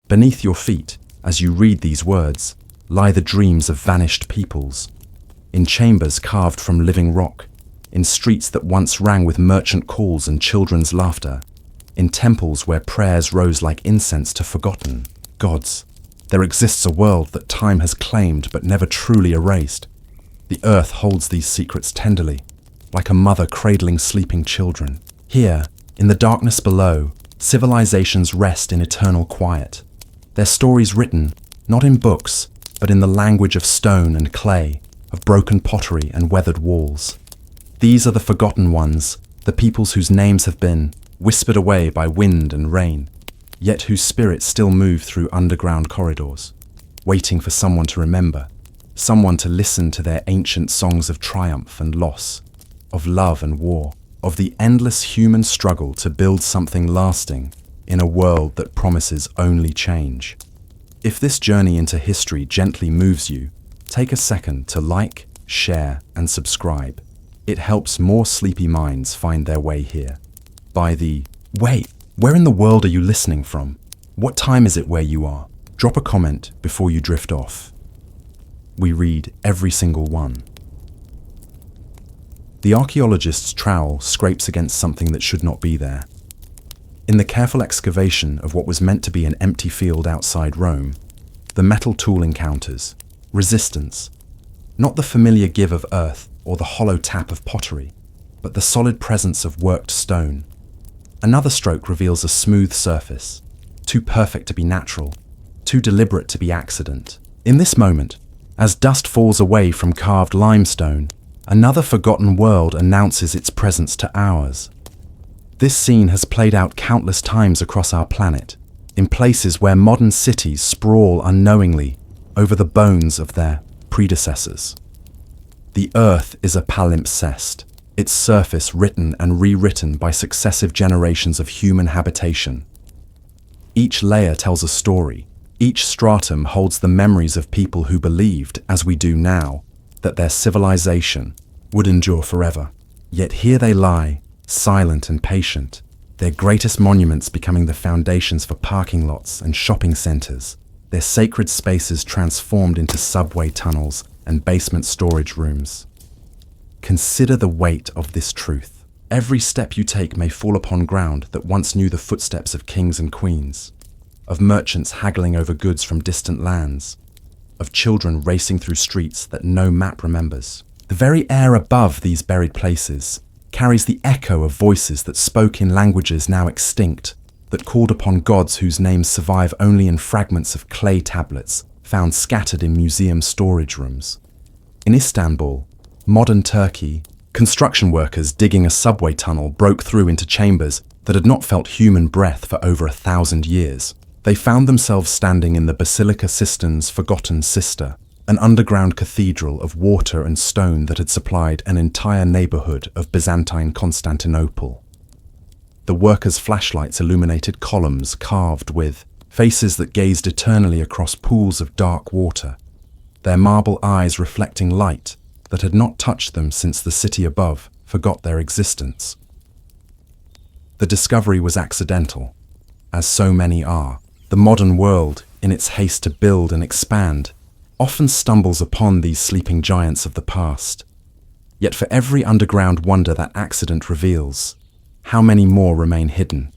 Beneath your feet, as you read these words, lie the dreams of vanished peoples. In chambers carved from living rock, in streets that once rang with merchant calls and children's laughter, in temples where prayers rose like incense to forgotten gods, there exists a world that time has claimed but never truly erased. The earth holds these secrets tenderly, like a mother cradling sleeping children. Here, in the darkness below, civilizations rest in eternal quiet. Their stories written, not in books, but in the language of stone and clay, of broken pottery and weathered walls. These are the forgotten ones, the peoples whose names have been whispered away by wind and rain, yet whose spirits still move through underground corridors, waiting for someone to remember, someone to listen to their ancient songs of triumph and loss, of love and war, of the endless human struggle to build something lasting in a world that promises only change. If this journey into history gently moves you, take a second to like, share, and subscribe. It helps more sleepy minds find their way here. Wait, where in the world are you listening from? What time is it where you are? Drop a comment before you drift off. We read every single one. The archaeologist's trowel scrapes against something that should not be there. In the careful excavation of what was meant to be an empty field outside Rome, the metal tool encounters resistance, not the familiar give of earth or the hollow tap of pottery, but the solid presence of worked stone. Another stroke reveals a smooth surface, too perfect to be natural, too deliberate to be accident. In this moment, as dust falls away from carved limestone, another forgotten world announces its presence to ours. This scene has played out countless times across our planet, in places where modern cities sprawl unknowingly over the bones of their predecessors. The Earth is a palimpsest, its surface written and rewritten by successive generations of human habitation. Each layer tells a story. Each stratum holds the memories of people who believed, as we do now, that their civilization would endure forever. Yet here they lie, silent and patient, their greatest monuments becoming the foundations for parking lots and shopping centers, their sacred spaces transformed into subway tunnels and basement storage rooms. Consider the weight of this truth. Every step you take may fall upon ground that once knew the footsteps of kings and queens, of merchants haggling over goods from distant lands, of children racing through streets that no map remembers. The very air above these buried places carries the echo of voices that spoke in languages now extinct, that called upon gods whose names survive only in fragments of clay tablets found scattered in museum storage rooms. In Istanbul, modern Turkey, construction workers digging a subway tunnel broke through into chambers that had not felt human breath for over 1,000 years. They found themselves standing in the Basilica Sistern's forgotten sister, an underground cathedral of water and stone that had supplied an entire neighborhood of Byzantine Constantinople. The workers' flashlights illuminated columns carved with faces that gazed eternally across pools of dark water, their marble eyes reflecting light that had not touched them since the city above forgot their existence. The discovery was accidental, as so many are. The modern world, in its haste to build and expand, often stumbles upon these sleeping giants of the past. Yet for every underground wonder that accident reveals, how many more remain hidden,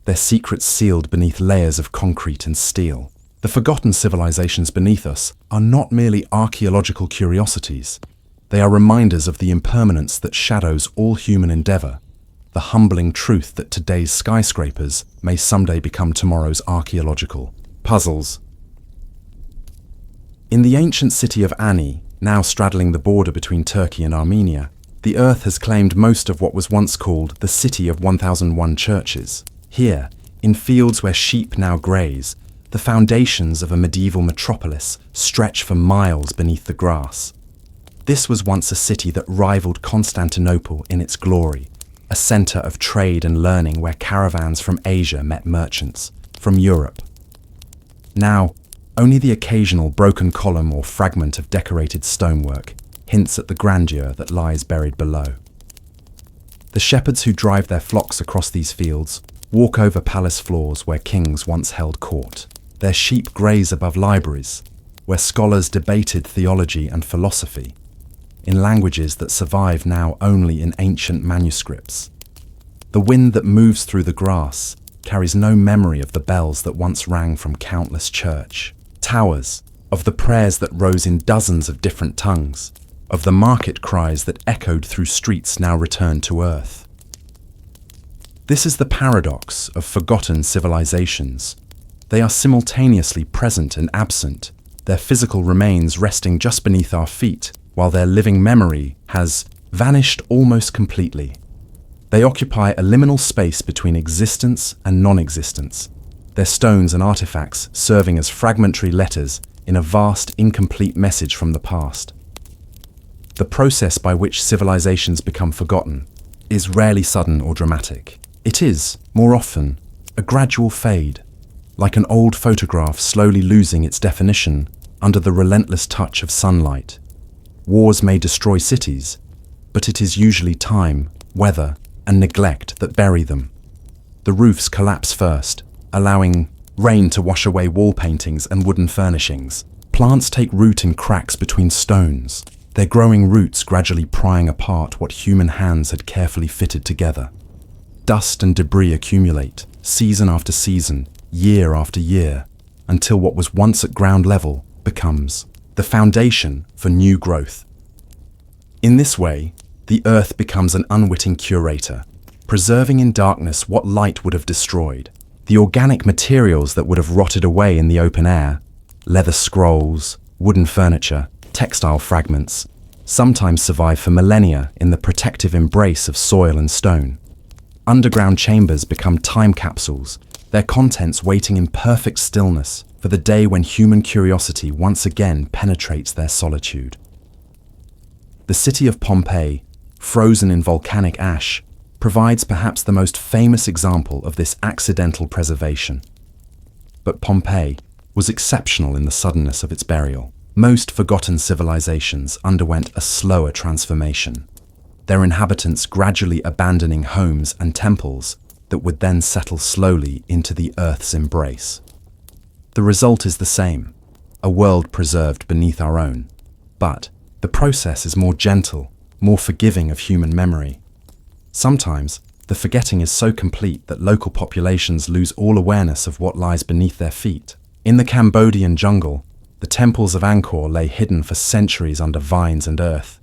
their secrets sealed beneath layers of concrete and steel. The forgotten civilizations beneath us are not merely archaeological curiosities. They are reminders of the impermanence that shadows all human endeavor, the humbling truth that today's skyscrapers may someday become tomorrow's archaeological puzzles. In the ancient city of Ani, now straddling the border between Turkey and Armenia, the earth has claimed most of what was once called the City of 1001 Churches. Here, in fields where sheep now graze, the foundations of a medieval metropolis stretch for miles beneath the grass. This was once a city that rivaled Constantinople in its glory, a center of trade and learning where caravans from Asia met merchants from Europe. Now, only the occasional broken column or fragment of decorated stonework hints at the grandeur that lies buried below. The shepherds who drive their flocks across these fields walk over palace floors where kings once held court. Their sheep graze above libraries, where scholars debated theology and philosophy, in languages that survive now only in ancient manuscripts. The wind that moves through the grass carries no memory of the bells that once rang from countless church towers, of the prayers that rose in dozens of different tongues, of the market cries that echoed through streets now returned to earth. This is the paradox of forgotten civilizations. They are simultaneously present and absent, their physical remains resting just beneath our feet, while their living memory has vanished almost completely. They occupy a liminal space between existence and non-existence, their stones and artifacts serving as fragmentary letters in a vast, incomplete message from the past. The process by which civilizations become forgotten is rarely sudden or dramatic. It is, more often, a gradual fade, like an old photograph slowly losing its definition under the relentless touch of sunlight. Wars may destroy cities, but it is usually time, weather, and neglect that bury them. The roofs collapse first, allowing rain to wash away wall paintings and wooden furnishings. Plants take root in cracks between stones, their growing roots gradually prying apart what human hands had carefully fitted together. Dust and debris accumulate, season after season, year after year, until what was once at ground level becomes the foundation for new growth. In this way, the earth becomes an unwitting curator, preserving in darkness what light would have destroyed. The organic materials that would have rotted away in the open air, leather scrolls, wooden furniture, textile fragments, sometimes survive for millennia in the protective embrace of soil and stone. Underground chambers become time capsules, their contents waiting in perfect stillness for the day when human curiosity once again penetrates their solitude. The city of Pompeii, frozen in volcanic ash, provides perhaps the most famous example of this accidental preservation. But Pompeii was exceptional in the suddenness of its burial. Most forgotten civilizations underwent a slower transformation, their inhabitants gradually abandoning homes and temples that would then settle slowly into the earth's embrace. The result is the same, a world preserved beneath our own, but the process is more gentle, more forgiving of human memory. Sometimes, the forgetting is so complete that local populations lose all awareness of what lies beneath their feet. In the Cambodian jungle, the temples of Angkor lay hidden for centuries under vines and earth,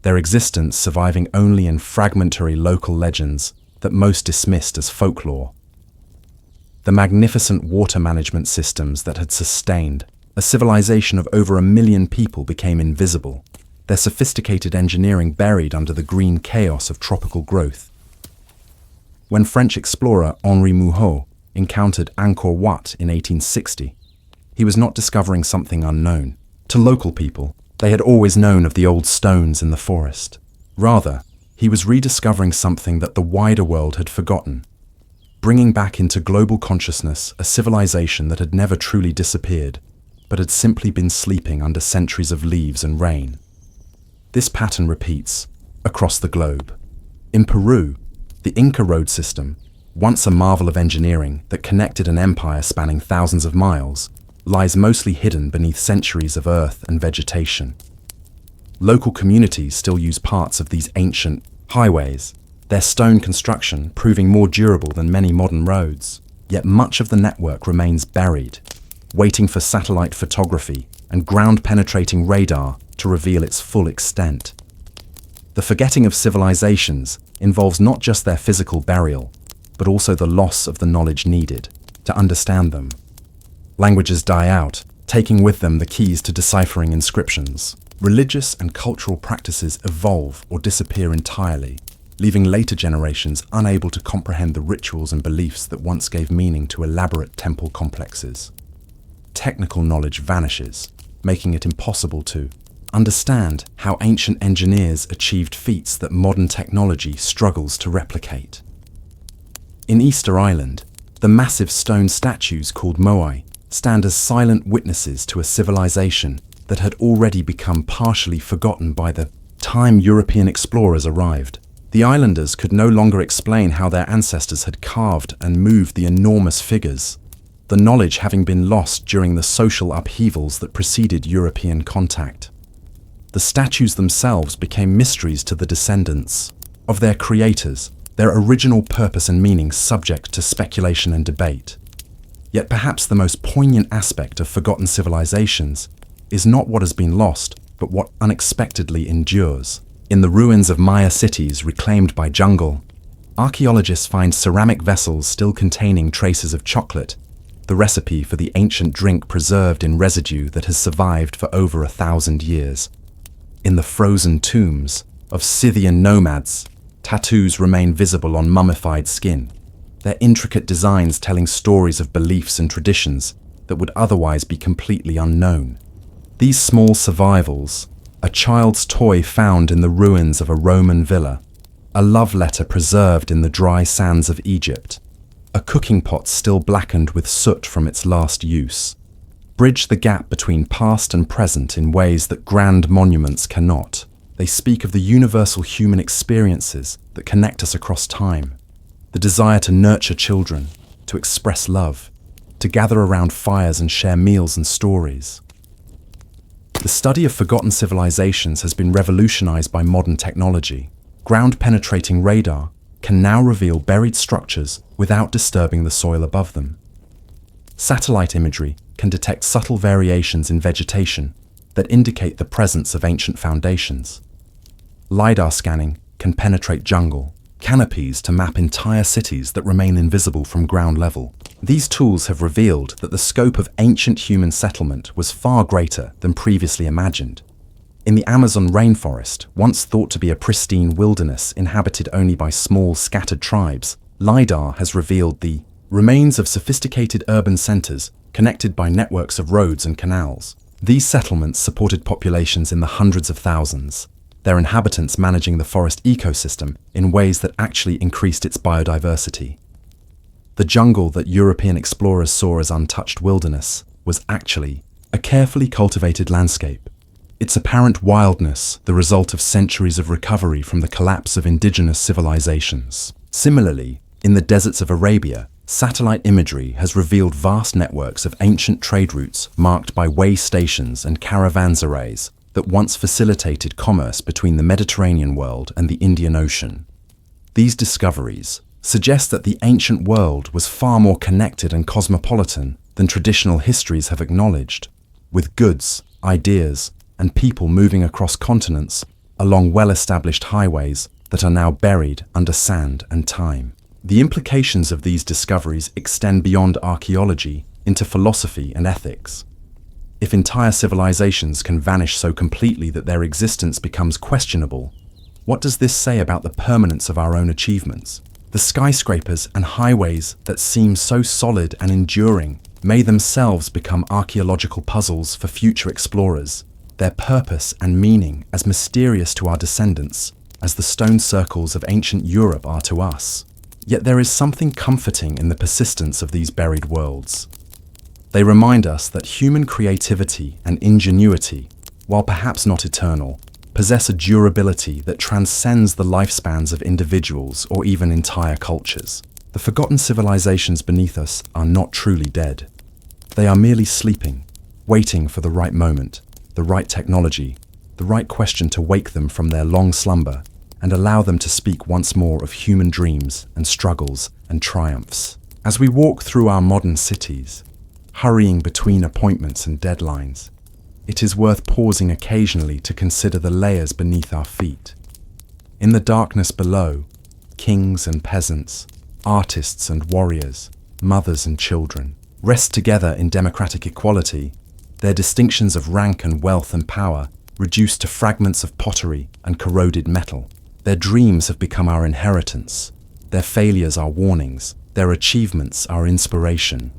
their existence surviving only in fragmentary local legends that most dismissed as folklore. The magnificent water management systems that had sustained a civilization of over 1 million people became invisible, their sophisticated engineering buried under the green chaos of tropical growth. When French explorer Henri Mouhot encountered Angkor Wat in 1860, he was not discovering something unknown. To local people, they had always known of the old stones in the forest. Rather, he was rediscovering something that the wider world had forgotten, bringing back into global consciousness a civilization that had never truly disappeared, but had simply been sleeping under centuries of leaves and rain. This pattern repeats across the globe. In Peru, the Inca road system, once a marvel of engineering that connected an empire spanning thousands of miles, lies mostly hidden beneath centuries of earth and vegetation. Local communities still use parts of these ancient highways, their stone construction proving more durable than many modern roads. Yet much of the network remains buried, waiting for satellite photography and ground-penetrating radar to reveal its full extent. The forgetting of civilizations involves not just their physical burial, but also the loss of the knowledge needed to understand them. Languages die out, taking with them the keys to deciphering inscriptions. Religious and cultural practices evolve or disappear entirely, leaving later generations unable to comprehend the rituals and beliefs that once gave meaning to elaborate temple complexes. Technical knowledge vanishes, making it impossible to understand how ancient engineers achieved feats that modern technology struggles to replicate. In Easter Island, the massive stone statues called moai stand as silent witnesses to a civilization that had already become partially forgotten by the time European explorers arrived. The islanders could no longer explain how their ancestors had carved and moved the enormous figures. the knowledge having been lost during the social upheavals that preceded European contact. The statues themselves became mysteries to the descendants of their creators, their original purpose and meaning subject to speculation and debate. Yet perhaps the most poignant aspect of forgotten civilizations is not what has been lost, but what unexpectedly endures. In the ruins of Maya cities reclaimed by jungle, archaeologists find ceramic vessels still containing traces of chocolate, the recipe for the ancient drink preserved in residue that has survived for over 1,000 years. In the frozen tombs of Scythian nomads, tattoos remain visible on mummified skin, their intricate designs telling stories of beliefs and traditions that would otherwise be completely unknown. These small survivals, a child's toy found in the ruins of a Roman villa, a love letter preserved in the dry sands of Egypt, a cooking pot still blackened with soot from its last use, bridge the gap between past and present in ways that grand monuments cannot. They speak of the universal human experiences that connect us across time. The desire to nurture children, to express love, to gather around fires and share meals and stories. The study of forgotten civilizations has been revolutionized by modern technology. Ground-penetrating radar can now reveal buried structures without disturbing the soil above them. Satellite imagery can detect subtle variations in vegetation that indicate the presence of ancient foundations. LiDAR scanning can penetrate jungle canopies to map entire cities that remain invisible from ground level. These tools have revealed that the scope of ancient human settlement was far greater than previously imagined. In the Amazon rainforest, once thought to be a pristine wilderness inhabited only by small, scattered tribes, LiDAR has revealed the remains of sophisticated urban centers connected by networks of roads and canals. These settlements supported populations in the hundreds of thousands, their inhabitants managing the forest ecosystem in ways that actually increased its biodiversity. The jungle that European explorers saw as untouched wilderness was actually a carefully cultivated landscape, its apparent wildness the result of centuries of recovery from the collapse of indigenous civilizations. Similarly, in the deserts of Arabia, satellite imagery has revealed vast networks of ancient trade routes marked by way stations and caravanserais that once facilitated commerce between the Mediterranean world and the Indian Ocean. These discoveries suggest that the ancient world was far more connected and cosmopolitan than traditional histories have acknowledged, with goods, ideas, and people moving across continents along well-established highways that are now buried under sand and time. The implications of these discoveries extend beyond archaeology into philosophy and ethics. If entire civilizations can vanish so completely that their existence becomes questionable, what does this say about the permanence of our own achievements? The skyscrapers and highways that seem so solid and enduring may themselves become archaeological puzzles for future explorers, their purpose and meaning as mysterious to our descendants as the stone circles of ancient Europe are to us. Yet there is something comforting in the persistence of these buried worlds. They remind us that human creativity and ingenuity, while perhaps not eternal, possess a durability that transcends the lifespans of individuals or even entire cultures. The forgotten civilizations beneath us are not truly dead. They are merely sleeping, waiting for the right moment, the right technology, the right question to wake them from their long slumber and allow them to speak once more of human dreams and struggles and triumphs. As we walk through our modern cities, hurrying between appointments and deadlines, it is worth pausing occasionally to consider the layers beneath our feet. In the darkness below, kings and peasants, artists and warriors, mothers and children, rest together in democratic equality, their distinctions of rank and wealth and power reduced to fragments of pottery and corroded metal. Their dreams have become our inheritance, their failures our warnings, their achievements our inspiration.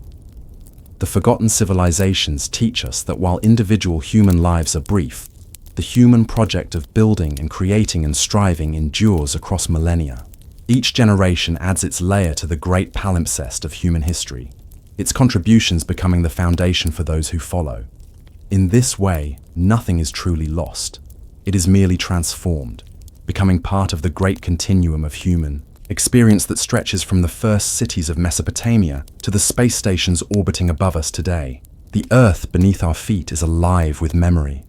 The forgotten civilizations teach us that while individual human lives are brief, the human project of building and creating and striving endures across millennia. Each generation adds its layer to the great palimpsest of human history, its contributions becoming the foundation for those who follow. In this way, nothing is truly lost. It is merely transformed, becoming part of the great continuum of human experience that stretches from the first cities of Mesopotamia to the space stations orbiting above us today. The Earth beneath our feet is alive with memory,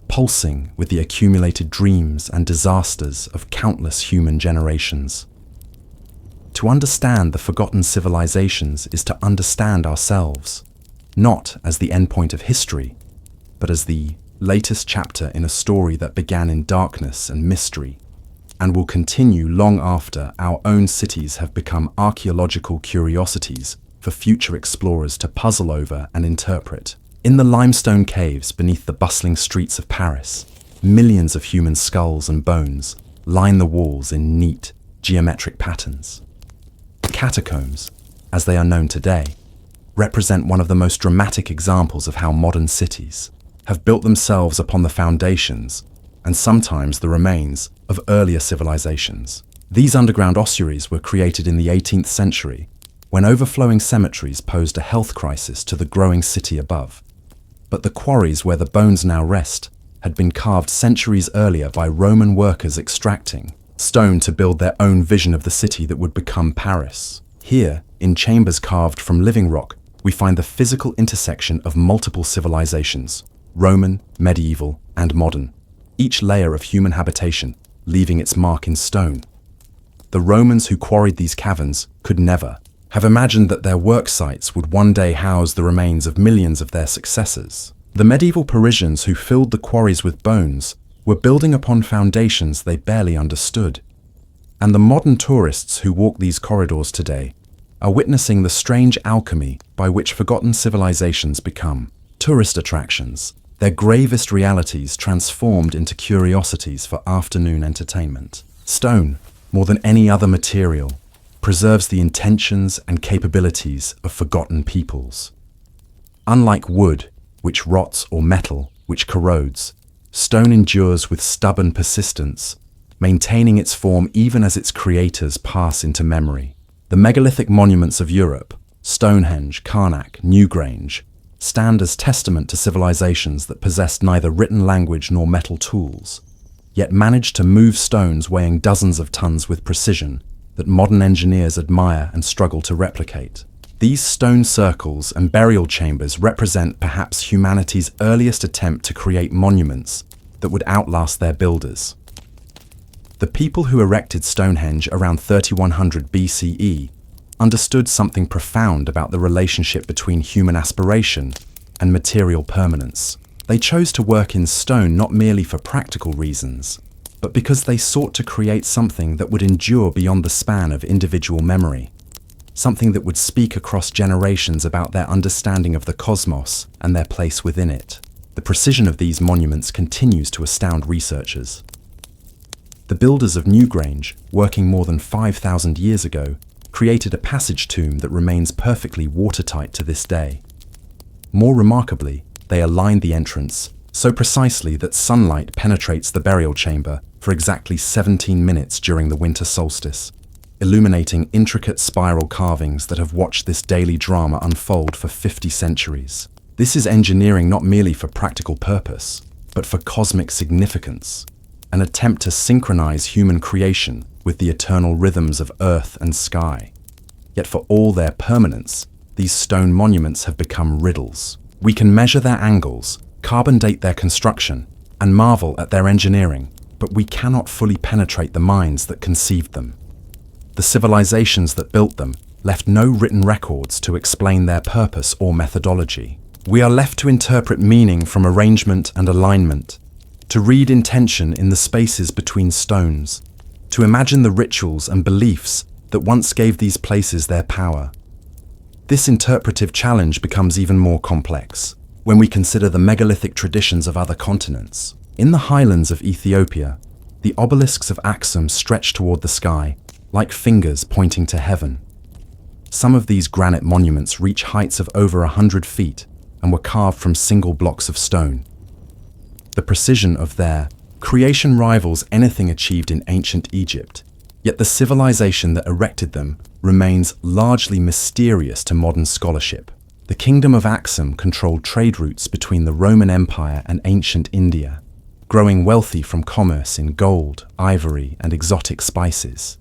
pulsing with the accumulated dreams and disasters of countless human generations. To understand the forgotten civilizations is to understand ourselves, not as the endpoint of history, but as the latest chapter in a story that began in darkness and mystery, and will continue long after our own cities have become archaeological curiosities for future explorers to puzzle over and interpret. In the limestone caves beneath the bustling streets of Paris, millions of human skulls and bones line the walls in neat, geometric patterns. Catacombs, as they are known today, represent one of the most dramatic examples of how modern cities have built themselves upon the foundations and sometimes the remains of earlier civilizations. These underground ossuaries were created in the 18th century when overflowing cemeteries posed a health crisis to the growing city above. But the quarries where the bones now rest had been carved centuries earlier by Roman workers extracting stone to build their own vision of the city that would become Paris. Here, in chambers carved from living rock, we find the physical intersection of multiple civilizations: Roman, medieval, and modern, each layer of human habitation leaving its mark in stone. The Romans who quarried these caverns could never have imagined that their work sites would one day house the remains of millions of their successors. The medieval Parisians who filled the quarries with bones were building upon foundations they barely understood. And the modern tourists who walk these corridors today are witnessing the strange alchemy by which forgotten civilizations become tourist attractions, their gravest realities transformed into curiosities for afternoon entertainment. Stone, more than any other material, preserves the intentions and capabilities of forgotten peoples. Unlike wood, which rots, or metal, which corrodes, stone endures with stubborn persistence, maintaining its form even as its creators pass into memory. The megalithic monuments of Europe, Stonehenge, Karnak, Newgrange, stand as testament to civilizations that possessed neither written language nor metal tools, yet managed to move stones weighing dozens of tons with precision that modern engineers admire and struggle to replicate. These stone circles and burial chambers represent perhaps humanity's earliest attempt to create monuments that would outlast their builders. The people who erected Stonehenge around 3100 BCE understood something profound about the relationship between human aspiration and material permanence. They chose to work in stone not merely for practical reasons, but because they sought to create something that would endure beyond the span of individual memory, something that would speak across generations about their understanding of the cosmos and their place within it. The precision of these monuments continues to astound researchers. The builders of Newgrange, working more than 5,000 years ago, created a passage tomb that remains perfectly watertight to this day. More remarkably, they aligned the entrance so precisely that sunlight penetrates the burial chamber for exactly 17 minutes during the winter solstice, illuminating intricate spiral carvings that have watched this daily drama unfold for 50 centuries. This is engineering not merely for practical purpose, but for cosmic significance, an attempt to synchronize human creation with the eternal rhythms of earth and sky. Yet for all their permanence, these stone monuments have become riddles. We can measure their angles, carbon date their construction, and marvel at their engineering, but we cannot fully penetrate the minds that conceived them. The civilizations that built them left no written records to explain their purpose or methodology. We are left to interpret meaning from arrangement and alignment, to read intention in the spaces between stones, to imagine the rituals and beliefs that once gave these places their power. This interpretive challenge becomes even more complex when we consider the megalithic traditions of other continents. In the highlands of Ethiopia, the obelisks of Aksum stretch toward the sky, like fingers pointing to heaven. Some of these granite monuments reach heights of over 100 feet and were carved from single blocks of stone. The precision of their creation rivals anything achieved in ancient Egypt, yet the civilization that erected them remains largely mysterious to modern scholarship. The kingdom of Aksum controlled trade routes between the Roman Empire and ancient India, growing wealthy from commerce in gold, ivory, and exotic spices.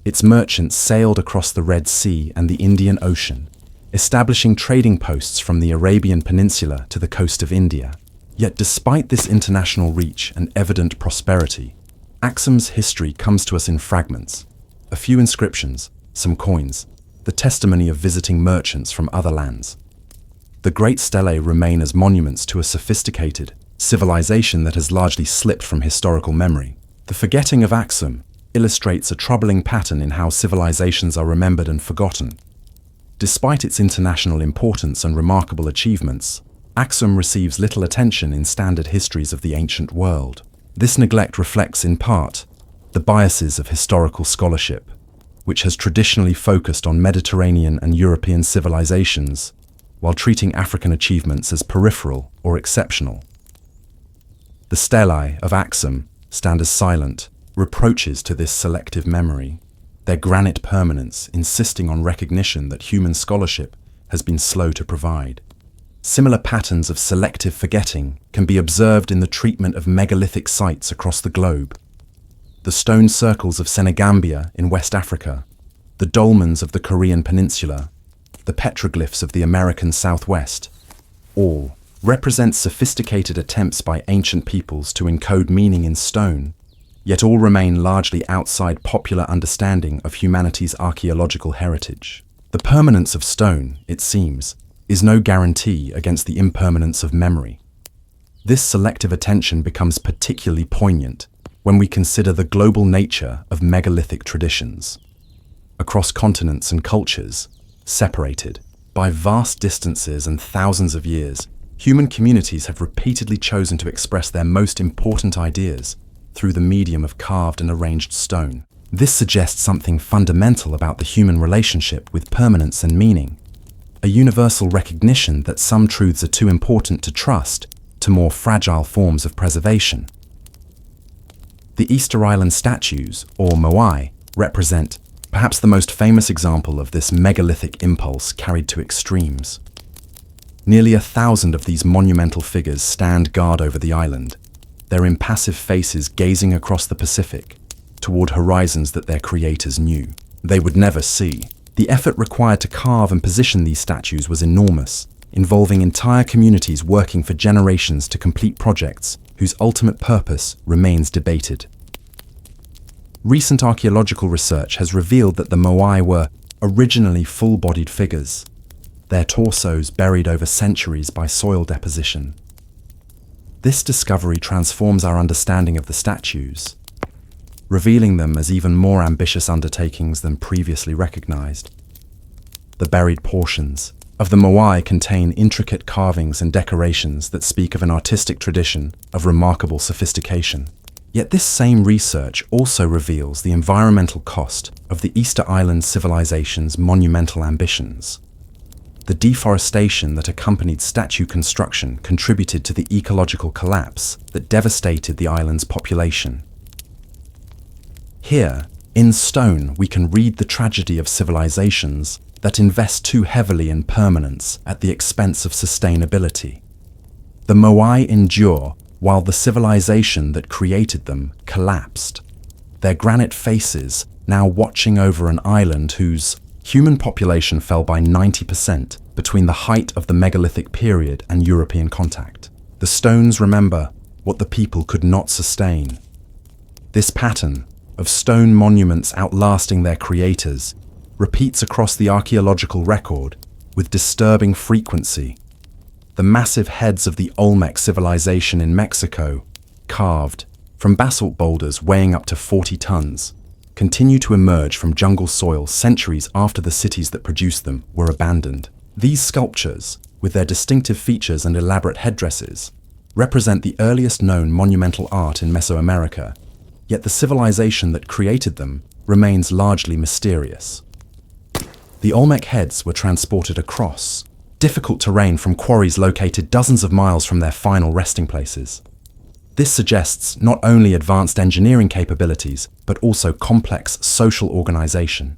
Its merchants sailed across the Red Sea and the Indian Ocean, establishing trading posts from the Arabian Peninsula to the coast of India. Yet despite this international reach and evident prosperity, Axum's history comes to us in fragments. A few inscriptions, some coins, the testimony of visiting merchants from other lands. The great stelae remain as monuments to a sophisticated civilization that has largely slipped from historical memory. The forgetting of Axum illustrates a troubling pattern in how civilizations are remembered and forgotten. Despite its international importance and remarkable achievements, Axum receives little attention in standard histories of the ancient world. This neglect reflects, in part, the biases of historical scholarship, which has traditionally focused on Mediterranean and European civilizations, while treating African achievements as peripheral or exceptional. The stelae of Axum stand as silent reproaches to this selective memory, their granite permanence insisting on recognition that human scholarship has been slow to provide. Similar patterns of selective forgetting can be observed in the treatment of megalithic sites across the globe. The stone circles of Senegambia in West Africa, the dolmens of the Korean Peninsula, the petroglyphs of the American Southwest, all represent sophisticated attempts by ancient peoples to encode meaning in stone, yet all remain largely outside popular understanding of humanity's archaeological heritage. The permanence of stone, it seems, is no guarantee against the impermanence of memory. This selective attention becomes particularly poignant when we consider the global nature of megalithic traditions. Across continents and cultures, separated by vast distances and thousands of years, human communities have repeatedly chosen to express their most important ideas through the medium of carved and arranged stone. This suggests something fundamental about the human relationship with permanence and meaning, a universal recognition that some truths are too important to trust to more fragile forms of preservation. The Easter Island statues, or moai, represent perhaps the most famous example of this megalithic impulse carried to extremes. Nearly 1,000 of these monumental figures stand guard over the island, their impassive faces gazing across the Pacific toward horizons that their creators knew they would never see. The effort required to carve and position these statues was enormous, involving entire communities working for generations to complete projects whose ultimate purpose remains debated. Recent archaeological research has revealed that the moai were originally full-bodied figures, their torsos buried over centuries by soil deposition. This discovery transforms our understanding of the statues, revealing them as even more ambitious undertakings than previously recognized. The buried portions of the moai contain intricate carvings and decorations that speak of an artistic tradition of remarkable sophistication. Yet this same research also reveals the environmental cost of the Easter Island civilization's monumental ambitions. The deforestation that accompanied statue construction contributed to the ecological collapse that devastated the island's population. Here, in stone, we can read the tragedy of civilizations that invest too heavily in permanence at the expense of sustainability. The moai endure while the civilization that created them collapsed, their granite faces now watching over an island whose human population fell by 90% between the height of the megalithic period and European contact. The stones remember what the people could not sustain. This pattern of stone monuments outlasting their creators repeats across the archaeological record with disturbing frequency. The massive heads of the Olmec civilization in Mexico, carved from basalt boulders weighing up to 40 tons, continue to emerge from jungle soil centuries after the cities that produced them were abandoned. These sculptures, with their distinctive features and elaborate headdresses, represent the earliest known monumental art in Mesoamerica, yet the civilization that created them remains largely mysterious. The Olmec heads were transported across difficult terrain from quarries located dozens of miles from their final resting places. This suggests not only advanced engineering capabilities, but also complex social organization.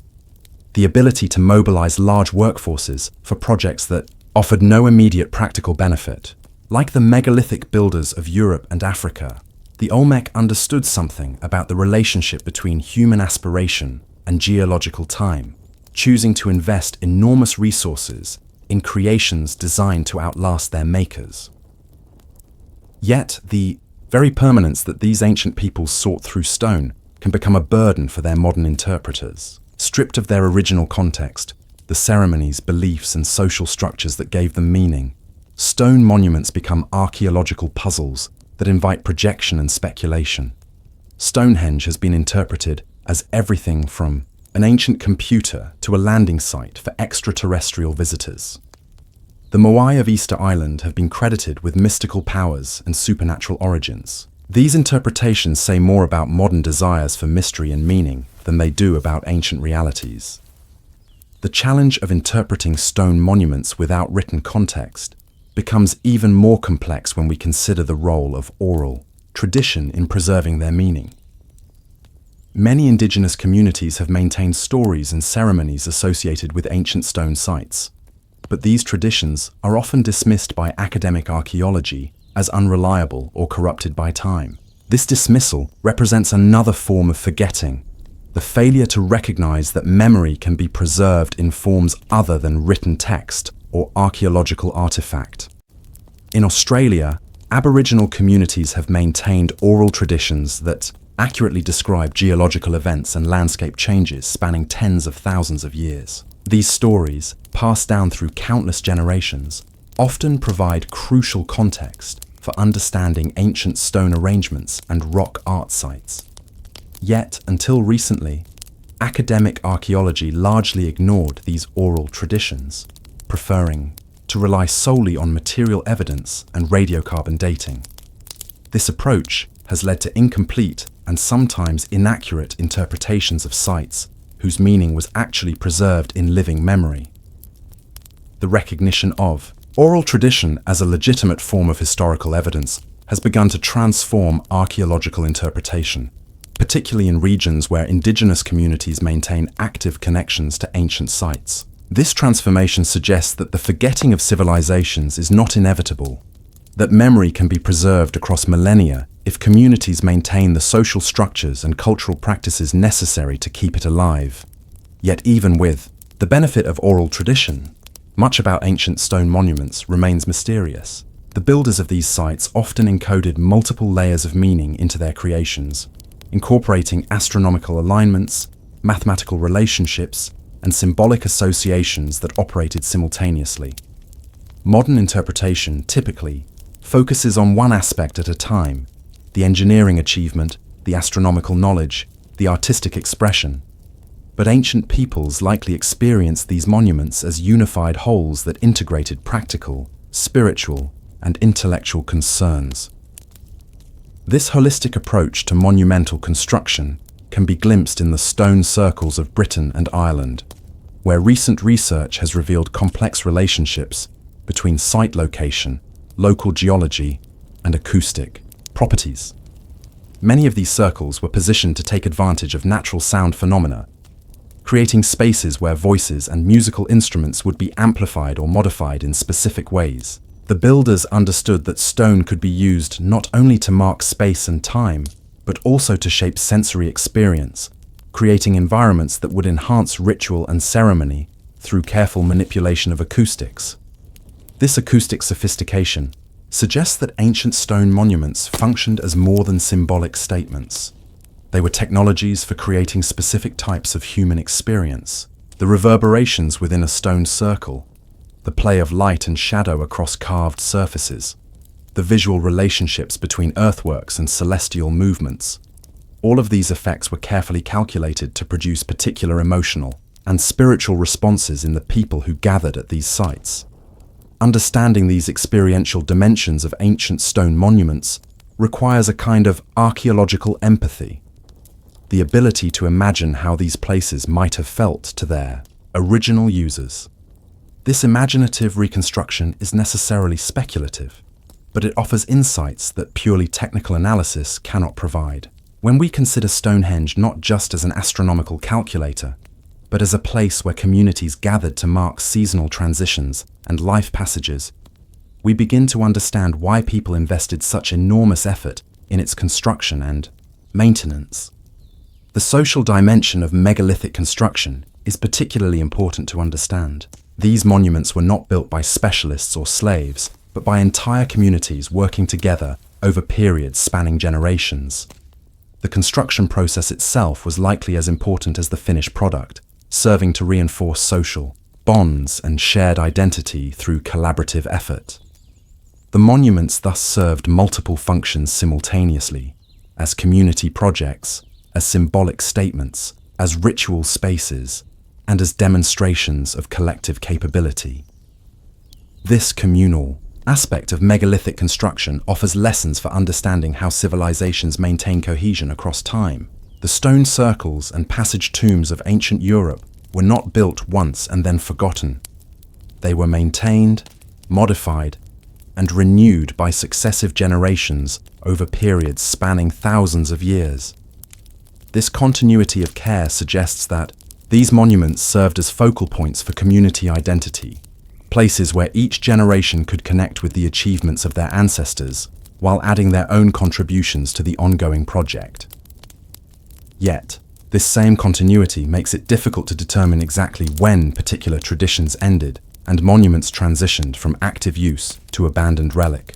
The ability to mobilize large workforces for projects that offered no immediate practical benefit. Like the megalithic builders of Europe and Africa, the Olmec understood something about the relationship between human aspiration and geological time, choosing to invest enormous resources in creations designed to outlast their makers. Yet, the very permanence that these ancient peoples sought through stone can become a burden for their modern interpreters. Stripped of their original context, the ceremonies, beliefs, and social structures that gave them meaning, stone monuments become archaeological puzzles that invite projection and speculation. Stonehenge has been interpreted as everything from an ancient computer to a landing site for extraterrestrial visitors. The Moai of Easter Island have been credited with mystical powers and supernatural origins. These interpretations say more about modern desires for mystery and meaning than they do about ancient realities. The challenge of interpreting stone monuments without written context becomes even more complex when we consider the role of oral tradition in preserving their meaning. Many indigenous communities have maintained stories and ceremonies associated with ancient stone sites, but these traditions are often dismissed by academic archaeology as unreliable or corrupted by time. This dismissal represents another form of forgetting, the failure to recognize that memory can be preserved in forms other than written text or archaeological artifact. In Australia, Aboriginal communities have maintained oral traditions that accurately describe geological events and landscape changes spanning tens of thousands of years. These stories, passed down through countless generations, often provide crucial context for understanding ancient stone arrangements and rock art sites. Yet, until recently, academic archaeology largely ignored these oral traditions, preferring to rely solely on material evidence and radiocarbon dating. This approach has led to incomplete and sometimes inaccurate interpretations of sites whose meaning was actually preserved in living memory. The recognition of oral tradition as a legitimate form of historical evidence has begun to transform archaeological interpretation, particularly in regions where indigenous communities maintain active connections to ancient sites. This transformation suggests that the forgetting of civilizations is not inevitable, that memory can be preserved across millennia if communities maintain the social structures and cultural practices necessary to keep it alive. Yet even with the benefit of oral tradition, much about ancient stone monuments remains mysterious. The builders of these sites often encoded multiple layers of meaning into their creations, incorporating astronomical alignments, mathematical relationships, and symbolic associations that operated simultaneously. Modern interpretation typically focuses on one aspect at a time: the engineering achievement, the astronomical knowledge, the artistic expression. But ancient peoples likely experienced these monuments as unified wholes that integrated practical, spiritual, and intellectual concerns. This holistic approach to monumental construction can be glimpsed in the stone circles of Britain and Ireland, where recent research has revealed complex relationships between site location, local geology, and acoustic properties. Many of these circles were positioned to take advantage of natural sound phenomena, creating spaces where voices and musical instruments would be amplified or modified in specific ways. The builders understood that stone could be used not only to mark space and time, but also to shape sensory experience, creating environments that would enhance ritual and ceremony through careful manipulation of acoustics. This acoustic sophistication suggests that ancient stone monuments functioned as more than symbolic statements. They were technologies for creating specific types of human experience. The reverberations within a stone circle, the play of light and shadow across carved surfaces, the visual relationships between earthworks and celestial movements. All of these effects were carefully calculated to produce particular emotional and spiritual responses in the people who gathered at these sites. Understanding these experiential dimensions of ancient stone monuments requires a kind of archaeological empathy, the ability to imagine how these places might have felt to their original users. This imaginative reconstruction is necessarily speculative, but it offers insights that purely technical analysis cannot provide. When we consider Stonehenge not just as an astronomical calculator, but as a place where communities gathered to mark seasonal transitions and life passages, we begin to understand why people invested such enormous effort in its construction and maintenance. The social dimension of megalithic construction is particularly important to understand. These monuments were not built by specialists or slaves, but by entire communities working together over periods spanning generations. The construction process itself was likely as important as the finished product, serving to reinforce social bonds and shared identity through collaborative effort. The monuments thus served multiple functions simultaneously, as community projects, as symbolic statements, as ritual spaces, and as demonstrations of collective capability. This communal aspect of megalithic construction offers lessons for understanding how civilizations maintain cohesion across time. The stone circles and passage tombs of ancient Europe were not built once and then forgotten. They were maintained, modified, and renewed by successive generations over periods spanning thousands of years. This continuity of care suggests that these monuments served as focal points for community identity, places where each generation could connect with the achievements of their ancestors while adding their own contributions to the ongoing project. Yet, this same continuity makes it difficult to determine exactly when particular traditions ended and monuments transitioned from active use to abandoned relic.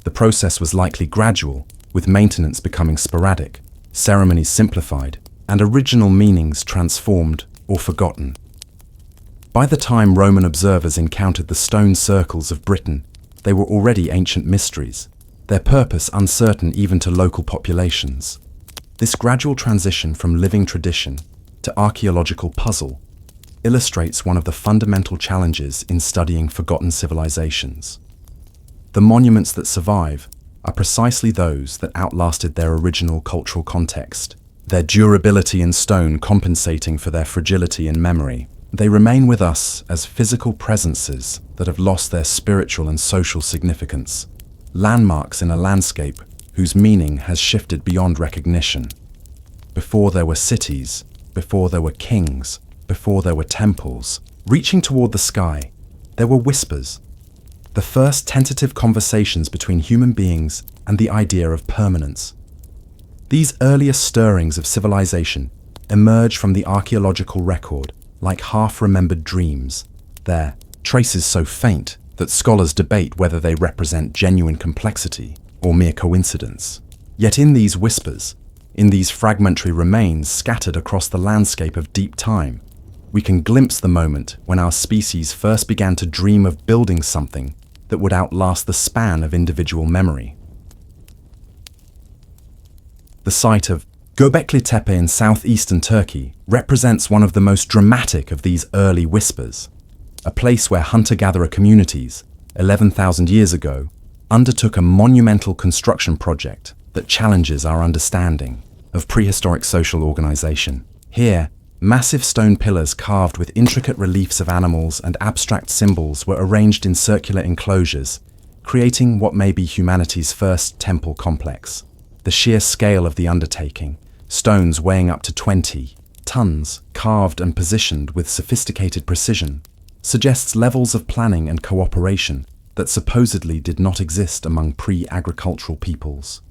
The process was likely gradual, with maintenance becoming sporadic, ceremonies simplified, and original meanings transformed or forgotten. By the time Roman observers encountered the stone circles of Britain, they were already ancient mysteries, their purpose uncertain even to local populations. This gradual transition from living tradition to archaeological puzzle illustrates one of the fundamental challenges in studying forgotten civilizations. The monuments that survive are precisely those that outlasted their original cultural context, their durability in stone compensating for their fragility in memory. They remain with us as physical presences that have lost their spiritual and social significance, landmarks in a landscape whose meaning has shifted beyond recognition. Before there were cities, before there were kings, before there were temples, reaching toward the sky, there were whispers, the first tentative conversations between human beings and the idea of permanence. These earliest stirrings of civilization emerge from the archaeological record like half-remembered dreams, their traces so faint that scholars debate whether they represent genuine complexity or mere coincidence. Yet in these whispers, in these fragmentary remains scattered across the landscape of deep time, we can glimpse the moment when our species first began to dream of building something that would outlast the span of individual memory. The site of Göbekli Tepe in southeastern Turkey represents one of the most dramatic of these early whispers, a place where hunter-gatherer communities, 11,000 years ago, undertook a monumental construction project that challenges our understanding of prehistoric social organization. Here, massive stone pillars carved with intricate reliefs of animals and abstract symbols were arranged in circular enclosures, creating what may be humanity's first temple complex. The sheer scale of the undertaking, stones weighing up to 20 tons, carved and positioned with sophisticated precision, suggests levels of planning and cooperation that supposedly did not exist among pre-agricultural peoples.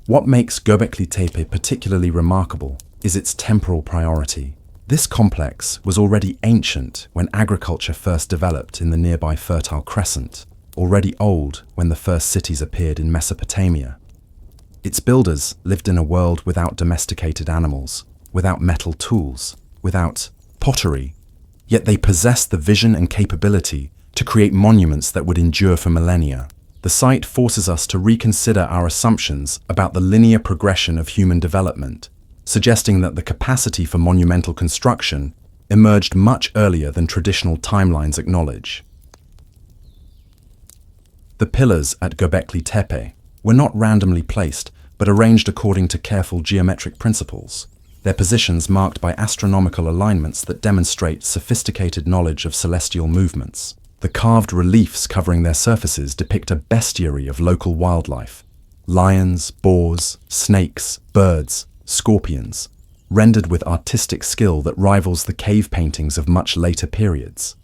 What makes Göbekli Tepe particularly remarkable is its temporal priority. This complex was already ancient when agriculture first developed in the nearby Fertile Crescent, already old when the first cities appeared in Mesopotamia. Its builders lived in a world without domesticated animals, without metal tools, without pottery, yet they possessed the vision and capability to create monuments that would endure for millennia. The site forces us to reconsider our assumptions about the linear progression of human development, suggesting that the capacity for monumental construction emerged much earlier than traditional timelines acknowledge. The pillars at Göbekli Tepe were not randomly placed, but arranged according to careful geometric principles, their positions marked by astronomical alignments that demonstrate sophisticated knowledge of celestial movements. The carved reliefs covering their surfaces depict a bestiary of local wildlife: lions, boars, snakes, birds, scorpions, rendered with artistic skill that rivals the cave paintings of much later periods.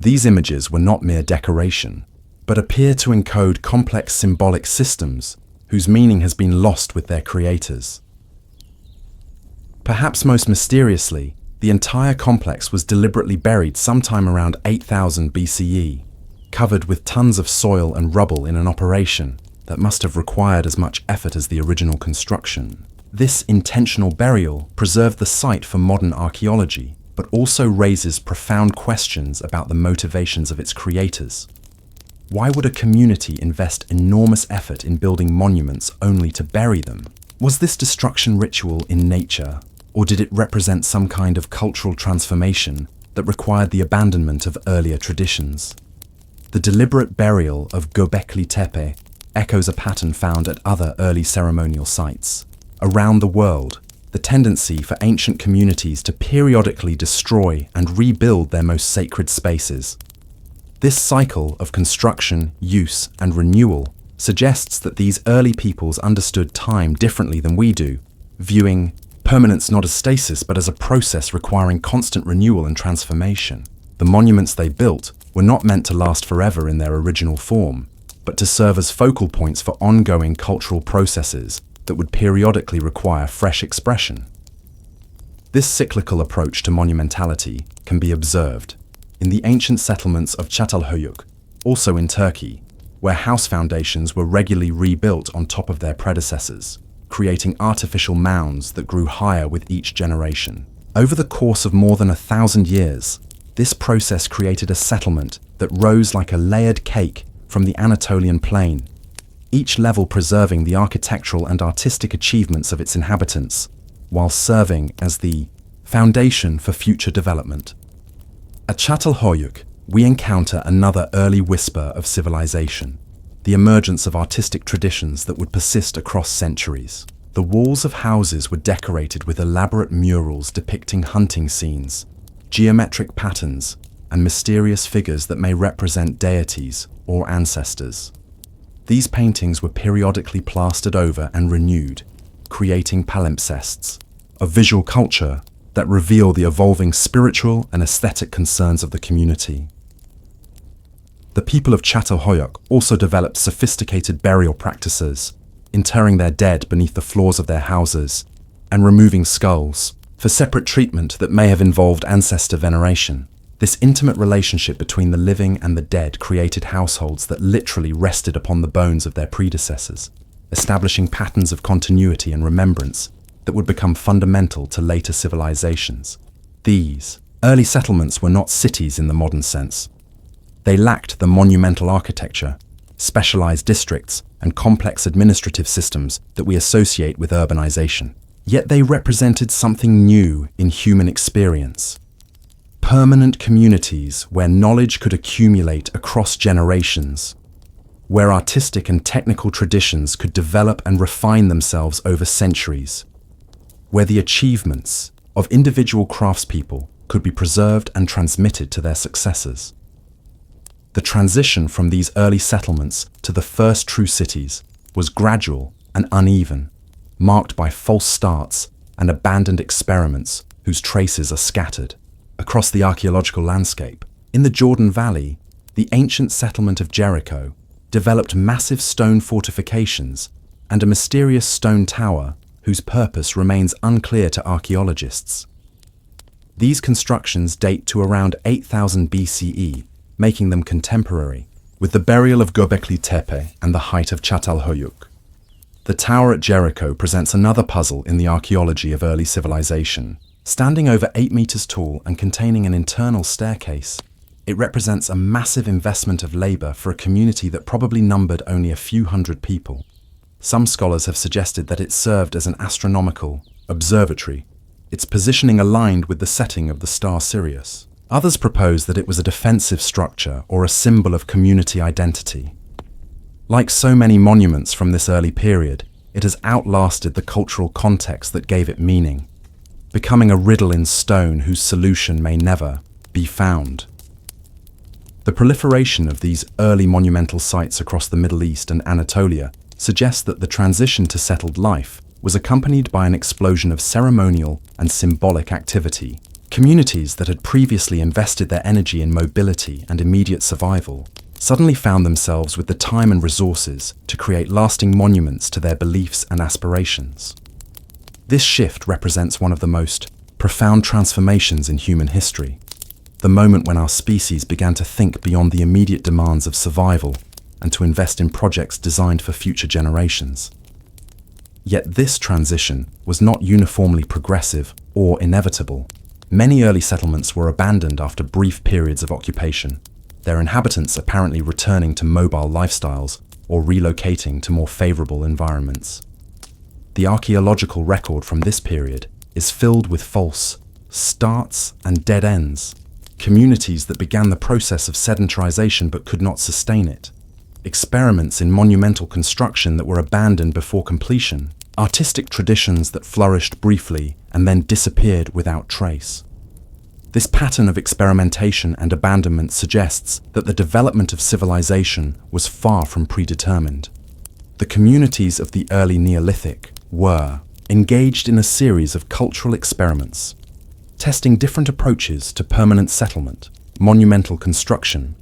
These images were not mere decoration, but appear to encode complex symbolic systems whose meaning has been lost with their creators. Perhaps most mysteriously, the entire complex was deliberately buried sometime around 8000 BCE, covered with tons of soil and rubble in an operation that must have required as much effort as the original construction. This intentional burial preserved the site for modern archaeology, but also raises profound questions about the motivations of its creators. Why would a community invest enormous effort in building monuments only to bury them? Was this destruction ritual in nature, or did it represent some kind of cultural transformation that required the abandonment of earlier traditions? The deliberate burial of Göbekli Tepe echoes a pattern found at other early ceremonial sites. Around the world, the tendency for ancient communities to periodically destroy and rebuild their most sacred spaces. This cycle of construction, use, and renewal suggests that these early peoples understood time differently than we do, viewing permanence not as stasis but as a process requiring constant renewal and transformation. The monuments they built were not meant to last forever in their original form, but to serve as focal points for ongoing cultural processes that would periodically require fresh expression. This cyclical approach to monumentality can be observed in the ancient settlements of Çatalhöyük, also in Turkey, where house foundations were regularly rebuilt on top of their predecessors, creating artificial mounds that grew higher with each generation. Over the course of more than 1,000 years, this process created a settlement that rose like a layered cake from the Anatolian plain, each level preserving the architectural and artistic achievements of its inhabitants, while serving as the foundation for future development. At Çatalhöyük, we encounter another early whisper of civilization, the emergence of artistic traditions that would persist across centuries. The walls of houses were decorated with elaborate murals depicting hunting scenes, geometric patterns, and mysterious figures that may represent deities or ancestors. These paintings were periodically plastered over and renewed, creating palimpsests, a visual culture that reveal the evolving spiritual and aesthetic concerns of the community. The people of Çatalhöyük also developed sophisticated burial practices, interring their dead beneath the floors of their houses and removing skulls for separate treatment that may have involved ancestor veneration. This intimate relationship between the living and the dead created households that literally rested upon the bones of their predecessors, establishing patterns of continuity and remembrance that would become fundamental to later civilizations. These early settlements were not cities in the modern sense. They lacked the monumental architecture, specialized districts, and complex administrative systems that we associate with urbanization. Yet they represented something new in human experience. Permanent communities where knowledge could accumulate across generations, where artistic and technical traditions could develop and refine themselves over centuries, where the achievements of individual craftspeople could be preserved and transmitted to their successors. The transition from these early settlements to the first true cities was gradual and uneven, marked by false starts and abandoned experiments whose traces are scattered across the archaeological landscape. In the Jordan Valley, the ancient settlement of Jericho developed massive stone fortifications and a mysterious stone tower whose purpose remains unclear to archaeologists. These constructions date to around 8000 BCE, making them contemporary with the burial of Göbekli Tepe and the height of Çatalhöyük. The tower at Jericho presents another puzzle in the archaeology of early civilization. Standing over 8 meters tall and containing an internal staircase, it represents a massive investment of labor for a community that probably numbered only a few hundred people. Some scholars have suggested that it served as an astronomical observatory, its positioning aligned with the setting of the star Sirius. Others propose that it was a defensive structure or a symbol of community identity. Like so many monuments from this early period, it has outlasted the cultural context that gave it meaning, becoming a riddle in stone whose solution may never be found. The proliferation of these early monumental sites across the Middle East and Anatolia suggests that the transition to settled life was accompanied by an explosion of ceremonial and symbolic activity. Communities that had previously invested their energy in mobility and immediate survival suddenly found themselves with the time and resources to create lasting monuments to their beliefs and aspirations. This shift represents one of the most profound transformations in human history, the moment when our species began to think beyond the immediate demands of survival and to invest in projects designed for future generations. Yet this transition was not uniformly progressive or inevitable. Many early settlements were abandoned after brief periods of occupation, their inhabitants apparently returning to mobile lifestyles or relocating to more favorable environments. The archaeological record from this period is filled with false starts and dead ends, communities that began the process of sedentarization but could not sustain it, experiments in monumental construction that were abandoned before completion, artistic traditions that flourished briefly and then disappeared without trace. This pattern of experimentation and abandonment suggests that the development of civilization was far from predetermined. The communities of the early Neolithic were engaged in a series of cultural experiments, testing different approaches to permanent settlement, monumental construction,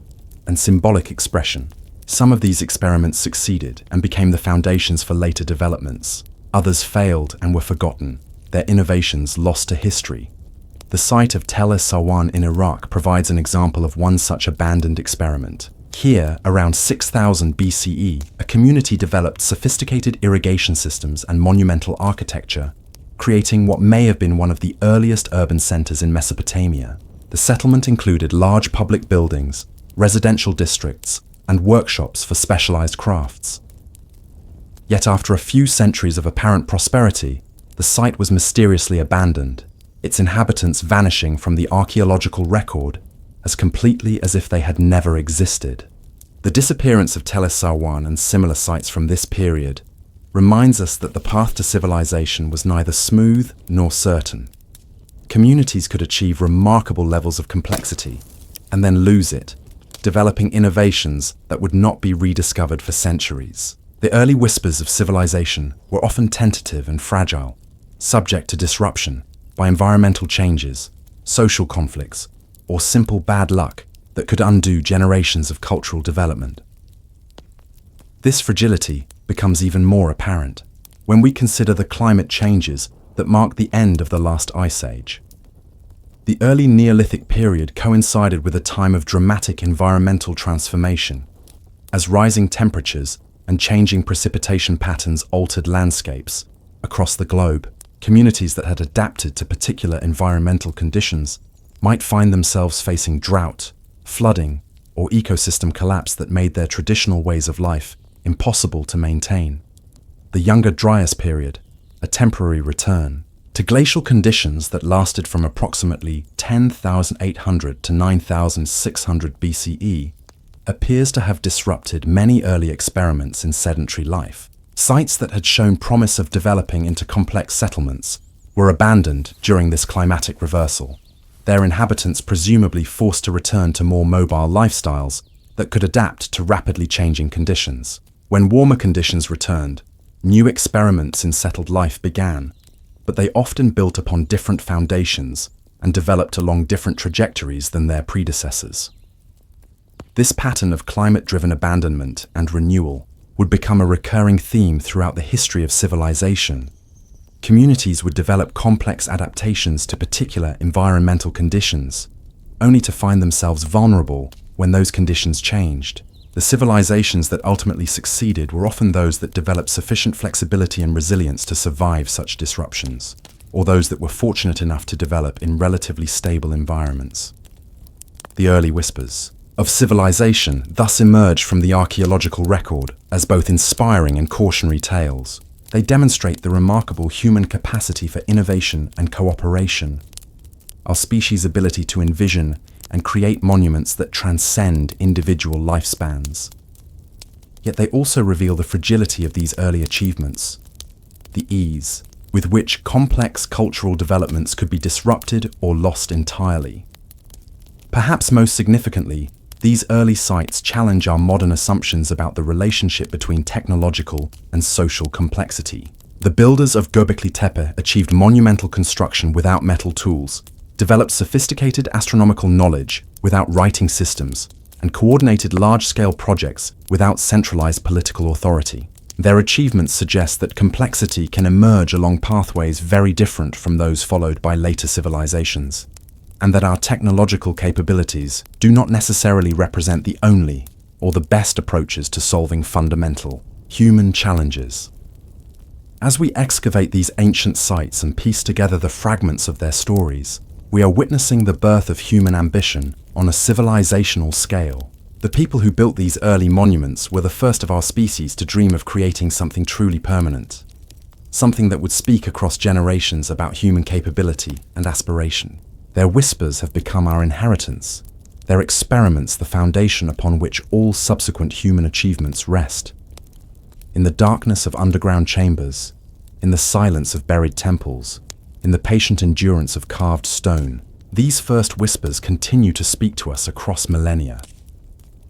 and symbolic expression. Some of these experiments succeeded and became the foundations for later developments. Others failed and were forgotten, their innovations lost to history. The site of Tel Es-Sarwan in Iraq provides an example of one such abandoned experiment. Here, around 6000 BCE, a community developed sophisticated irrigation systems and monumental architecture, creating what may have been one of the earliest urban centers in Mesopotamia. The settlement included large public buildings, residential districts, and workshops for specialized crafts. Yet after a few centuries of apparent prosperity, the site was mysteriously abandoned, its inhabitants vanishing from the archaeological record as completely as if they had never existed. The disappearance of Tel Es-Sarwan and similar sites from this period reminds us that the path to civilization was neither smooth nor certain. Communities could achieve remarkable levels of complexity and then lose it, developing innovations that would not be rediscovered for centuries. The early whispers of civilization were often tentative and fragile, subject to disruption by environmental changes, social conflicts, or simple bad luck that could undo generations of cultural development. This fragility becomes even more apparent when we consider the climate changes that mark the end of the last ice age. The early Neolithic period coincided with a time of dramatic environmental transformation, as rising temperatures and changing precipitation patterns altered landscapes across the globe. Communities that had adapted to particular environmental conditions might find themselves facing drought, flooding, or ecosystem collapse that made their traditional ways of life impossible to maintain. The Younger Dryas period, a temporary return to glacial conditions that lasted from approximately 10,800 to 9,600 BCE, appears to have disrupted many early experiments in sedentary life. Sites that had shown promise of developing into complex settlements were abandoned during this climatic reversal, their inhabitants presumably forced to return to more mobile lifestyles that could adapt to rapidly changing conditions. When warmer conditions returned, new experiments in settled life began, but they often built upon different foundations and developed along different trajectories than their predecessors. This pattern of climate-driven abandonment and renewal would become a recurring theme throughout the history of civilization. Communities would develop complex adaptations to particular environmental conditions, only to find themselves vulnerable when those conditions changed. The civilizations that ultimately succeeded were often those that developed sufficient flexibility and resilience to survive such disruptions, or those that were fortunate enough to develop in relatively stable environments. The early whispers of civilization thus emerge from the archaeological record as both inspiring and cautionary tales. They demonstrate the remarkable human capacity for innovation and cooperation, our species' ability to envision and create monuments that transcend individual lifespans. Yet they also reveal the fragility of these early achievements, the ease with which complex cultural developments could be disrupted or lost entirely. Perhaps most significantly, these early sites challenge our modern assumptions about the relationship between technological and social complexity. The builders of Göbekli Tepe achieved monumental construction without metal tools, developed sophisticated astronomical knowledge without writing systems, and coordinated large-scale projects without centralized political authority. Their achievements suggest that complexity can emerge along pathways very different from those followed by later civilizations, and that our technological capabilities do not necessarily represent the only or the best approaches to solving fundamental human challenges. As we excavate these ancient sites and piece together the fragments of their stories, we are witnessing the birth of human ambition on a civilizational scale. The people who built these early monuments were the first of our species to dream of creating something truly permanent, something that would speak across generations about human capability and aspiration. Their whispers have become our inheritance, their experiments the foundation upon which all subsequent human achievements rest. In the darkness of underground chambers, in the silence of buried temples, in the patient endurance of carved stone, these first whispers continue to speak to us across millennia.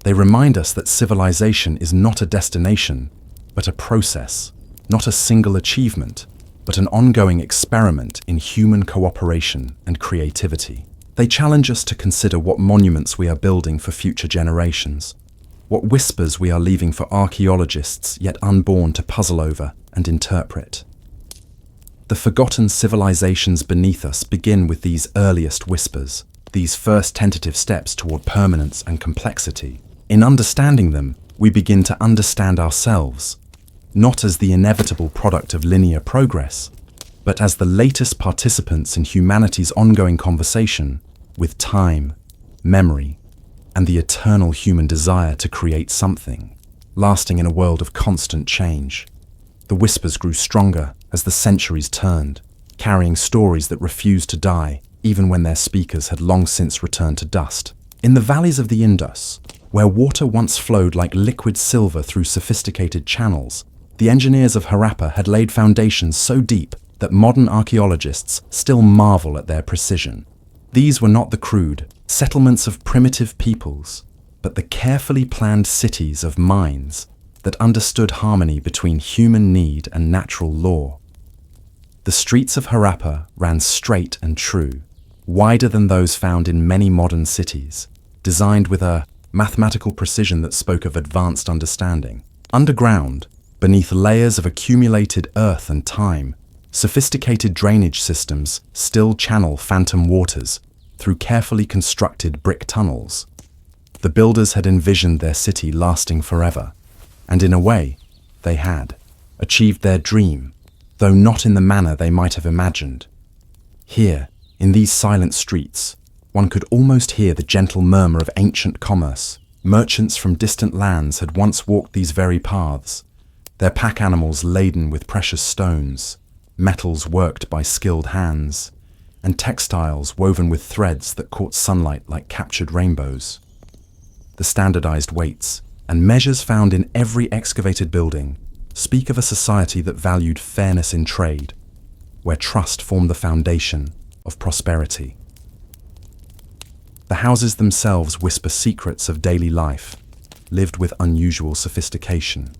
They remind us that civilization is not a destination, but a process, not a single achievement, but an ongoing experiment in human cooperation and creativity. They challenge us to consider what monuments we are building for future generations, what whispers we are leaving for archaeologists yet unborn to puzzle over and interpret. The forgotten civilizations beneath us begin with these earliest whispers, these first tentative steps toward permanence and complexity. In understanding them, we begin to understand ourselves, not as the inevitable product of linear progress, but as the latest participants in humanity's ongoing conversation with time, memory, and the eternal human desire to create something, lasting in a world of constant change. The whispers grew stronger as the centuries turned, carrying stories that refused to die, even when their speakers had long since returned to dust. In the valleys of the Indus, where water once flowed like liquid silver through sophisticated channels, the engineers of Harappa had laid foundations so deep that modern archaeologists still marvel at their precision. These were not the crude settlements of primitive peoples, but the carefully planned cities of minds that understood harmony between human need and natural law. The streets of Harappa ran straight and true, wider than those found in many modern cities, designed with a mathematical precision that spoke of advanced understanding. Underground, beneath layers of accumulated earth and time, sophisticated drainage systems still channel phantom waters through carefully constructed brick tunnels. The builders had envisioned their city lasting forever, and in a way, they had achieved their dream, though not in the manner they might have imagined. Here, in these silent streets, one could almost hear the gentle murmur of ancient commerce. Merchants from distant lands had once walked these very paths, their pack animals laden with precious stones, metals worked by skilled hands, and textiles woven with threads that caught sunlight like captured rainbows. The standardized weights and measures found in every excavated building speak of a society that valued fairness in trade, where trust formed the foundation of prosperity. The houses themselves whisper secrets of daily life, lived with unusual sophistication.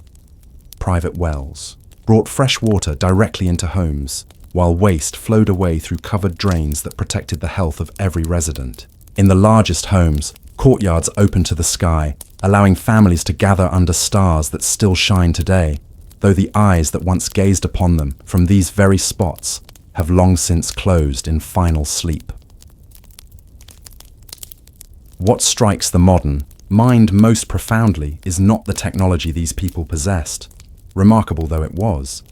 Private wells brought fresh water directly into homes, while waste flowed away through covered drains that protected the health of every resident. In the largest homes, courtyards opened to the sky, allowing families to gather under stars that still shine today, though the eyes that once gazed upon them from these very spots have long since closed in final sleep. What strikes the modern mind most profoundly is not the technology these people possessed, remarkable though it was,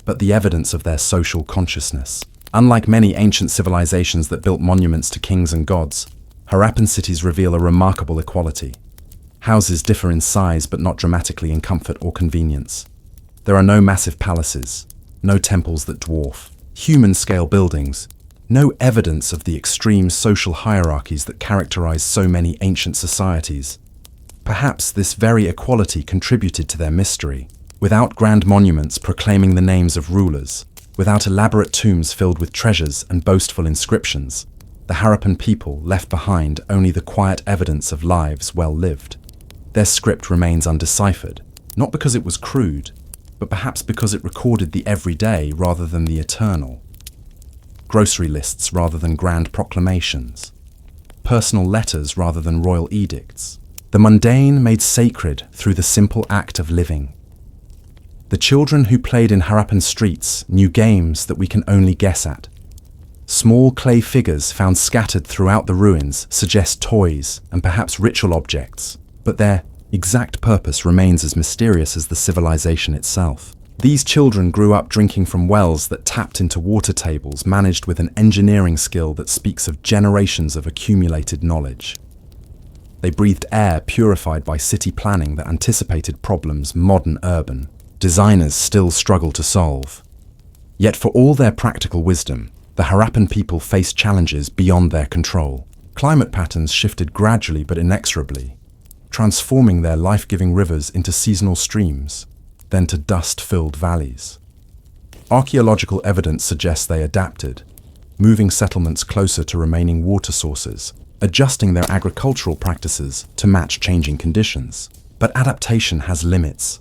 but the evidence of their social consciousness. Unlike many ancient civilizations that built monuments to kings and gods, Harappan cities reveal a remarkable equality. Houses differ in size but not dramatically in comfort or convenience. There are no massive palaces, no temples that dwarf human-scale buildings, no evidence of the extreme social hierarchies that characterize so many ancient societies. Perhaps this very equality contributed to their mystery. Without grand monuments proclaiming the names of rulers, without elaborate tombs filled with treasures and boastful inscriptions, the Harappan people left behind only the quiet evidence of lives well lived. Their script remains undeciphered, not because it was crude, but perhaps because it recorded the everyday rather than the eternal. Grocery lists rather than grand proclamations, personal letters rather than royal edicts, the mundane made sacred through the simple act of living. The children who played in Harappan streets knew games that we can only guess at. Small clay figures found scattered throughout the ruins suggest toys and perhaps ritual objects, but their exact purpose remains as mysterious as the civilization itself. These children grew up drinking from wells that tapped into water tables managed with an engineering skill that speaks of generations of accumulated knowledge. They breathed air purified by city planning that anticipated problems modern urban designers still struggle to solve. Yet for all their practical wisdom, the Harappan people faced challenges beyond their control. Climate patterns shifted gradually but inexorably, transforming their life-giving rivers into seasonal streams, then to dust-filled valleys. Archaeological evidence suggests they adapted, moving settlements closer to remaining water sources, adjusting their agricultural practices to match changing conditions. But adaptation has limits,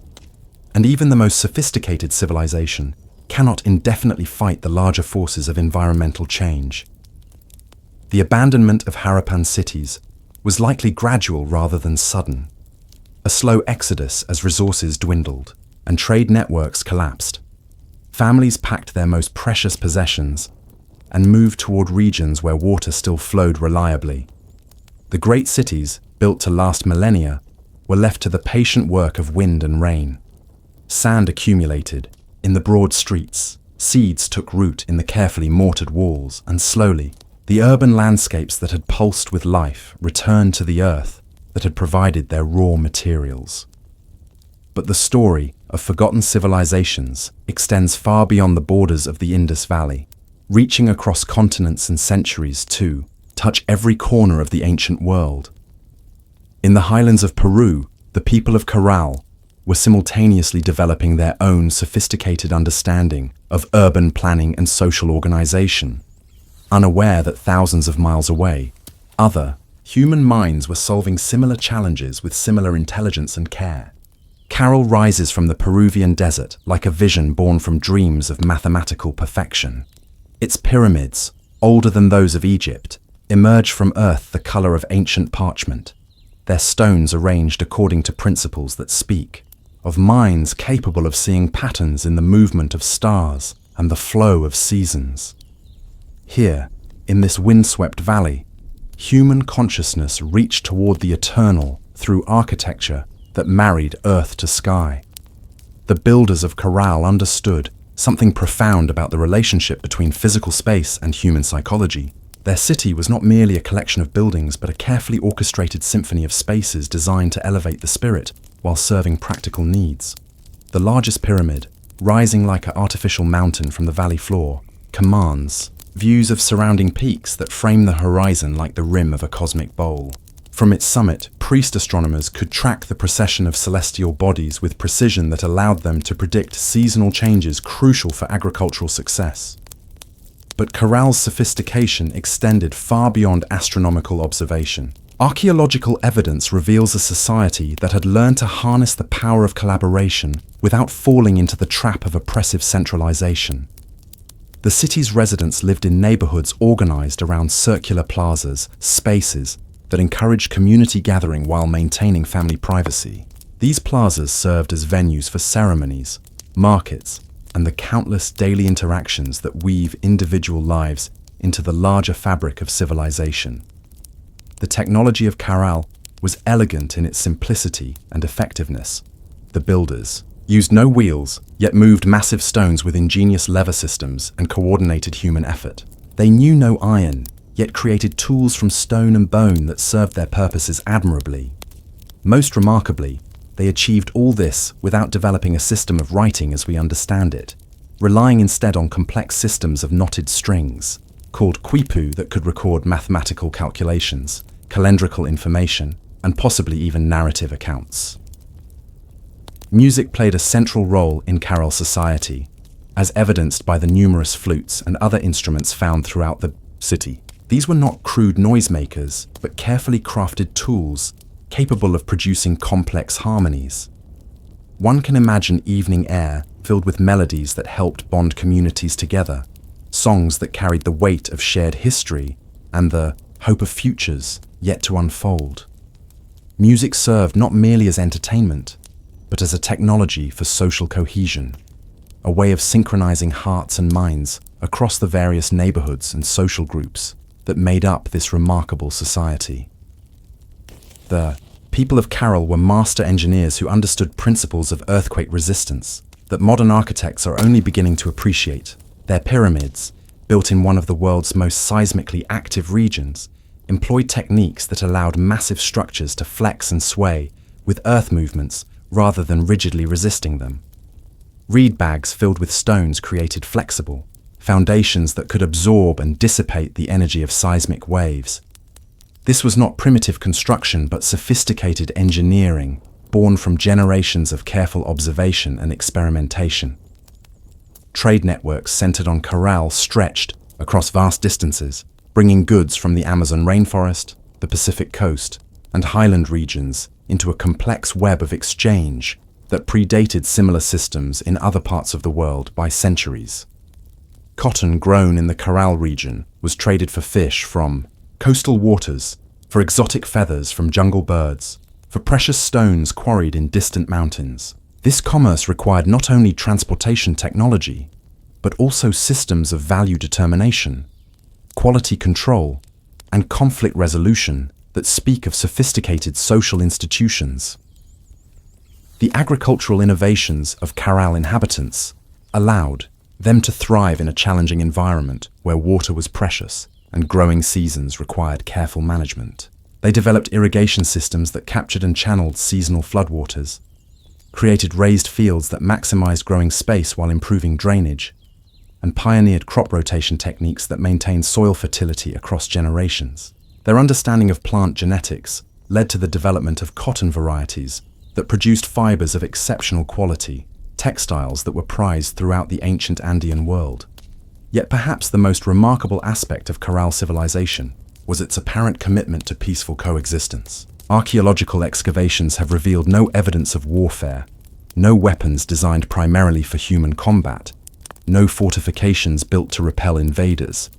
and even the most sophisticated civilization cannot indefinitely fight the larger forces of environmental change. The abandonment of Harappan cities was likely gradual rather than sudden, a slow exodus as resources dwindled and trade networks collapsed. Families packed their most precious possessions and moved toward regions where water still flowed reliably. The great cities, built to last millennia, were left to the patient work of wind and rain. Sand accumulated in the broad streets, seeds took root in the carefully mortared walls, and slowly, the urban landscapes that had pulsed with life returned to the earth that had provided their raw materials. But the story of forgotten civilizations extends far beyond the borders of the Indus Valley, reaching across continents and centuries to touch every corner of the ancient world. In the highlands of Peru, the people of Caral were simultaneously developing their own sophisticated understanding of urban planning and social organization. Unaware that thousands of miles away, other human minds were solving similar challenges with similar intelligence and care. Caral rises from the Peruvian desert like a vision born from dreams of mathematical perfection. Its pyramids, older than those of Egypt, emerge from earth the color of ancient parchment, their stones arranged according to principles that speak of minds capable of seeing patterns in the movement of stars and the flow of seasons. Here, in this windswept valley, human consciousness reached toward the eternal through architecture that married earth to sky. The builders of Caral understood something profound about the relationship between physical space and human psychology. Their city was not merely a collection of buildings, but a carefully orchestrated symphony of spaces designed to elevate the spirit while serving practical needs. The largest pyramid, rising like an artificial mountain from the valley floor, commands views of surrounding peaks that frame the horizon like the rim of a cosmic bowl. From its summit, priest astronomers could track the procession of celestial bodies with precision that allowed them to predict seasonal changes crucial for agricultural success. But Caral's sophistication extended far beyond astronomical observation. Archaeological evidence reveals a society that had learned to harness the power of collaboration without falling into the trap of oppressive centralization. The city's residents lived in neighborhoods organized around circular plazas, spaces that encouraged community gathering while maintaining family privacy. These plazas served as venues for ceremonies, markets, and the countless daily interactions that weave individual lives into the larger fabric of civilization. The technology of Caral was elegant in its simplicity and effectiveness. The builders used no wheels, yet moved massive stones with ingenious lever systems and coordinated human effort. They knew no iron, yet created tools from stone and bone that served their purposes admirably. Most remarkably, they achieved all this without developing a system of writing as we understand it, relying instead on complex systems of knotted strings, called quipu, that could record mathematical calculations, calendrical information, and possibly even narrative accounts. Music played a central role in Caral society, as evidenced by the numerous flutes and other instruments found throughout the city. These were not crude noisemakers, but carefully crafted tools capable of producing complex harmonies. One can imagine evening air filled with melodies that helped bond communities together, songs that carried the weight of shared history and the hope of futures yet to unfold. Music served not merely as entertainment, but as a technology for social cohesion, a way of synchronizing hearts and minds across the various neighborhoods and social groups that made up this remarkable society. The people of Caral were master engineers who understood principles of earthquake resistance that modern architects are only beginning to appreciate. Their pyramids, built in one of the world's most seismically active regions, employed techniques that allowed massive structures to flex and sway with earth movements rather than rigidly resisting them. Reed bags filled with stones created flexible foundations that could absorb and dissipate the energy of seismic waves. This was not primitive construction but sophisticated engineering born from generations of careful observation and experimentation. Trade networks centered on Caral stretched across vast distances, bringing goods from the Amazon rainforest, the Pacific coast, and highland regions into a complex web of exchange that predated similar systems in other parts of the world by centuries. Cotton grown in the Caral region was traded for fish from coastal waters, for exotic feathers from jungle birds, for precious stones quarried in distant mountains. This commerce required not only transportation technology, but also systems of value determination, quality control, and conflict resolution that speak of sophisticated social institutions. The agricultural innovations of Caral inhabitants allowed them to thrive in a challenging environment where water was precious and growing seasons required careful management. They developed irrigation systems that captured and channeled seasonal floodwaters, created raised fields that maximized growing space while improving drainage, and pioneered crop rotation techniques that maintained soil fertility across generations. Their understanding of plant genetics led to the development of cotton varieties that produced fibers of exceptional quality, textiles that were prized throughout the ancient Andean world. Yet perhaps the most remarkable aspect of Caral civilization was its apparent commitment to peaceful coexistence. Archaeological excavations have revealed no evidence of warfare, no weapons designed primarily for human combat, no fortifications built to repel invaders.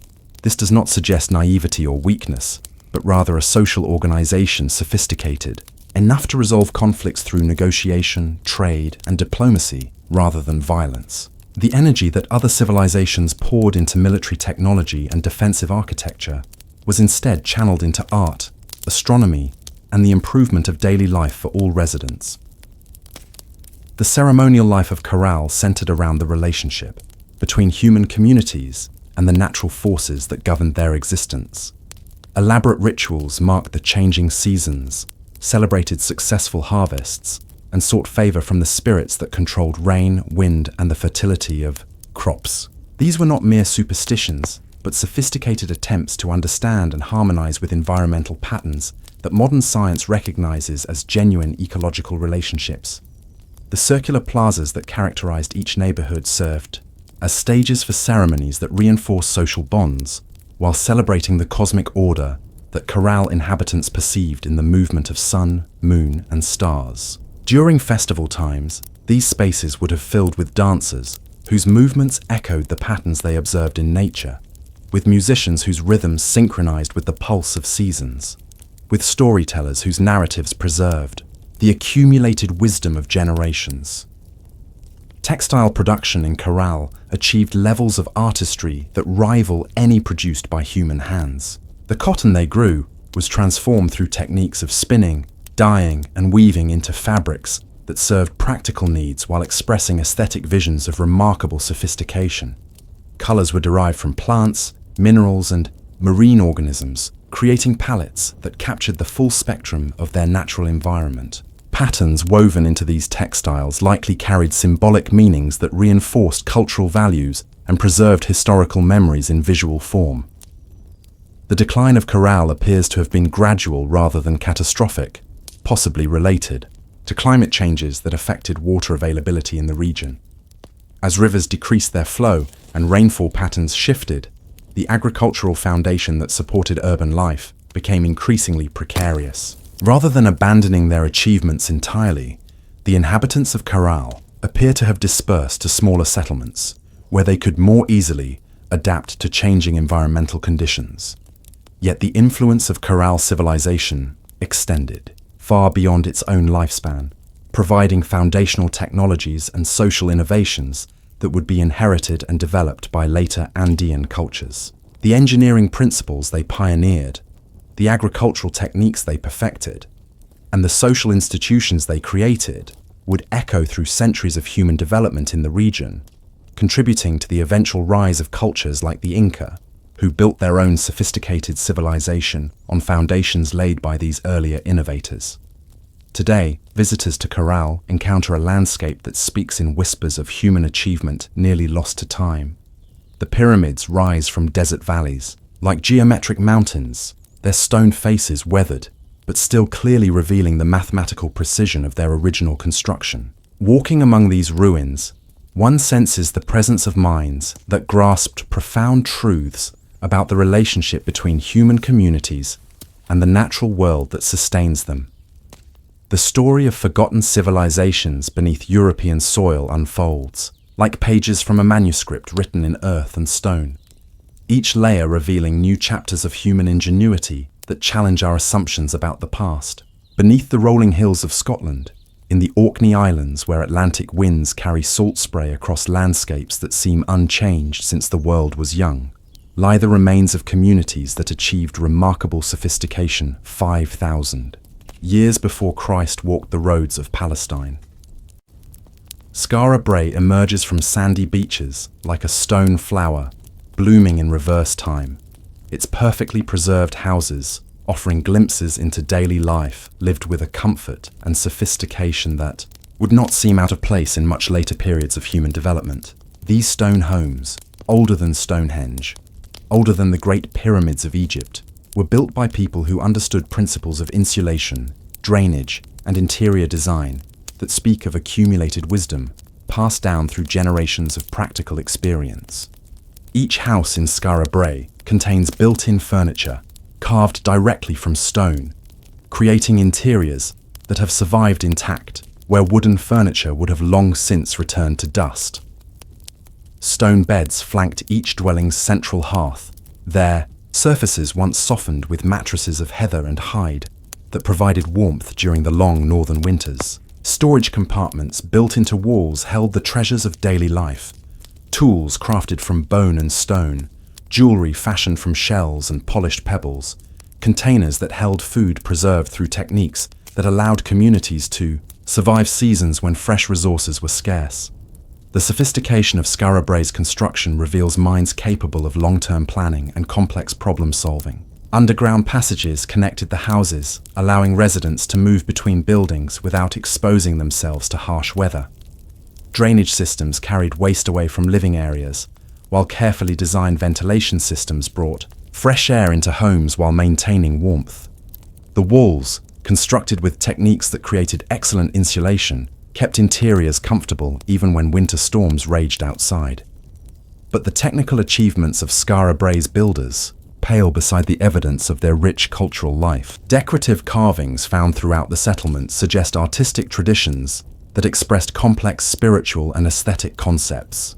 This does not suggest naivety or weakness, but rather a social organization sophisticated enough to resolve conflicts through negotiation, trade, and diplomacy rather than violence. The energy that other civilizations poured into military technology and defensive architecture was instead channeled into art, astronomy, and the improvement of daily life for all residents. The ceremonial life of Caral centered around the relationship between human communities and the natural forces that governed their existence. Elaborate rituals marked the changing seasons, celebrated successful harvests, and sought favor from the spirits that controlled rain, wind, and the fertility of crops. These were not mere superstitions, but sophisticated attempts to understand and harmonize with environmental patterns that modern science recognizes as genuine ecological relationships. The circular plazas that characterized each neighborhood served as stages for ceremonies that reinforced social bonds, while celebrating the cosmic order that Caral inhabitants perceived in the movement of sun, moon, and stars. During festival times, these spaces would have filled with dancers whose movements echoed the patterns they observed in nature, with musicians whose rhythms synchronized with the pulse of seasons, with storytellers whose narratives preserved the accumulated wisdom of generations. Textile production in Caral achieved levels of artistry that rival any produced by human hands. The cotton they grew was transformed through techniques of spinning, dyeing, and weaving into fabrics that served practical needs while expressing aesthetic visions of remarkable sophistication. Colors were derived from plants, minerals, and marine organisms, creating palettes that captured the full spectrum of their natural environment. Patterns woven into these textiles likely carried symbolic meanings that reinforced cultural values and preserved historical memories in visual form. The decline of Caral appears to have been gradual rather than catastrophic, possibly related to climate changes that affected water availability in the region. As rivers decreased their flow and rainfall patterns shifted, the agricultural foundation that supported urban life became increasingly precarious. Rather than abandoning their achievements entirely, the inhabitants of Caral appear to have dispersed to smaller settlements, where they could more easily adapt to changing environmental conditions. Yet the influence of Caral civilization extended far beyond its own lifespan. providing foundational technologies and social innovations that would be inherited and developed by later Andean cultures. The engineering principles they pioneered, the agricultural techniques they perfected, and the social institutions they created would echo through centuries of human development in the region, contributing to the eventual rise of cultures like the Inca, who built their own sophisticated civilization on foundations laid by these earlier innovators. Today, visitors to Caral encounter a landscape that speaks in whispers of human achievement nearly lost to time. The pyramids rise from desert valleys, like geometric mountains, their stone faces weathered, but still clearly revealing the mathematical precision of their original construction. Walking among these ruins, one senses the presence of minds that grasped profound truths about the relationship between human communities and the natural world that sustains them. The story of forgotten civilizations beneath European soil unfolds, like pages from a manuscript written in earth and stone, each layer revealing new chapters of human ingenuity that challenge our assumptions about the past. Beneath the rolling hills of Scotland, in the Orkney Islands where Atlantic winds carry salt spray across landscapes that seem unchanged since the world was young, lie the remains of communities that achieved remarkable sophistication 5,000 years before Christ walked the roads of Palestine. Skara Brae emerges from sandy beaches like a stone flower, blooming in reverse time, its perfectly preserved houses offering glimpses into daily life lived with a comfort and sophistication that would not seem out of place in much later periods of human development. These stone homes, older than Stonehenge, older than the Great Pyramids of Egypt, were built by people who understood principles of insulation, drainage, and interior design that speak of accumulated wisdom passed down through generations of practical experience. Each house in Skara Brae contains built-in furniture, carved directly from stone, creating interiors that have survived intact, where wooden furniture would have long since returned to dust. Stone beds flanked each dwelling's central hearth, their surfaces once softened with mattresses of heather and hide that provided warmth during the long northern winters. Storage compartments built into walls held the treasures of daily life, tools crafted from bone and stone, jewelry fashioned from shells and polished pebbles, containers that held food preserved through techniques that allowed communities to survive seasons when fresh resources were scarce. The sophistication of Skara Brae's construction reveals minds capable of long-term planning and complex problem-solving. Underground passages connected the houses, allowing residents to move between buildings without exposing themselves to harsh weather. Drainage systems carried waste away from living areas, while carefully designed ventilation systems brought fresh air into homes while maintaining warmth. The walls, constructed with techniques that created excellent insulation, kept interiors comfortable even when winter storms raged outside. But the technical achievements of Skara Brae's builders pale beside the evidence of their rich cultural life. Decorative carvings found throughout the settlement suggest artistic traditions that expressed complex spiritual and aesthetic concepts.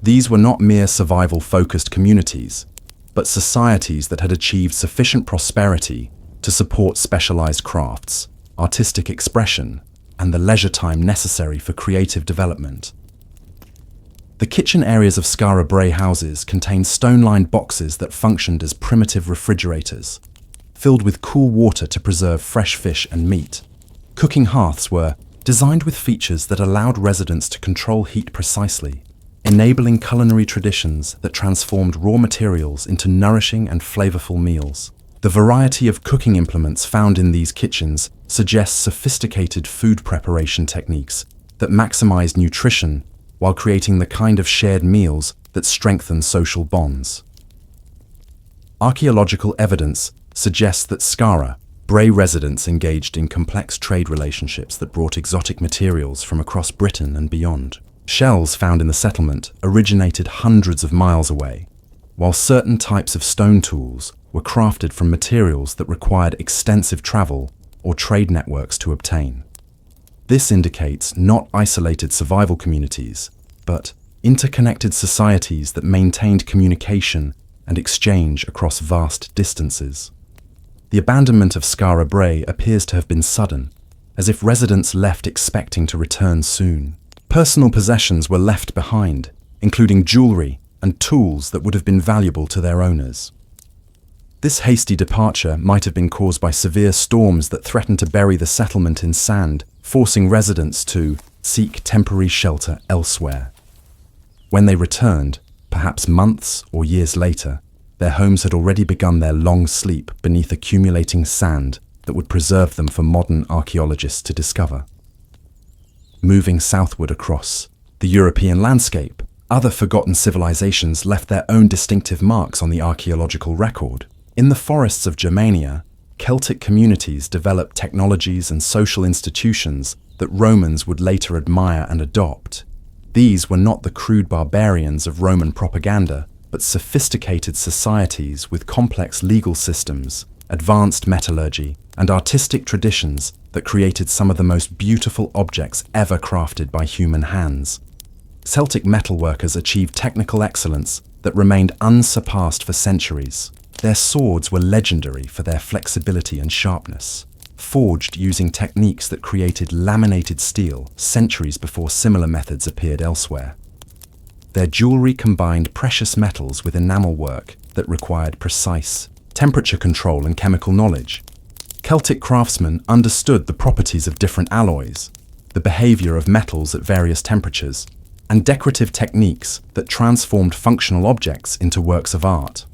These were not mere survival-focused communities, but societies that had achieved sufficient prosperity to support specialized crafts, artistic expression, and the leisure time necessary for creative development. The kitchen areas of Skara Brae houses contained stone-lined boxes that functioned as primitive refrigerators, filled with cool water to preserve fresh fish and meat. Cooking hearths were designed with features that allowed residents to control heat precisely, enabling culinary traditions that transformed raw materials into nourishing and flavorful meals. The variety of cooking implements found in these kitchens suggests sophisticated food preparation techniques that maximize nutrition while creating the kind of shared meals that strengthen social bonds. Archaeological evidence suggests that Skara Brae residents engaged in complex trade relationships that brought exotic materials from across Britain and beyond. Shells found in the settlement originated hundreds of miles away, while certain types of stone tools were crafted from materials that required extensive travel or trade networks to obtain. This indicates not isolated survival communities, but interconnected societies that maintained communication and exchange across vast distances. The abandonment of Skara Brae appears to have been sudden, as if residents left expecting to return soon. Personal possessions were left behind, including jewelry and tools that would have been valuable to their owners. This hasty departure might have been caused by severe storms that threatened to bury the settlement in sand, forcing residents to seek temporary shelter elsewhere. When they returned, perhaps months or years later, their homes had already begun their long sleep beneath accumulating sand that would preserve them for modern archaeologists to discover. Moving southward across the European landscape, other forgotten civilizations left their own distinctive marks on the archaeological record. In the forests of Germania, Celtic communities developed technologies and social institutions that Romans would later admire and adopt. These were not the crude barbarians of Roman propaganda, but sophisticated societies with complex legal systems, advanced metallurgy, and artistic traditions that created some of the most beautiful objects ever crafted by human hands. Celtic metalworkers achieved technical excellence that remained unsurpassed for centuries. Their swords were legendary for their flexibility and sharpness, forged using techniques that created laminated steel centuries before similar methods appeared elsewhere. Their jewelry combined precious metals with enamel work that required precise temperature control and chemical knowledge. Celtic craftsmen understood the properties of different alloys, the behavior of metals at various temperatures, and decorative techniques that transformed functional objects into works of art.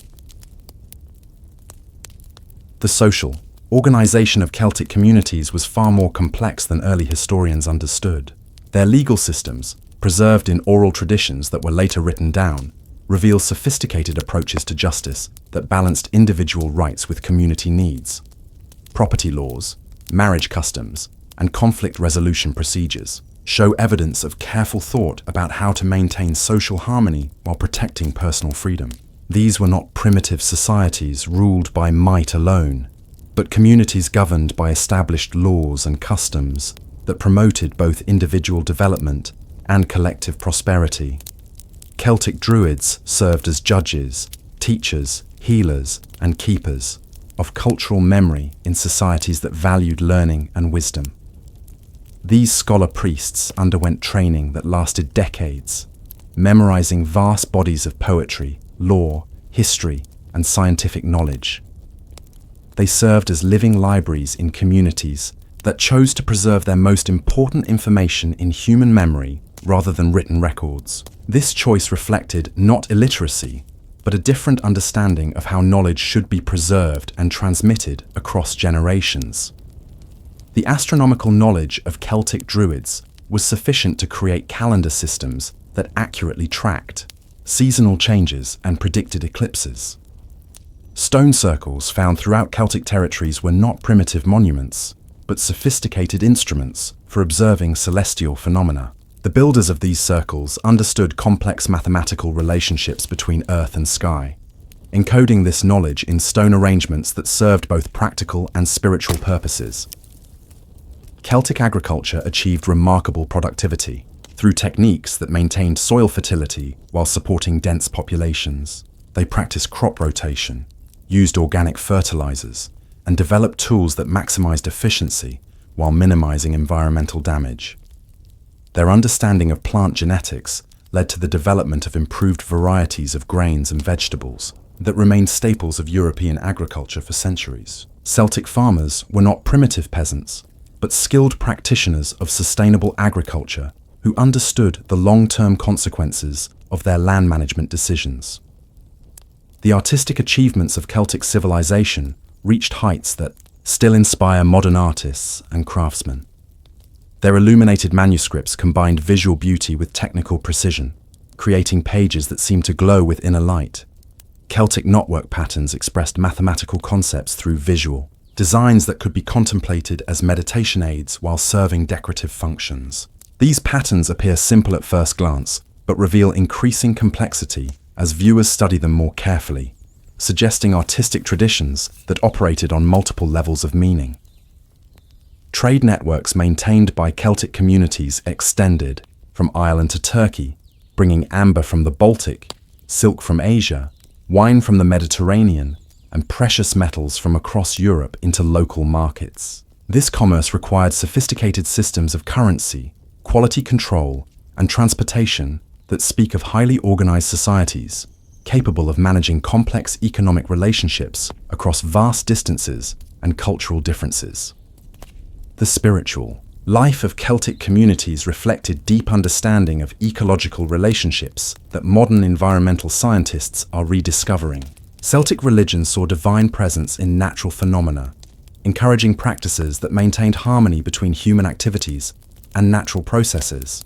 The social organization of Celtic communities was far more complex than early historians understood. Their legal systems, preserved in oral traditions that were later written down, reveal sophisticated approaches to justice that balanced individual rights with community needs. Property laws, marriage customs, and conflict resolution procedures show evidence of careful thought about how to maintain social harmony while protecting personal freedom. These were not primitive societies ruled by might alone, but communities governed by established laws and customs that promoted both individual development and collective prosperity. Celtic druids served as judges, teachers, healers, and keepers of cultural memory in societies that valued learning and wisdom. These scholar priests underwent training that lasted decades, memorizing vast bodies of poetry, law, history, and scientific knowledge. They served as living libraries in communities that chose to preserve their most important information in human memory rather than written records. This choice reflected not illiteracy, but a different understanding of how knowledge should be preserved and transmitted across generations. The astronomical knowledge of Celtic druids was sufficient to create calendar systems that accurately tracked seasonal changes and predicted eclipses. Stone circles found throughout Celtic territories were not primitive monuments, but sophisticated instruments for observing celestial phenomena. The builders of these circles understood complex mathematical relationships between earth and sky, encoding this knowledge in stone arrangements that served both practical and spiritual purposes. Celtic agriculture achieved remarkable productivity through techniques that maintained soil fertility while supporting dense populations. They practiced crop rotation, used organic fertilizers, and developed tools that maximized efficiency while minimizing environmental damage. Their understanding of plant genetics led to the development of improved varieties of grains and vegetables that remained staples of European agriculture for centuries. Celtic farmers were not primitive peasants, but skilled practitioners of sustainable agriculture who understood the long-term consequences of their land management decisions. The artistic achievements of Celtic civilization reached heights that still inspire modern artists and craftsmen. Their illuminated manuscripts combined visual beauty with technical precision, creating pages that seemed to glow with inner light. Celtic knotwork patterns expressed mathematical concepts through visual designs that could be contemplated as meditation aids while serving decorative functions. These patterns appear simple at first glance, but reveal increasing complexity as viewers study them more carefully, suggesting artistic traditions that operated on multiple levels of meaning. Trade networks maintained by Celtic communities extended from Ireland to Turkey, bringing amber from the Baltic, silk from Asia, wine from the Mediterranean, and precious metals from across Europe into local markets. This commerce required sophisticated systems of currency, quality control, and transportation that speak of highly organized societies, capable of managing complex economic relationships across vast distances and cultural differences. The spiritual life of Celtic communities reflected deep understanding of ecological relationships that modern environmental scientists are rediscovering. Celtic religion saw divine presence in natural phenomena, encouraging practices that maintained harmony between human activities and natural processes.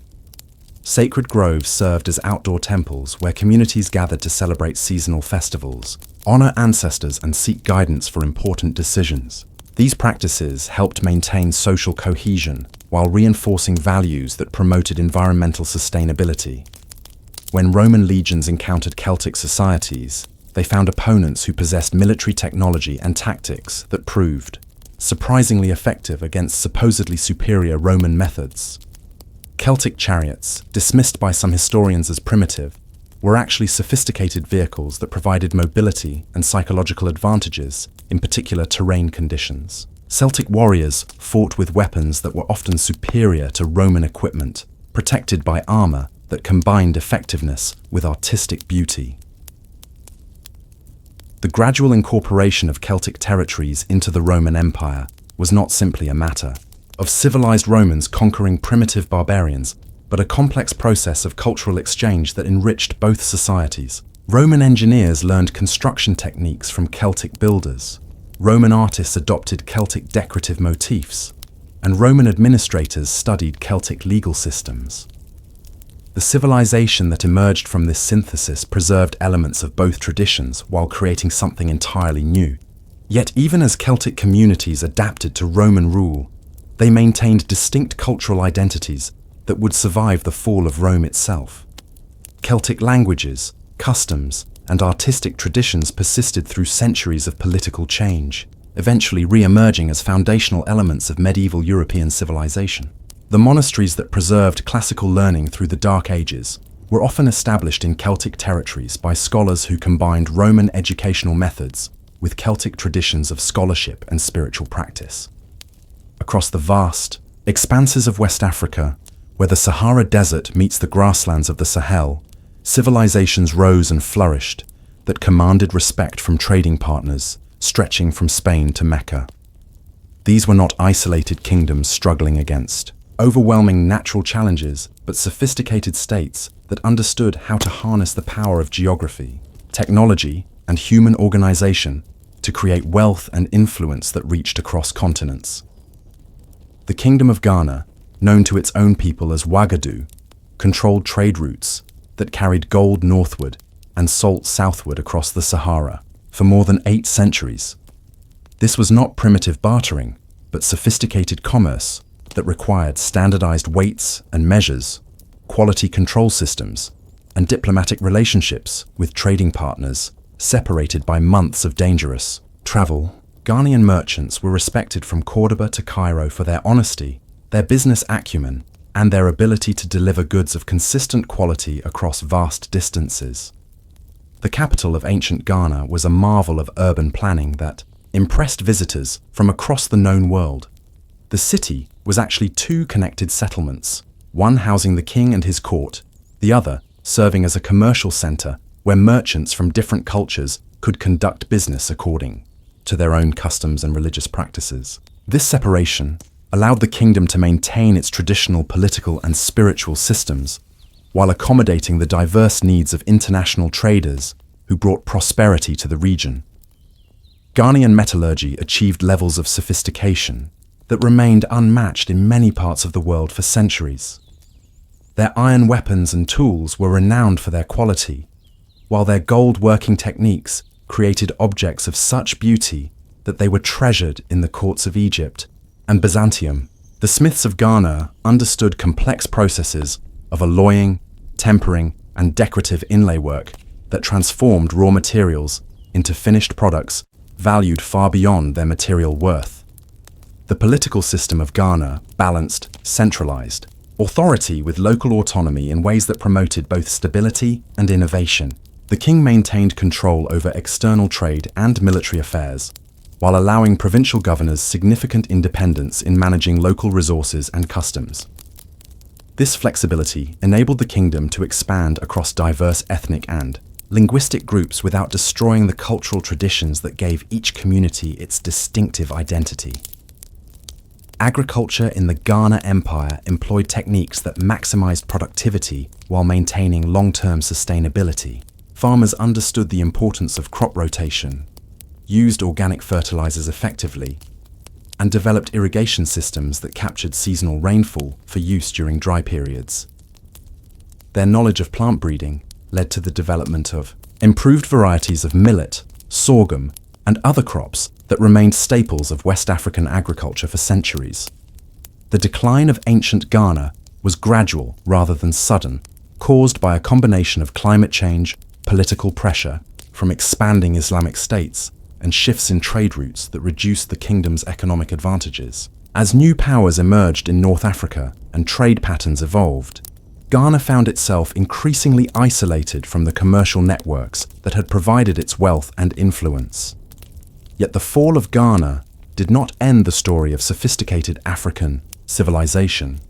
Sacred groves served as outdoor temples where communities gathered to celebrate seasonal festivals, honor ancestors, and seek guidance for important decisions. These practices helped maintain social cohesion while reinforcing values that promoted environmental sustainability. When Roman legions encountered Celtic societies, they found opponents who possessed military technology and tactics that proved surprisingly effective against supposedly superior Roman methods. Celtic chariots, dismissed by some historians as primitive, were actually sophisticated vehicles that provided mobility and psychological advantages in particular terrain conditions. Celtic warriors fought with weapons that were often superior to Roman equipment, protected by armor that combined effectiveness with artistic beauty. The gradual incorporation of Celtic territories into the Roman Empire was not simply a matter of civilized Romans conquering primitive barbarians, but a complex process of cultural exchange that enriched both societies. Roman engineers learned construction techniques from Celtic builders. Roman artists adopted Celtic decorative motifs, and Roman administrators studied Celtic legal systems. The civilization that emerged from this synthesis preserved elements of both traditions while creating something entirely new. Yet even as Celtic communities adapted to Roman rule, they maintained distinct cultural identities that would survive the fall of Rome itself. Celtic languages, customs, and artistic traditions persisted through centuries of political change, eventually re-emerging as foundational elements of medieval European civilization. The monasteries that preserved classical learning through the Dark Ages were often established in Celtic territories by scholars who combined Roman educational methods with Celtic traditions of scholarship and spiritual practice. Across the vast expanses of West Africa, where the Sahara Desert meets the grasslands of the Sahel, civilizations rose and flourished that commanded respect from trading partners stretching from Spain to Mecca. These were not isolated kingdoms struggling against overwhelming natural challenges, but sophisticated states that understood how to harness the power of geography, technology, and human organization to create wealth and influence that reached across continents. The Kingdom of Ghana, known to its own people as Ouagadougou, controlled trade routes that carried gold northward and salt southward across the Sahara for more than 8 centuries. This was not primitive bartering, but sophisticated commerce that required standardized weights and measures, quality control systems, and diplomatic relationships with trading partners separated by months of dangerous travel. Ghanaian merchants were respected from Cordoba to Cairo for their honesty, their business acumen, and their ability to deliver goods of consistent quality across vast distances. The capital of ancient Ghana was a marvel of urban planning that impressed visitors from across the known world. The city was actually 2 connected settlements, one housing the king and his court, the other serving as a commercial center where merchants from different cultures could conduct business according to their own customs and religious practices. This separation allowed the kingdom to maintain its traditional political and spiritual systems while accommodating the diverse needs of international traders who brought prosperity to the region. Ghanaian metallurgy achieved levels of sophistication that remained unmatched in many parts of the world for centuries. Their iron weapons and tools were renowned for their quality, while their gold working techniques created objects of such beauty that they were treasured in the courts of Egypt and Byzantium. The smiths of Ghana understood complex processes of alloying, tempering, and decorative inlay work that transformed raw materials into finished products valued far beyond their material worth. The political system of Ghana balanced centralized authority with local autonomy in ways that promoted both stability and innovation. The king maintained control over external trade and military affairs, while allowing provincial governors significant independence in managing local resources and customs. This flexibility enabled the kingdom to expand across diverse ethnic and linguistic groups without destroying the cultural traditions that gave each community its distinctive identity. Agriculture in the Ghana Empire employed techniques that maximized productivity while maintaining long-term sustainability. Farmers understood the importance of crop rotation, used organic fertilizers effectively, and developed irrigation systems that captured seasonal rainfall for use during dry periods. Their knowledge of plant breeding led to the development of improved varieties of millet, sorghum, and other crops that remained staples of West African agriculture for centuries. The decline of ancient Ghana was gradual rather than sudden, caused by a combination of climate change, political pressure from expanding Islamic states, and shifts in trade routes that reduced the kingdom's economic advantages. As new powers emerged in North Africa and trade patterns evolved, Ghana found itself increasingly isolated from the commercial networks that had provided its wealth and influence. Yet the fall of Ghana did not end the story of sophisticated African civilization.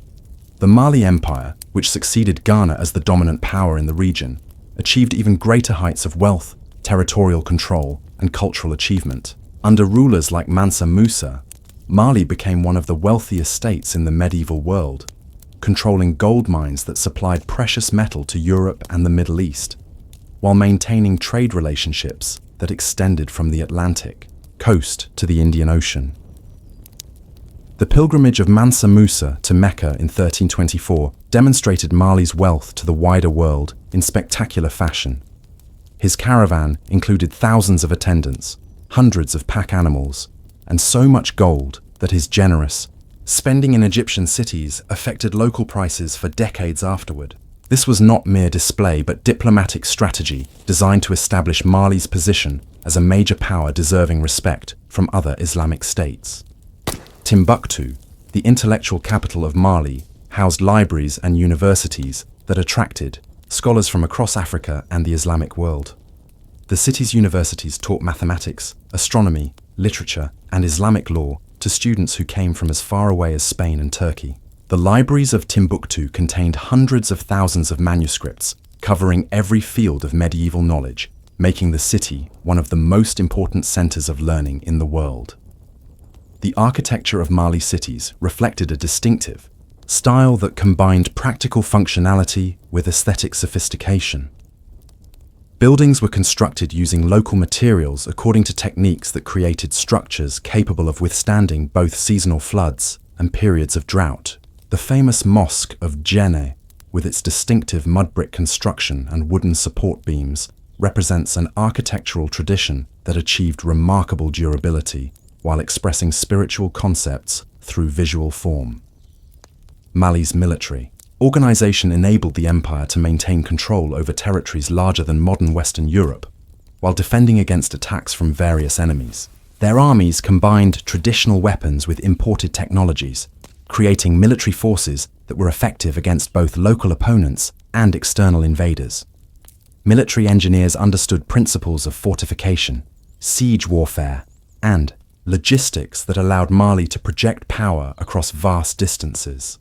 The Mali Empire, which succeeded Ghana as the dominant power in the region, achieved even greater heights of wealth, territorial control, and cultural achievement. Under rulers like Mansa Musa, Mali became one of the wealthiest states in the medieval world, controlling gold mines that supplied precious metal to Europe and the Middle East, while maintaining trade relationships that extended from the Atlantic coast to the Indian Ocean. The pilgrimage of Mansa Musa to Mecca in 1324 demonstrated Mali's wealth to the wider world in spectacular fashion. His caravan included thousands of attendants, hundreds of pack animals, and so much gold that his generous spending in Egyptian cities affected local prices for decades afterward. This was not mere display but diplomatic strategy designed to establish Mali's position as a major power deserving respect from other Islamic states. Timbuktu, the intellectual capital of Mali, housed libraries and universities that attracted scholars from across Africa and the Islamic world. The city's universities taught mathematics, astronomy, literature, and Islamic law to students who came from as far away as Spain and Turkey. The libraries of Timbuktu contained hundreds of thousands of manuscripts covering every field of medieval knowledge, making the city one of the most important centers of learning in the world. The architecture of Mali cities reflected a distinctive style that combined practical functionality with aesthetic sophistication. Buildings were constructed using local materials according to techniques that created structures capable of withstanding both seasonal floods and periods of drought. The famous Mosque of Djenné, with its distinctive mud brick construction and wooden support beams, represents an architectural tradition that achieved remarkable durability while expressing spiritual concepts through visual form. Mali's military organization enabled the empire to maintain control over territories larger than modern Western Europe, while defending against attacks from various enemies. Their armies combined traditional weapons with imported technologies, creating military forces that were effective against both local opponents and external invaders. Military engineers understood principles of fortification, siege warfare, and logistics that allowed Mali to project power across vast distances.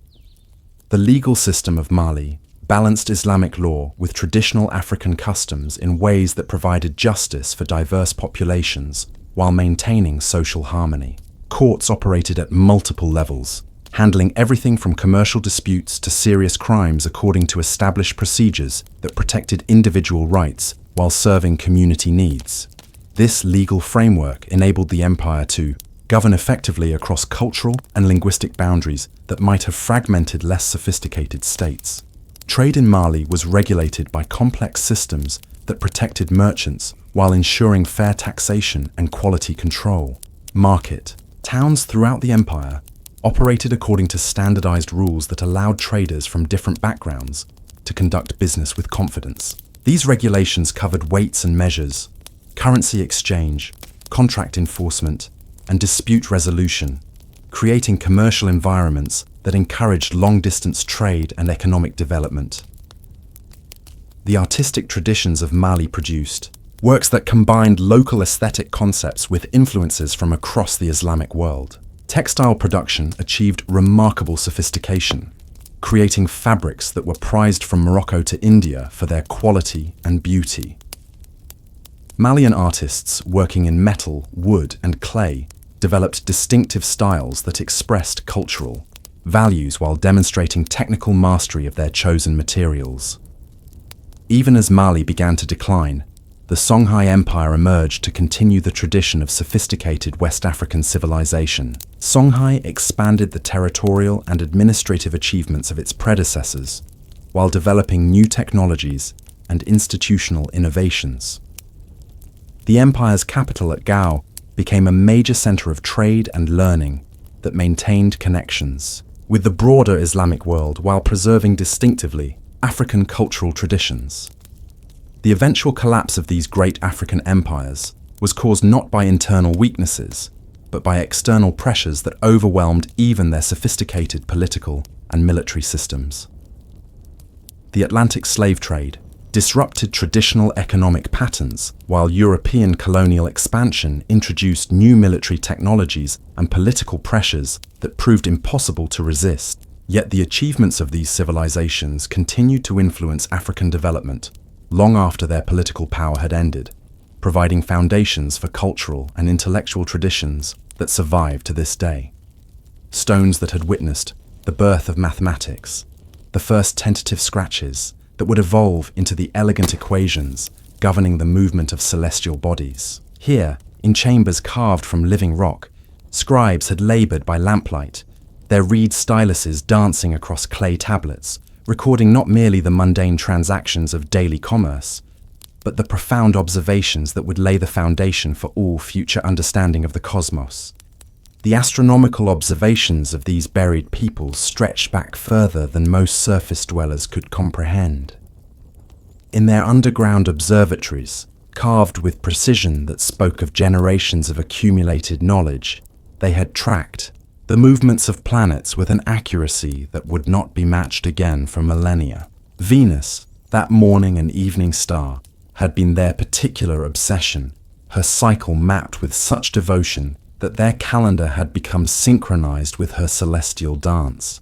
The legal system of Mali balanced Islamic law with traditional African customs in ways that provided justice for diverse populations while maintaining social harmony. Courts operated at multiple levels, handling everything from commercial disputes to serious crimes according to established procedures that protected individual rights while serving community needs. This legal framework enabled the empire to govern effectively across cultural and linguistic boundaries that might have fragmented less sophisticated states. Trade in Mali was regulated by complex systems that protected merchants while ensuring fair taxation and quality control. Towns throughout the empire operated according to standardized rules that allowed traders from different backgrounds to conduct business with confidence. These regulations covered weights and measures, currency exchange, contract enforcement, and dispute resolution, creating commercial environments that encouraged long-distance trade and economic development. The artistic traditions of Mali produced works that combined local aesthetic concepts with influences from across the Islamic world. Textile production achieved remarkable sophistication, creating fabrics that were prized from Morocco to India for their quality and beauty. Malian artists working in metal, wood, and clay developed distinctive styles that expressed cultural values while demonstrating technical mastery of their chosen materials. Even as Mali began to decline, the Songhai Empire emerged to continue the tradition of sophisticated West African civilization. Songhai expanded the territorial and administrative achievements of its predecessors, while developing new technologies and institutional innovations. The empire's capital at Gao became a major center of trade and learning that maintained connections with the broader Islamic world while preserving distinctively African cultural traditions. The eventual collapse of these great African empires was caused not by internal weaknesses, but by external pressures that overwhelmed even their sophisticated political and military systems. The Atlantic slave trade disrupted traditional economic patterns, while European colonial expansion introduced new military technologies and political pressures that proved impossible to resist. Yet the achievements of these civilizations continued to influence African development long after their political power had ended, providing foundations for cultural and intellectual traditions that survive to this day. Stones that had witnessed the birth of mathematics, the first tentative scratches that would evolve into the elegant equations governing the movement of celestial bodies. Here, in chambers carved from living rock, scribes had labored by lamplight, their reed styluses dancing across clay tablets, recording not merely the mundane transactions of daily commerce, but the profound observations that would lay the foundation for all future understanding of the cosmos. The astronomical observations of these buried peoples stretched back further than most surface dwellers could comprehend. In their underground observatories, carved with precision that spoke of generations of accumulated knowledge, they had tracked the movements of planets with an accuracy that would not be matched again for millennia. Venus, that morning and evening star, had been their particular obsession, her cycle mapped with such devotion that their calendar had become synchronized with her celestial dance.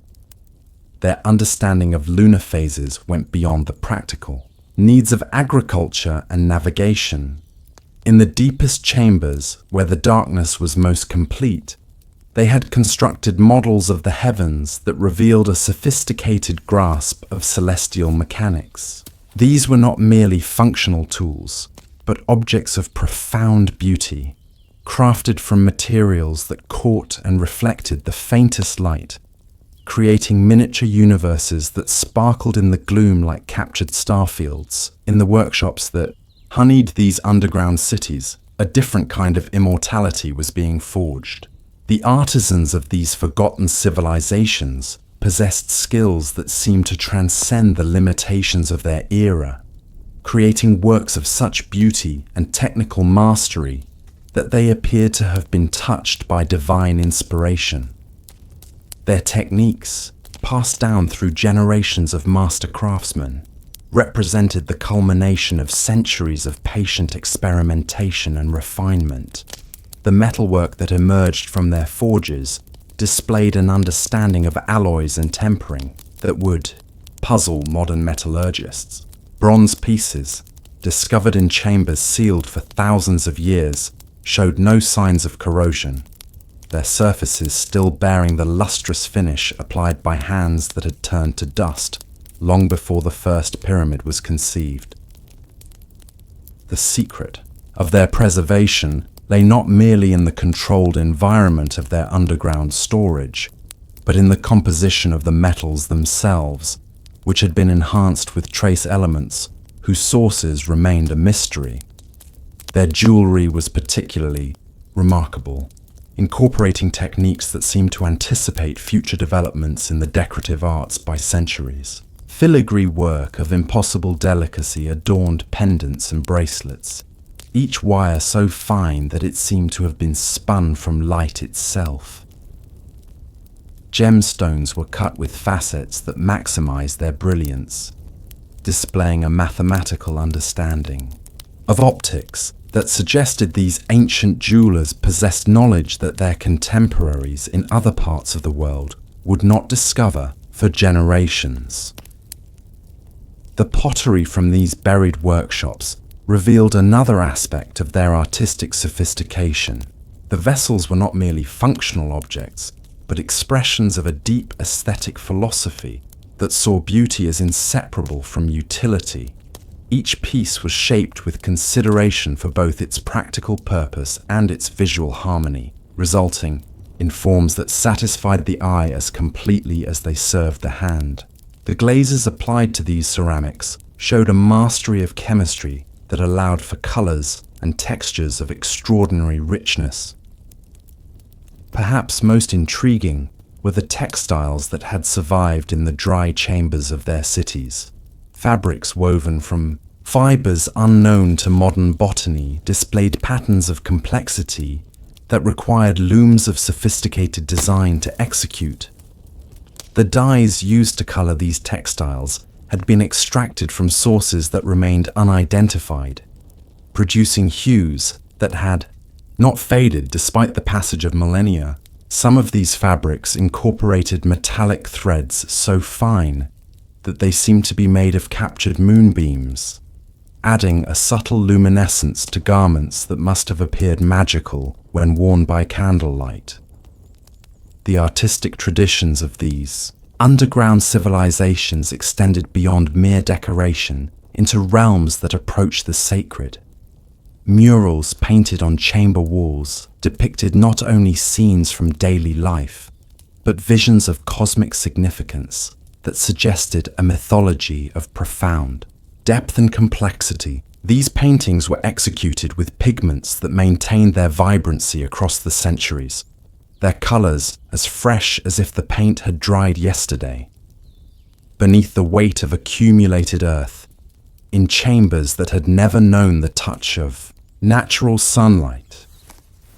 Their understanding of lunar phases went beyond the practical needs of agriculture and navigation. In the deepest chambers, where the darkness was most complete, they had constructed models of the heavens that revealed a sophisticated grasp of celestial mechanics. These were not merely functional tools, but objects of profound beauty, crafted from materials that caught and reflected the faintest light, creating miniature universes that sparkled in the gloom like captured starfields. In the workshops that honeyed these underground cities, a different kind of immortality was being forged. The artisans of these forgotten civilizations possessed skills that seemed to transcend the limitations of their era, creating works of such beauty and technical mastery that they appeared to have been touched by divine inspiration. Their techniques, passed down through generations of master craftsmen, represented the culmination of centuries of patient experimentation and refinement. The metalwork that emerged from their forges displayed an understanding of alloys and tempering that would puzzle modern metallurgists. Bronze pieces, discovered in chambers sealed for thousands of years, showed no signs of corrosion, their surfaces still bearing the lustrous finish applied by hands that had turned to dust long before the first pyramid was conceived. The secret of their preservation lay not merely in the controlled environment of their underground storage, but in the composition of the metals themselves, which had been enhanced with trace elements whose sources remained a mystery. Their jewelry was particularly remarkable, incorporating techniques that seemed to anticipate future developments in the decorative arts by centuries. Filigree work of impossible delicacy adorned pendants and bracelets, each wire so fine that it seemed to have been spun from light itself. Gemstones were cut with facets that maximized their brilliance, displaying a mathematical understanding. of optics that suggested these ancient jewelers possessed knowledge that their contemporaries in other parts of the world would not discover for generations. The pottery from these buried workshops revealed another aspect of their artistic sophistication. The vessels were not merely functional objects, but expressions of a deep aesthetic philosophy that saw beauty as inseparable from utility. Each piece was shaped with consideration for both its practical purpose and its visual harmony, resulting in forms that satisfied the eye as completely as they served the hand. The glazes applied to these ceramics showed a mastery of chemistry that allowed for colors and textures of extraordinary richness. Perhaps most intriguing were the textiles that had survived in the dry chambers of their cities. Fabrics woven from fibers unknown to modern botany displayed patterns of complexity that required looms of sophisticated design to execute. The dyes used to color these textiles had been extracted from sources that remained unidentified, producing hues that had not faded despite the passage of millennia. Some of these fabrics incorporated metallic threads so fine that they seemed to be made of captured moonbeams, adding a subtle luminescence to garments that must have appeared magical when worn by candlelight. The artistic traditions of these underground civilizations extended beyond mere decoration into realms that approach the sacred. Murals painted on chamber walls depicted not only scenes from daily life, but visions of cosmic significance that suggested a mythology of profound depth and complexity. These paintings were executed with pigments that maintained their vibrancy across the centuries, their colors as fresh as if the paint had dried yesterday. Beneath the weight of accumulated earth, in chambers that had never known the touch of natural sunlight,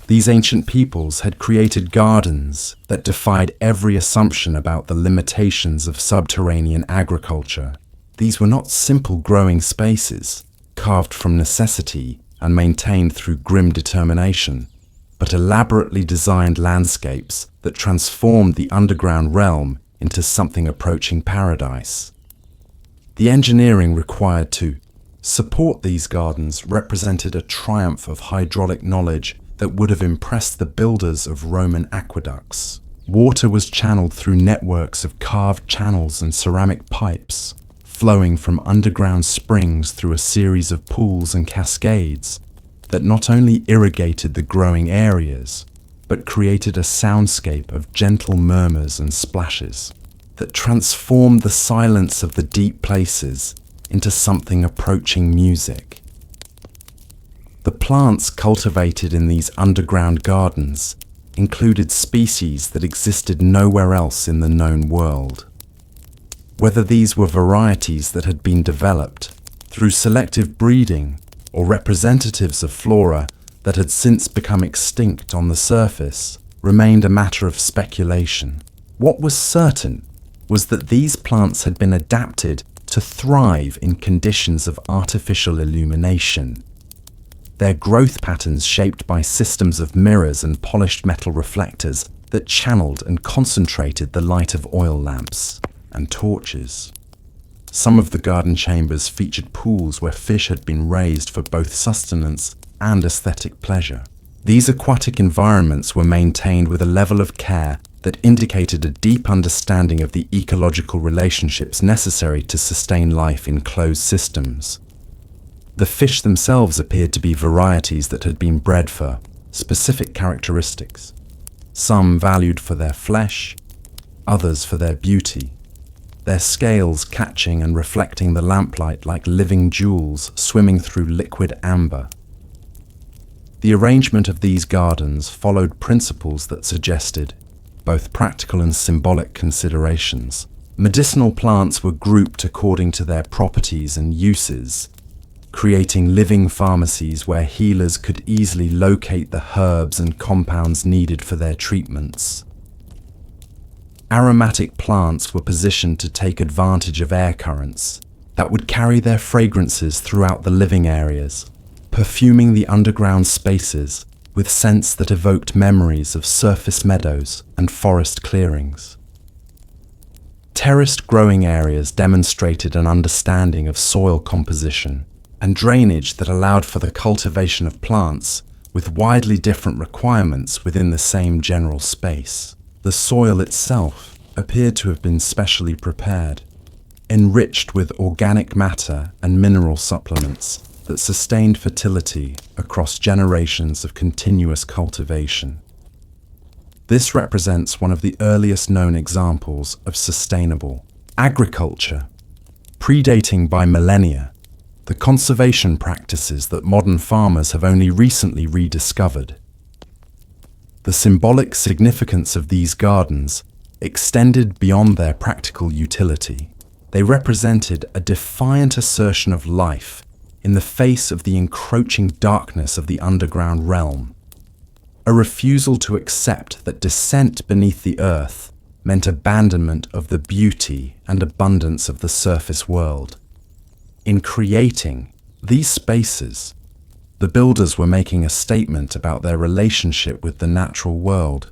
these ancient peoples had created gardens that defied every assumption about the limitations of subterranean agriculture. These were not simple growing spaces, carved from necessity and maintained through grim determination, but elaborately designed landscapes that transformed the underground realm into something approaching paradise. The engineering required to support these gardens represented a triumph of hydraulic knowledge that would have impressed the builders of Roman aqueducts. Water was channeled through networks of carved channels and ceramic pipes, flowing from underground springs through a series of pools and cascades that not only irrigated the growing areas, but created a soundscape of gentle murmurs and splashes that transformed the silence of the deep places into something approaching music. The plants cultivated in these underground gardens included species that existed nowhere else in the known world. Whether these were varieties that had been developed through selective breeding or representatives of flora that had since become extinct on the surface remained a matter of speculation. What was certain was that these plants had been adapted to thrive in conditions of artificial illumination, their growth patterns shaped by systems of mirrors and polished metal reflectors that channeled and concentrated the light of oil lamps and torches. Some of the garden chambers featured pools where fish had been raised for both sustenance and aesthetic pleasure. These aquatic environments were maintained with a level of care that indicated a deep understanding of the ecological relationships necessary to sustain life in closed systems. The fish themselves appeared to be varieties that had been bred for specific characteristics, some valued for their flesh, others for their beauty, their scales catching and reflecting the lamplight like living jewels swimming through liquid amber. The arrangement of these gardens followed principles that suggested both practical and symbolic considerations. Medicinal plants were grouped according to their properties and uses, creating living pharmacies where healers could easily locate the herbs and compounds needed for their treatments. Aromatic plants were positioned to take advantage of air currents that would carry their fragrances throughout the living areas, perfuming the underground spaces with scents that evoked memories of surface meadows and forest clearings. Terraced growing areas demonstrated an understanding of soil composition and drainage that allowed for the cultivation of plants with widely different requirements within the same general space. The soil itself appeared to have been specially prepared, enriched with organic matter and mineral supplements that sustained fertility across generations of continuous cultivation. This represents one of the earliest known examples of sustainable agriculture, predating by millennia the conservation practices that modern farmers have only recently rediscovered. The symbolic significance of these gardens extended beyond their practical utility. They represented a defiant assertion of life in the face of the encroaching darkness of the underground realm, a refusal to accept that descent beneath the earth meant abandonment of the beauty and abundance of the surface world. In creating these spaces, the builders were making a statement about their relationship with the natural world,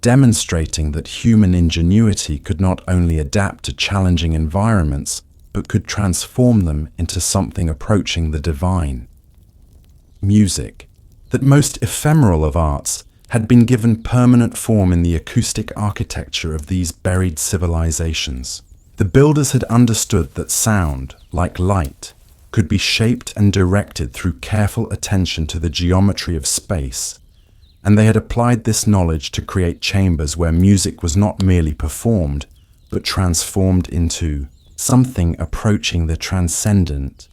demonstrating that human ingenuity could not only adapt to challenging environments, but could transform them into something approaching the divine. Music, that most ephemeral of arts, had been given permanent form in the acoustic architecture of these buried civilizations. The builders had understood that sound, like light, could be shaped and directed through careful attention to the geometry of space, and they had applied this knowledge to create chambers where music was not merely performed, but transformed into something approaching the transcendent.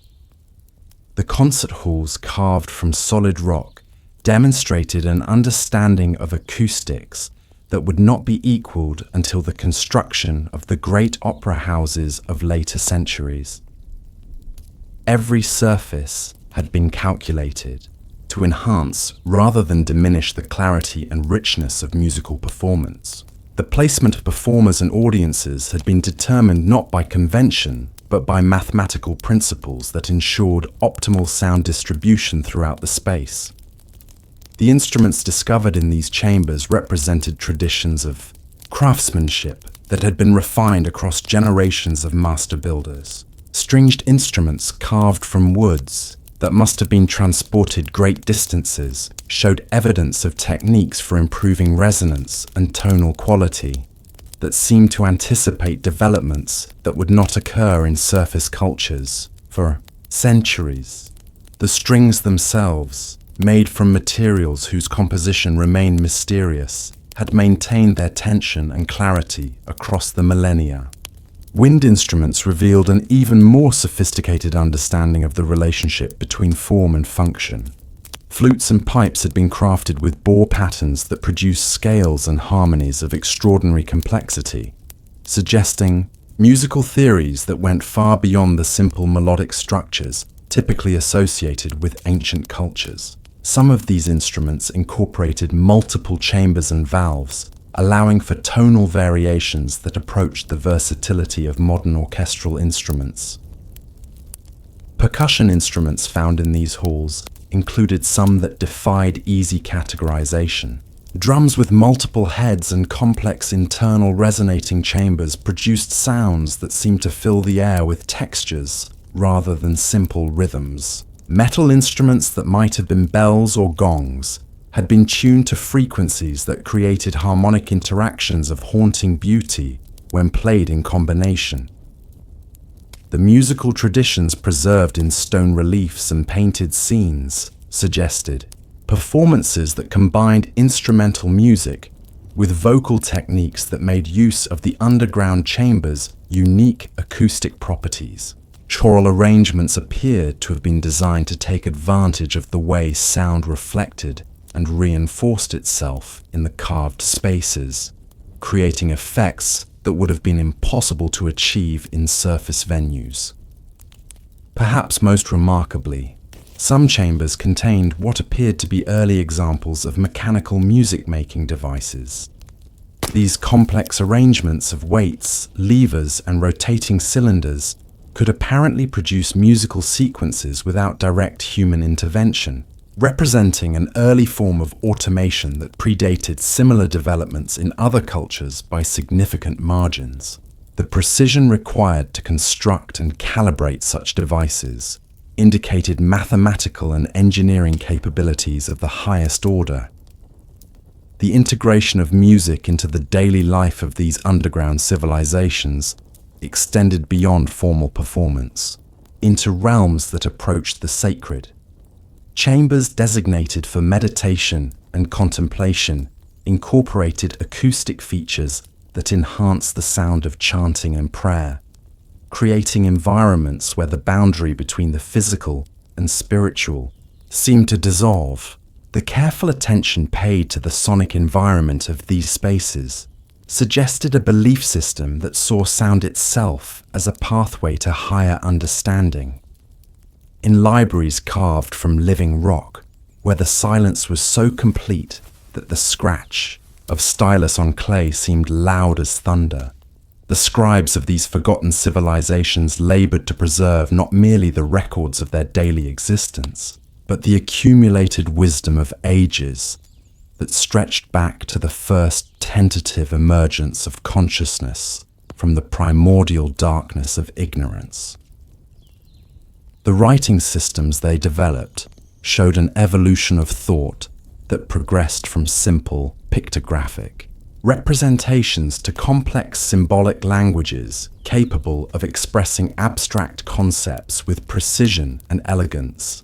The concert halls carved from solid rock demonstrated an understanding of acoustics that would not be equaled until the construction of the great opera houses of later centuries. Every surface had been calculated to enhance rather than diminish the clarity and richness of musical performance. The placement of performers and audiences had been determined not by convention, but by mathematical principles that ensured optimal sound distribution throughout the space. The instruments discovered in these chambers represented traditions of craftsmanship that had been refined across generations of master builders. Stringed instruments carved from woods that must have been transported great distances showed evidence of techniques for improving resonance and tonal quality that seemed to anticipate developments that would not occur in surface cultures for centuries. The strings themselves, made from materials whose composition remained mysterious, had maintained their tension and clarity across the millennia. Wind instruments revealed an even more sophisticated understanding of the relationship between form and function. Flutes and pipes had been crafted with bore patterns that produced scales and harmonies of extraordinary complexity, suggesting musical theories that went far beyond the simple melodic structures typically associated with ancient cultures. Some of these instruments incorporated multiple chambers and valves, allowing for tonal variations that approached the versatility of modern orchestral instruments. Percussion instruments found in these halls included some that defied easy categorization. Drums with multiple heads and complex internal resonating chambers produced sounds that seemed to fill the air with textures rather than simple rhythms. Metal instruments that might have been bells or gongs had been tuned to frequencies that created harmonic interactions of haunting beauty when played in combination. The musical traditions preserved in stone reliefs and painted scenes suggested performances that combined instrumental music with vocal techniques that made use of the underground chamber's unique acoustic properties. Choral arrangements appeared to have been designed to take advantage of the way sound reflected and reinforced itself in the carved spaces, creating effects that would have been impossible to achieve in surface venues. Perhaps most remarkably, some chambers contained what appeared to be early examples of mechanical music-making devices. These complex arrangements of weights, levers, and rotating cylinders could apparently produce musical sequences without direct human intervention, representing an early form of automation that predated similar developments in other cultures by significant margins. The precision required to construct and calibrate such devices indicated mathematical and engineering capabilities of the highest order. The integration of music into the daily life of these underground civilizations extended beyond formal performance, into realms that approached the sacred. Chambers designated for meditation and contemplation incorporated acoustic features that enhanced the sound of chanting and prayer, creating environments where the boundary between the physical and spiritual seemed to dissolve. The careful attention paid to the sonic environment of these spaces suggested a belief system that saw sound itself as a pathway to higher understanding. In libraries carved from living rock, where the silence was so complete that the scratch of stylus on clay seemed loud as thunder, the scribes of these forgotten civilizations labored to preserve not merely the records of their daily existence, but the accumulated wisdom of ages that stretched back to the first tentative emergence of consciousness from the primordial darkness of ignorance. The writing systems they developed showed an evolution of thought that progressed from simple pictographic representations to complex symbolic languages capable of expressing abstract concepts with precision and elegance.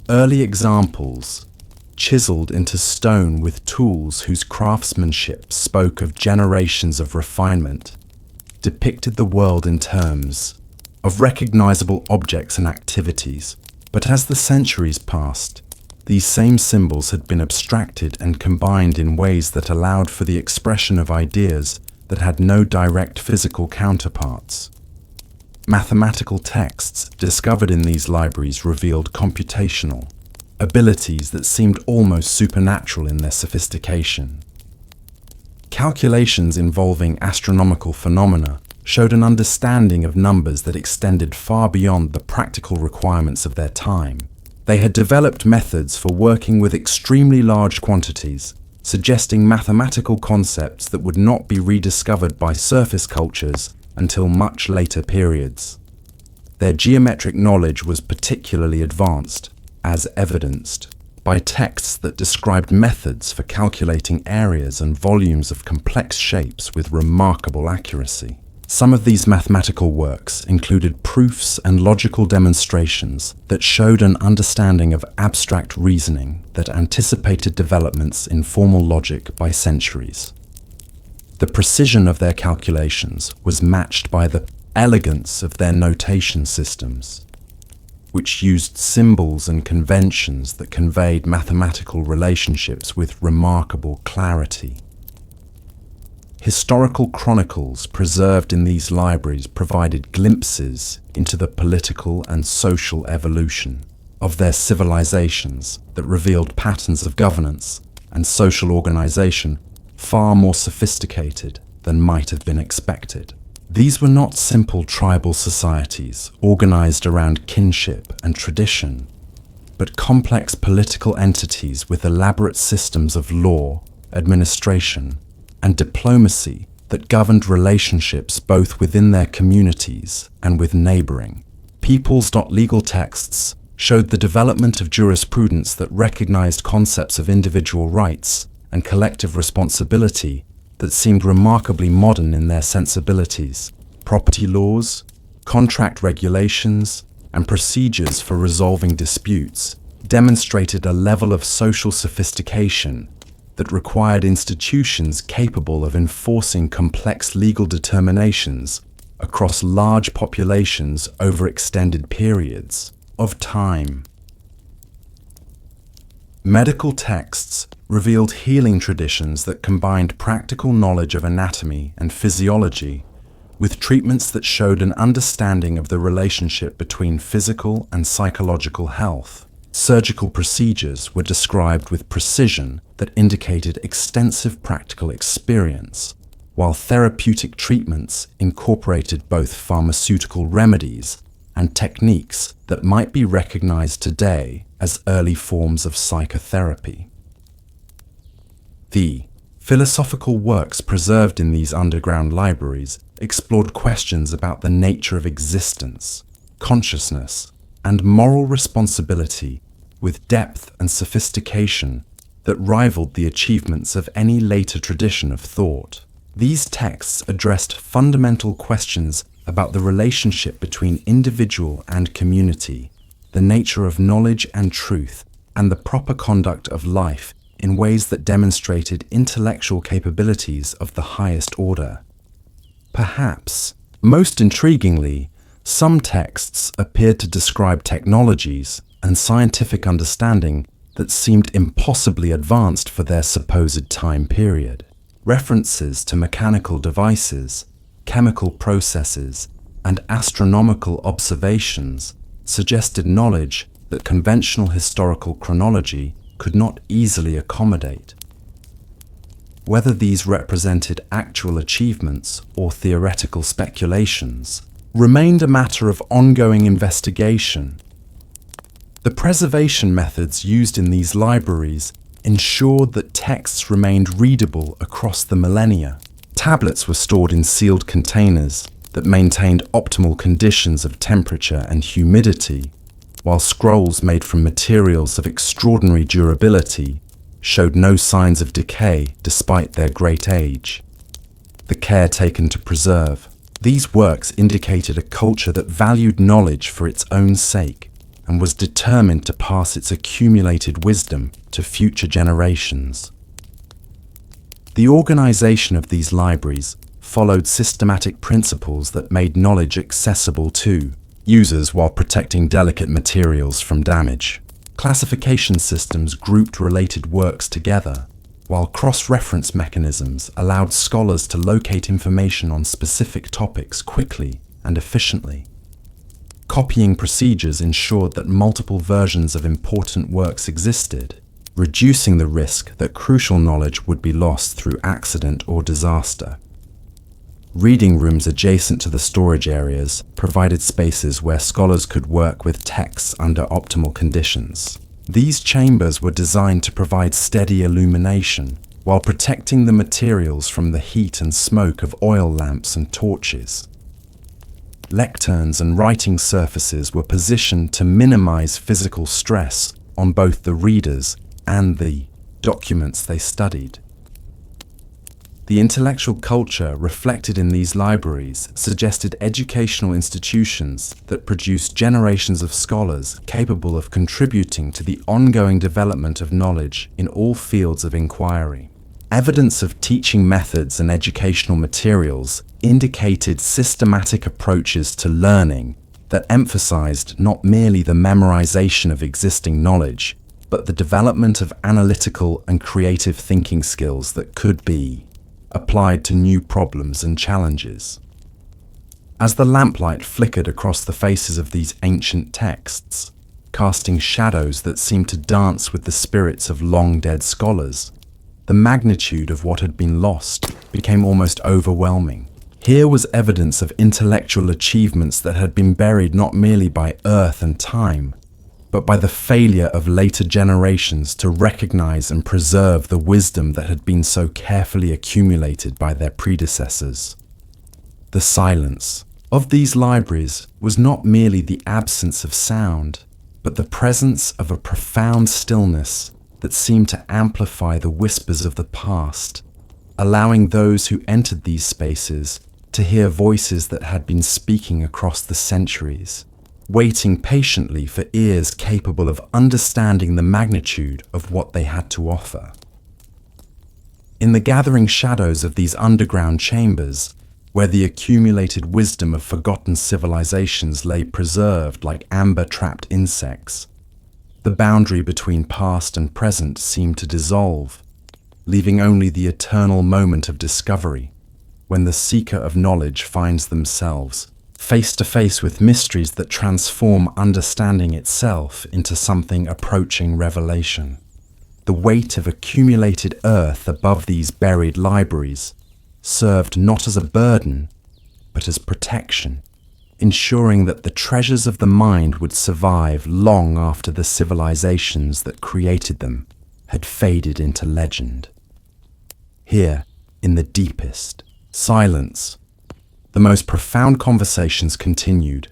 Early examples, chiseled into stone with tools whose craftsmanship spoke of generations of refinement, depicted the world in terms of recognizable objects and activities. But as the centuries passed, these same symbols had been abstracted and combined in ways that allowed for the expression of ideas that had no direct physical counterparts. Mathematical texts discovered in these libraries revealed computational abilities that seemed almost supernatural in their sophistication. Calculations involving astronomical phenomena showed an understanding of numbers that extended far beyond the practical requirements of their time. They had developed methods for working with extremely large quantities, suggesting mathematical concepts that would not be rediscovered by surface cultures until much later periods. Their geometric knowledge was particularly advanced, as evidenced by texts that described methods for calculating areas and volumes of complex shapes with remarkable accuracy. Some of these mathematical works included proofs and logical demonstrations that showed an understanding of abstract reasoning that anticipated developments in formal logic by centuries. The precision of their calculations was matched by the elegance of their notation systems, which used symbols and conventions that conveyed mathematical relationships with remarkable clarity. Historical chronicles preserved in these libraries provided glimpses into the political and social evolution of their civilizations that revealed patterns of governance and social organization far more sophisticated than might have been expected. These were not simple tribal societies organized around kinship and tradition, but complex political entities with elaborate systems of law, administration, and diplomacy that governed relationships both within their communities and with neighboring peoples. Legal texts showed the development of jurisprudence that recognized concepts of individual rights and collective responsibility that seemed remarkably modern in their sensibilities. Property laws, contract regulations, and procedures for resolving disputes demonstrated a level of social sophistication that required institutions capable of enforcing complex legal determinations across large populations over extended periods of time. Medical texts revealed healing traditions that combined practical knowledge of anatomy and physiology with treatments that showed an understanding of the relationship between physical and psychological health. Surgical procedures were described with precision that indicated extensive practical experience, while therapeutic treatments incorporated both pharmaceutical remedies and techniques that might be recognized today as early forms of psychotherapy. The philosophical works preserved in these underground libraries explored questions about the nature of existence, consciousness, and moral responsibility with depth and sophistication that rivaled the achievements of any later tradition of thought. These texts addressed fundamental questions about the relationship between individual and community, the nature of knowledge and truth, and the proper conduct of life in ways that demonstrated intellectual capabilities of the highest order. Perhaps, most intriguingly, some texts appeared to describe technologies and scientific understanding that seemed impossibly advanced for their supposed time period. References to mechanical devices, chemical processes, and astronomical observations suggested knowledge that conventional historical chronology could not easily accommodate. Whether these represented actual achievements or theoretical speculations remained a matter of ongoing investigation. The preservation methods used in these libraries ensured that texts remained readable across the millennia. Tablets were stored in sealed containers that maintained optimal conditions of temperature and humidity, while scrolls made from materials of extraordinary durability showed no signs of decay despite their great age. The care taken to preserve these works indicated a culture that valued knowledge for its own sake and was determined to pass its accumulated wisdom to future generations. The organization of these libraries followed systematic principles that made knowledge accessible to users while protecting delicate materials from damage. Classification systems grouped related works together, while cross-reference mechanisms allowed scholars to locate information on specific topics quickly and efficiently. Copying procedures ensured that multiple versions of important works existed, reducing the risk that crucial knowledge would be lost through accident or disaster. Reading rooms adjacent to the storage areas provided spaces where scholars could work with texts under optimal conditions. These chambers were designed to provide steady illumination while protecting the materials from the heat and smoke of oil lamps and torches. Lecterns and writing surfaces were positioned to minimize physical stress on both the readers and the documents they studied. The intellectual culture reflected in these libraries suggested educational institutions that produced generations of scholars capable of contributing to the ongoing development of knowledge in all fields of inquiry. Evidence of teaching methods and educational materials indicated systematic approaches to learning that emphasized not merely the memorization of existing knowledge, but the development of analytical and creative thinking skills that could be applied to new problems and challenges. As the lamplight flickered across the faces of these ancient texts, casting shadows that seemed to dance with the spirits of long-dead scholars, the magnitude of what had been lost became almost overwhelming. Here was evidence of intellectual achievements that had been buried not merely by earth and time, but by the failure of later generations to recognize and preserve the wisdom that had been so carefully accumulated by their predecessors. The silence of these libraries was not merely the absence of sound, but the presence of a profound stillness that seemed to amplify the whispers of the past, allowing those who entered these spaces to hear voices that had been speaking across the centuries, waiting patiently for ears capable of understanding the magnitude of what they had to offer. In the gathering shadows of these underground chambers, where the accumulated wisdom of forgotten civilizations lay preserved like amber-trapped insects, the boundary between past and present seemed to dissolve, leaving only the eternal moment of discovery, when the seeker of knowledge finds themselves face to face with mysteries that transform understanding itself into something approaching revelation. The weight of accumulated earth above these buried libraries served not as a burden, but as protection, ensuring that the treasures of the mind would survive long after the civilizations that created them had faded into legend. Here, in the deepest silence, the most profound conversations continued,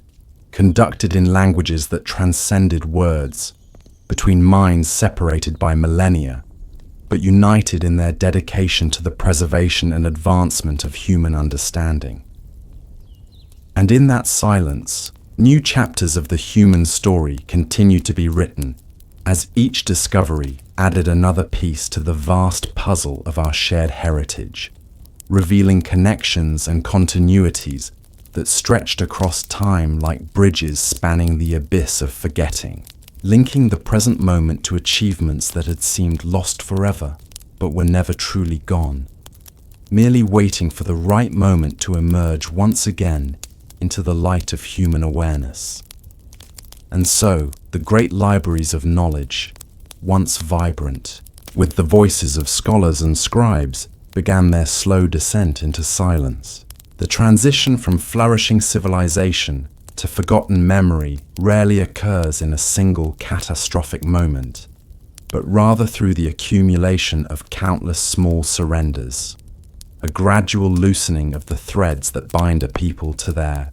conducted in languages that transcended words, between minds separated by millennia, but united in their dedication to the preservation and advancement of human understanding. And in that silence, new chapters of the human story continued to be written, as each discovery added another piece to the vast puzzle of our shared heritage, revealing connections and continuities that stretched across time like bridges spanning the abyss of forgetting, linking the present moment to achievements that had seemed lost forever, but were never truly gone, merely waiting for the right moment to emerge once again into the light of human awareness. And so, the great libraries of knowledge, once vibrant, with the voices of scholars and scribes, began their slow descent into silence. The transition from flourishing civilization to forgotten memory rarely occurs in a single catastrophic moment, but rather through the accumulation of countless small surrenders, a gradual loosening of the threads that bind a people to their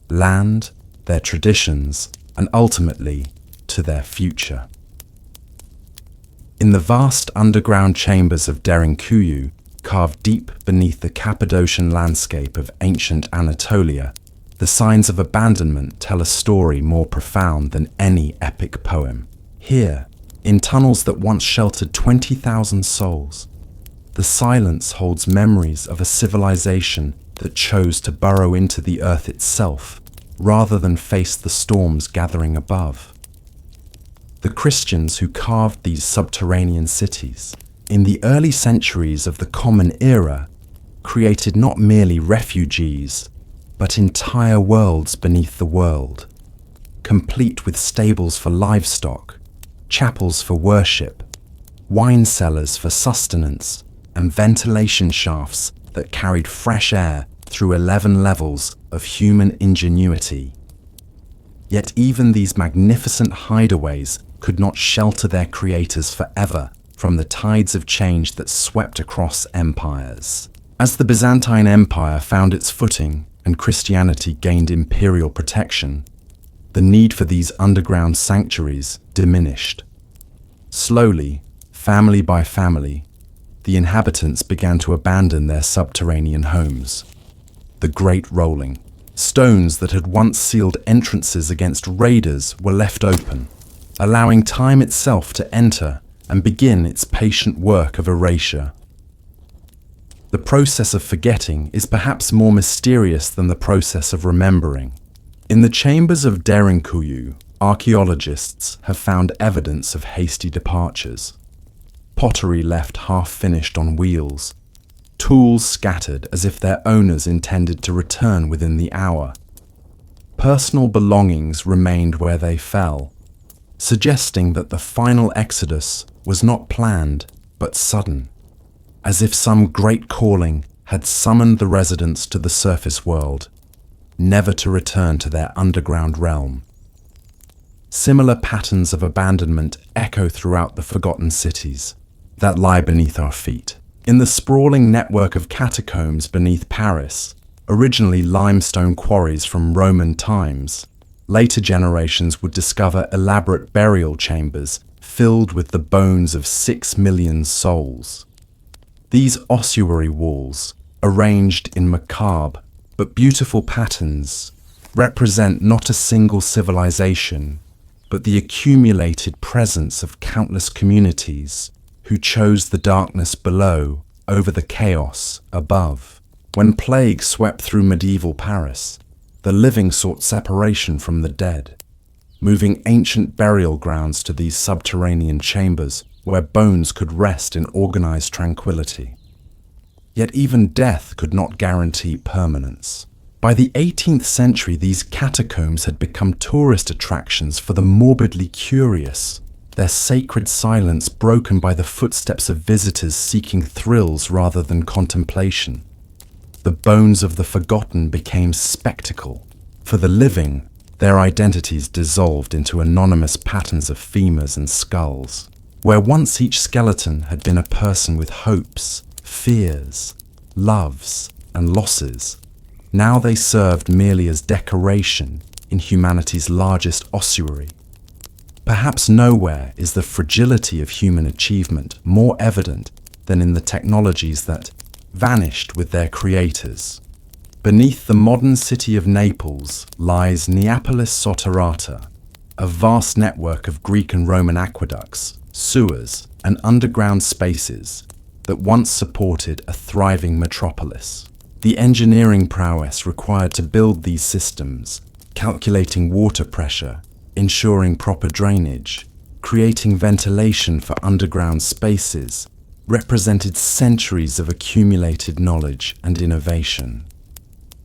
land, their traditions, and ultimately to their future. In the vast underground chambers of Derinkuyu, carved deep beneath the Cappadocian landscape of ancient Anatolia, the signs of abandonment tell a story more profound than any epic poem. Here, in tunnels that once sheltered 20,000 souls, the silence holds memories of a civilization that chose to burrow into the earth itself rather than face the storms gathering above. The Christians who carved these subterranean cities in the early centuries of the Common Era created not merely refugees, but entire worlds beneath the world, complete with stables for livestock, chapels for worship, wine cellars for sustenance, and ventilation shafts that carried fresh air through 11 levels of human ingenuity. Yet even these magnificent hideaways could not shelter their creators forever from the tides of change that swept across empires. As the Byzantine Empire found its footing and Christianity gained imperial protection, the need for these underground sanctuaries diminished. Slowly, family by family, the inhabitants began to abandon their subterranean homes. The Great Rolling. Stones that had once sealed entrances against raiders were left open, allowing time itself to enter and begin its patient work of erasure. The process of forgetting is perhaps more mysterious than the process of remembering. In the chambers of Derinkuyu, archaeologists have found evidence of hasty departures. Pottery left half-finished on wheels, tools scattered as if their owners intended to return within the hour. Personal belongings remained where they fell, suggesting that the final exodus was not planned but sudden, as if some great calling had summoned the residents to the surface world, never to return to their underground realm. Similar patterns of abandonment echo throughout the forgotten cities that lie beneath our feet. In the sprawling network of catacombs beneath Paris, originally limestone quarries from Roman times, later generations would discover elaborate burial chambers filled with the bones of 6 million souls. These ossuary walls, arranged in macabre but beautiful patterns, represent not a single civilization, but the accumulated presence of countless communities who chose the darkness below over the chaos above. When plague swept through medieval Paris, the living sought separation from the dead, moving ancient burial grounds to these subterranean chambers where bones could rest in organized tranquility. Yet even death could not guarantee permanence. By the 18th century, these catacombs had become tourist attractions for the morbidly curious, their sacred silence broken by the footsteps of visitors seeking thrills rather than contemplation. the bones of the forgotten became spectacle. For the living, their identities dissolved into anonymous patterns of femurs and skulls. Where once each skeleton had been a person with hopes, fears, loves, and losses, now they served merely as decoration in humanity's largest ossuary. Perhaps nowhere is the fragility of human achievement more evident than in the technologies that vanished with their creators. Beneath the modern city of Naples lies Neapolis Sotterrata, a vast network of Greek and Roman aqueducts, sewers, and underground spaces that once supported a thriving metropolis. The engineering prowess required to build these systems, calculating water pressure, ensuring proper drainage, creating ventilation for underground spaces, represented centuries of accumulated knowledge and innovation.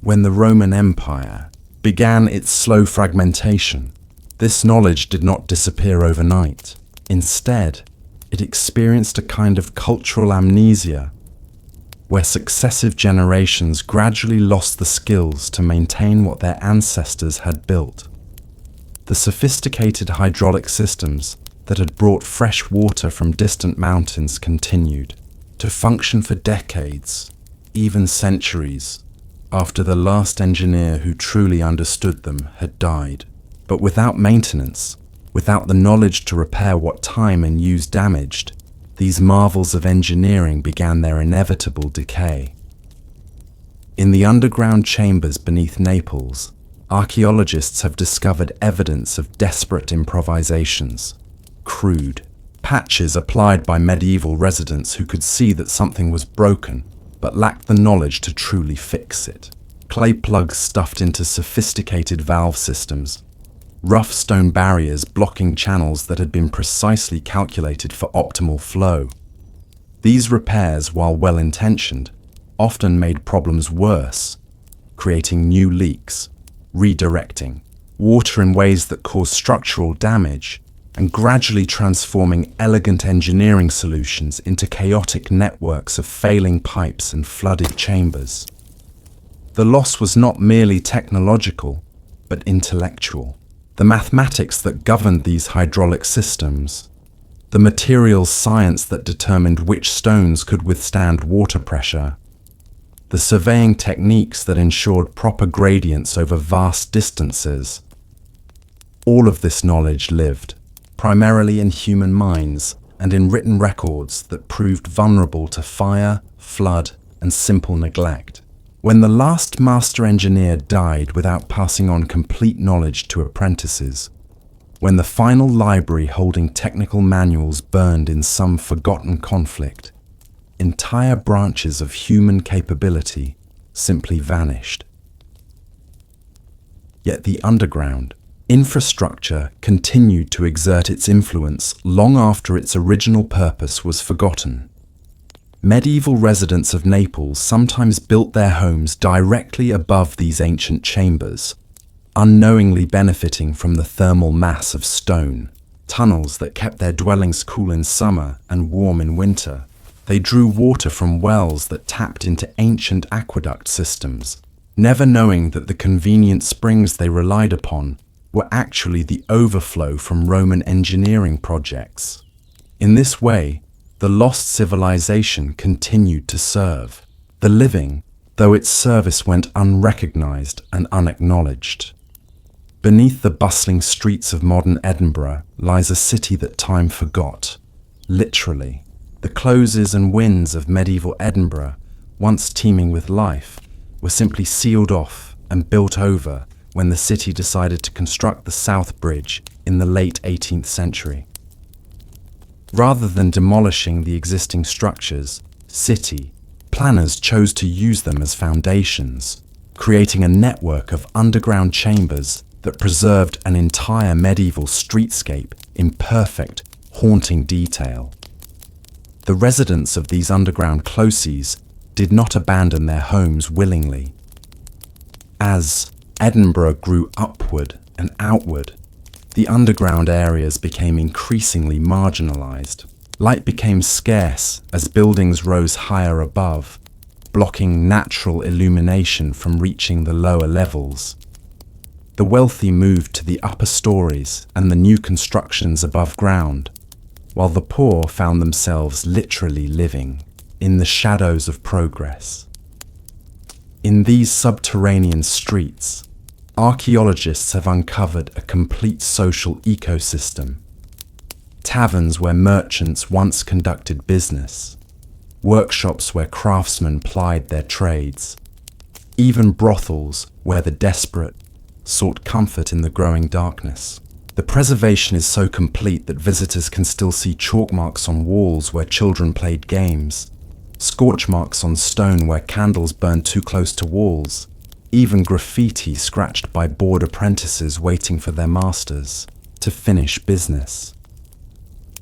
When the Roman Empire began its slow fragmentation, this knowledge did not disappear overnight. Instead, it experienced a kind of cultural amnesia, where successive generations gradually lost the skills to maintain what their ancestors had built. The sophisticated hydraulic systems that had brought fresh water from distant mountains continued to function for decades, even centuries, after the last engineer who truly understood them had died. But without maintenance, without the knowledge to repair what time and use damaged, these marvels of engineering began their inevitable decay. In the underground chambers beneath Naples, archaeologists have discovered evidence of desperate improvisations, crude patches applied by medieval residents who could see that something was broken but lacked the knowledge to truly fix it. Clay plugs stuffed into sophisticated valve systems, rough stone barriers blocking channels that had been precisely calculated for optimal flow. These repairs, while well-intentioned, often made problems worse, creating new leaks, redirecting water in ways that caused structural damage, and gradually transforming elegant engineering solutions into chaotic networks of failing pipes and flooded chambers. The loss was not merely technological, but intellectual. The mathematics that governed these hydraulic systems, the materials science that determined which stones could withstand water pressure, the surveying techniques that ensured proper gradients over vast distances. All of this knowledge lived, primarily in human minds and in written records that proved vulnerable to fire, flood, and simple neglect. When the last master engineer died without passing on complete knowledge to apprentices, when the final library holding technical manuals burned in some forgotten conflict, entire branches of human capability simply vanished. Yet the underground infrastructure continued to exert its influence long after its original purpose was forgotten. Medieval residents of Naples sometimes built their homes directly above these ancient chambers, unknowingly benefiting from the thermal mass of stone, tunnels that kept their dwellings cool in summer and warm in winter. They drew water from wells that tapped into ancient aqueduct systems, never knowing that the convenient springs they relied upon were actually the overflow from Roman engineering projects. In this way, the lost civilization continued to serve the living, though its service went unrecognized and unacknowledged. Beneath the bustling streets of modern Edinburgh lies a city that time forgot, literally. The closes and winds of medieval Edinburgh, once teeming with life, were simply sealed off and built over when the city decided to construct the South Bridge in the late 18th century. Rather than demolishing the existing structures, city planners chose to use them as foundations, creating a network of underground chambers that preserved an entire medieval streetscape in perfect, haunting detail. The residents of these underground closes did not abandon their homes willingly. As Edinburgh grew upward and outward, the underground areas became increasingly marginalized. Light became scarce as buildings rose higher above, blocking natural illumination from reaching the lower levels. The wealthy moved to the upper stories and the new constructions above ground, while the poor found themselves literally living in the shadows of progress. In these subterranean streets, archaeologists have uncovered a complete social ecosystem. Taverns where merchants once conducted business, workshops where craftsmen plied their trades, even brothels where the desperate sought comfort in the growing darkness. The preservation is so complete that visitors can still see chalk marks on walls where children played games, scorch marks on stone where candles burned too close to walls, even graffiti scratched by bored apprentices waiting for their masters to finish business.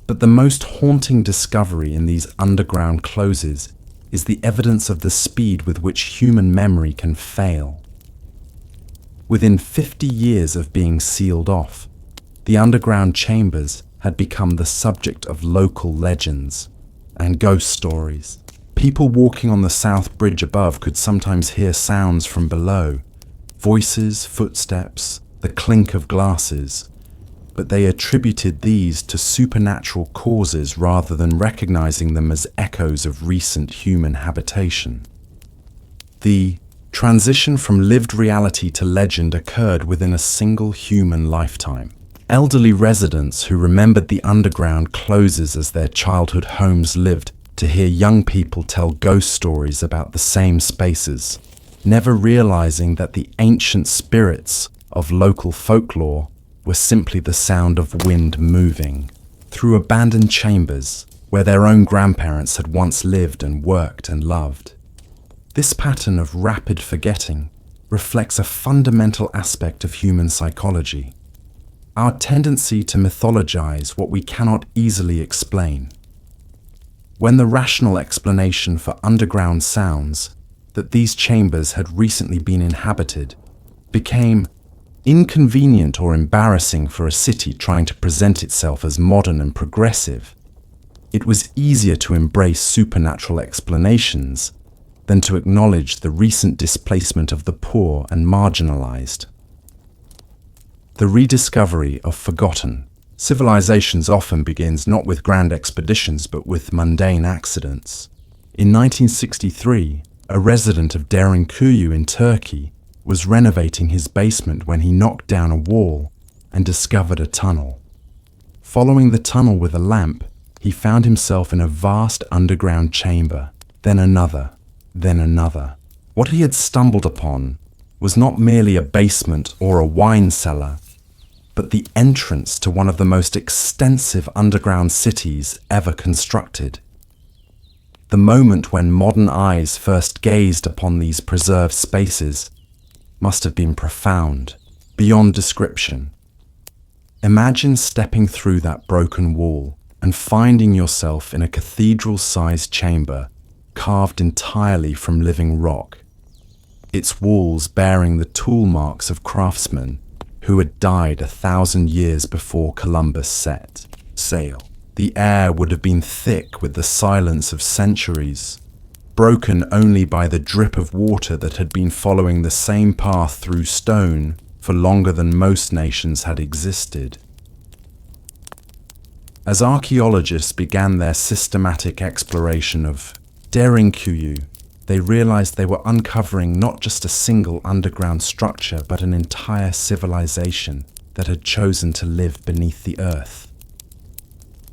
But the most haunting discovery in these underground closes is the evidence of the speed with which human memory can fail. Within 50 years of being sealed off, the underground chambers had become the subject of local legends and ghost stories. People walking on the south bridge above could sometimes hear sounds from below, voices, footsteps, the clink of glasses, but they attributed these to supernatural causes rather than recognizing them as echoes of recent human habitation. The transition from lived reality to legend occurred within a single human lifetime. Elderly residents who remembered the underground closes as their childhood homes lived to hear young people tell ghost stories about the same spaces, never realizing that the ancient spirits of local folklore were simply the sound of wind moving through abandoned chambers where their own grandparents had once lived and worked and loved. This pattern of rapid forgetting reflects a fundamental aspect of human psychology, our tendency to mythologize what we cannot easily explain. When the rational explanation for underground sounds, that these chambers had recently been inhabited, became inconvenient or embarrassing for a city trying to present itself as modern and progressive, it was easier to embrace supernatural explanations than to acknowledge the recent displacement of the poor and marginalized. The rediscovery of forgotten civilizations often begins not with grand expeditions but with mundane accidents. In 1963, a resident of Derinkuyu in Turkey was renovating his basement when he knocked down a wall and discovered a tunnel. Following the tunnel with a lamp, he found himself in a vast underground chamber, then another, then another. What he had stumbled upon was not merely a basement or a wine cellar, but the entrance to one of the most extensive underground cities ever constructed. The moment when modern eyes first gazed upon these preserved spaces must have been profound, beyond description. Imagine stepping through that broken wall and finding yourself in a cathedral-sized chamber carved entirely from living rock, its walls bearing the tool marks of craftsmen who had died 1,000 years before Columbus set sail. The air would have been thick with the silence of centuries, broken only by the drip of water that had been following the same path through stone for longer than most nations had existed. As archaeologists began their systematic exploration of Derinkuyu, they realized they were uncovering not just a single underground structure, but an entire civilization that had chosen to live beneath the earth.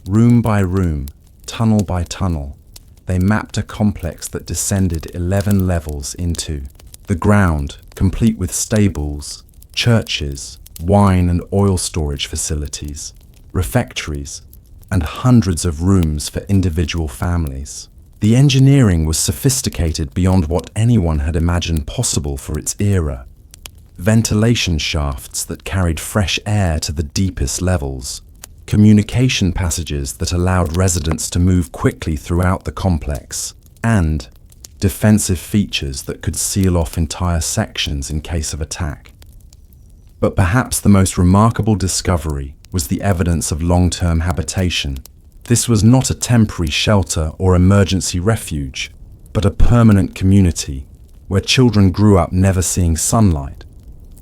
Room by room, tunnel by tunnel, they mapped a complex that descended 11 levels into the ground, complete with stables, churches, wine and oil storage facilities, refectories, and hundreds of rooms for individual families. The engineering was sophisticated beyond what anyone had imagined possible for its era. Ventilation shafts that carried fresh air to the deepest levels, communication passages that allowed residents to move quickly throughout the complex, and defensive features that could seal off entire sections in case of attack. But perhaps the most remarkable discovery was the evidence of long-term habitation. This was not a temporary shelter or emergency refuge. but a permanent community where children grew up never seeing sunlight,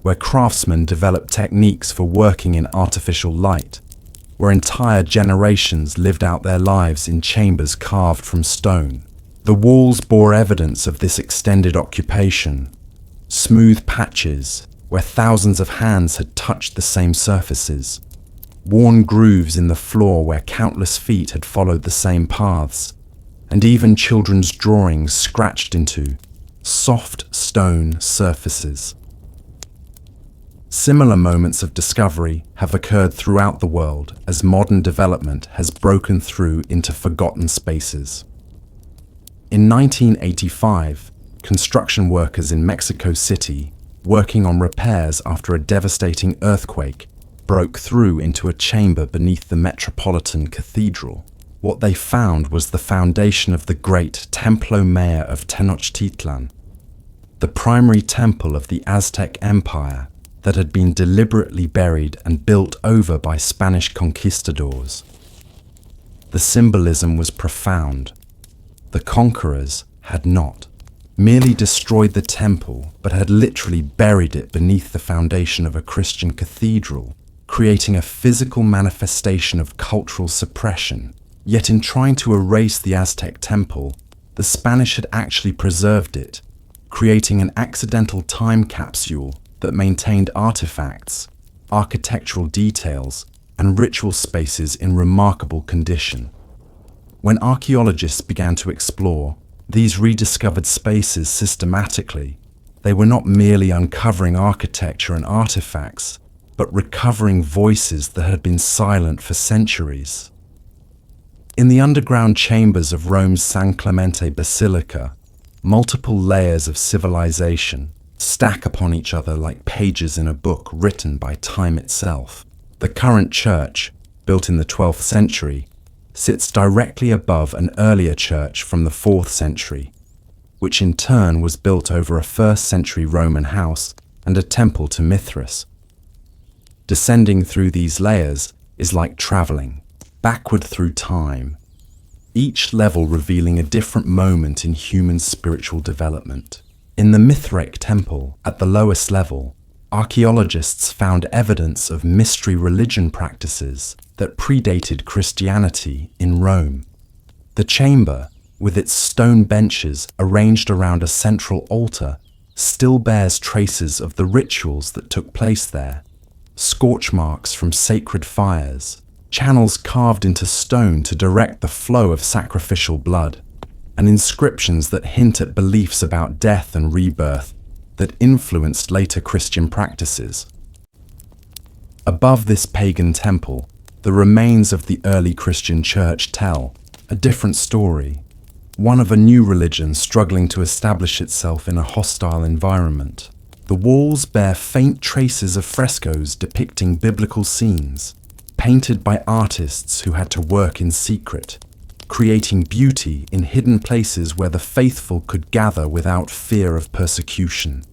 where craftsmen developed techniques for working in artificial light, where entire generations lived out their lives in chambers carved from stone. The walls bore evidence of this extended occupation, smooth patches where thousands of hands had touched the same surfaces, worn grooves in the floor where countless feet had followed the same paths, and even children's drawings scratched into soft stone surfaces. Similar moments of discovery have occurred throughout the world as modern development has broken through into forgotten spaces. In 1985, construction workers in Mexico City, working on repairs after a devastating earthquake, broke through into a chamber beneath the Metropolitan Cathedral. What they found was the foundation of the great Templo Mayor of Tenochtitlan, the primary temple of the Aztec Empire that had been deliberately buried and built over by Spanish conquistadors. The symbolism was profound. The conquerors had not merely destroyed the temple, but had literally buried it beneath the foundation of a Christian cathedral, creating a physical manifestation of cultural suppression. Yet in trying to erase the Aztec temple, the Spanish had actually preserved it, creating an accidental time capsule that maintained artifacts, architectural details, and ritual spaces in remarkable condition. When archaeologists began to explore these rediscovered spaces systematically, they were not merely uncovering architecture and artifacts, but recovering voices that had been silent for centuries. In the underground chambers of Rome's San Clemente Basilica, multiple layers of civilization stack upon each other like pages in a book written by time itself. The current church, built in the 12th century, sits directly above an earlier church from the 4th century, which in turn was built over a 1st century Roman house and a temple to Mithras. Descending through these layers is like traveling backward through time, each level revealing a different moment in human spiritual development. In the Mithraic temple, at the lowest level, archaeologists found evidence of mystery religion practices that predated Christianity in Rome. The chamber, with its stone benches arranged around a central altar, still bears traces of the rituals that took place there: scorch marks from sacred fires, channels carved into stone to direct the flow of sacrificial blood, and inscriptions that hint at beliefs about death and rebirth that influenced later Christian practices. Above this pagan temple, the remains of the early Christian church tell a different story, one of a new religion struggling to establish itself in a hostile environment. The walls bear faint traces of frescoes depicting biblical scenes, painted by artists who had to work in secret, creating beauty in hidden places where the faithful could gather without fear of persecution.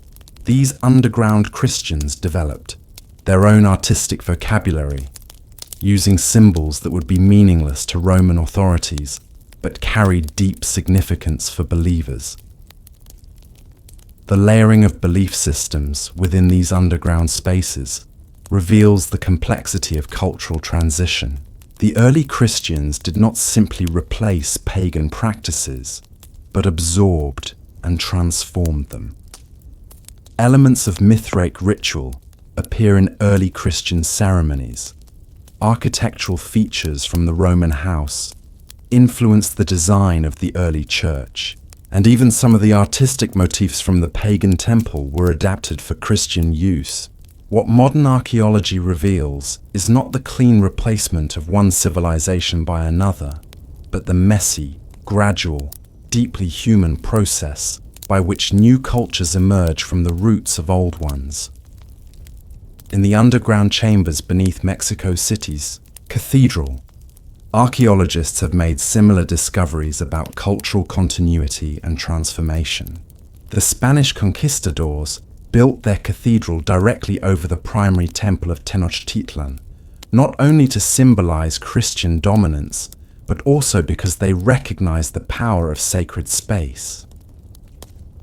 These underground Christians developed their own artistic vocabulary, using symbols that would be meaningless to Roman authorities, but carried deep significance for believers. The layering of belief systems within these underground spaces reveals the complexity of cultural transition. The early Christians did not simply replace pagan practices, but absorbed and transformed them. Elements of Mithraic ritual appear in early Christian ceremonies. Architectural features from the Roman house influenced the design of the early church, and even some of the artistic motifs from the pagan temple were adapted for Christian use. What modern archaeology reveals is not the clean replacement of one civilization by another, but the messy, gradual, deeply human process by which new cultures emerge from the roots of old ones. In the underground chambers beneath Mexico City's cathedral, archaeologists have made similar discoveries about cultural continuity and transformation. The Spanish conquistadors built their cathedral directly over the primary temple of Tenochtitlan, not only to symbolize Christian dominance, but also because they recognized the power of sacred space.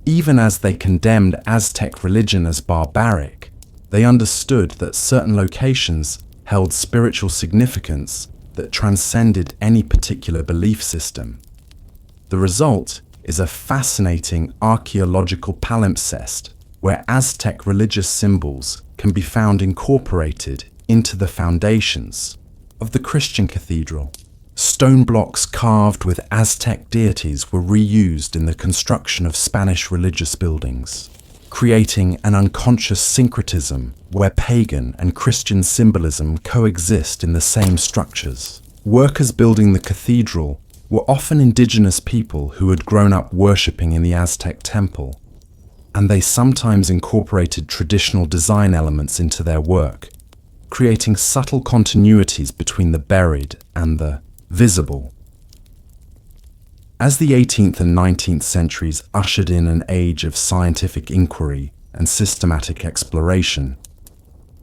Even as they condemned Aztec religion as barbaric, they understood that certain locations held spiritual significance that transcended any particular belief system. The result is a fascinating archaeological palimpsest where Aztec religious symbols can be found incorporated into the foundations of the Christian cathedral. Stone blocks carved with Aztec deities were reused in the construction of Spanish religious buildings, creating an unconscious syncretism where pagan and Christian symbolism coexist in the same structures. Workers building the cathedral were often indigenous people who had grown up worshipping in the Aztec temple, and they sometimes incorporated traditional design elements into their work, creating subtle continuities between the buried and the visible. As the 18th and 19th centuries ushered in an age of scientific inquiry and systematic exploration,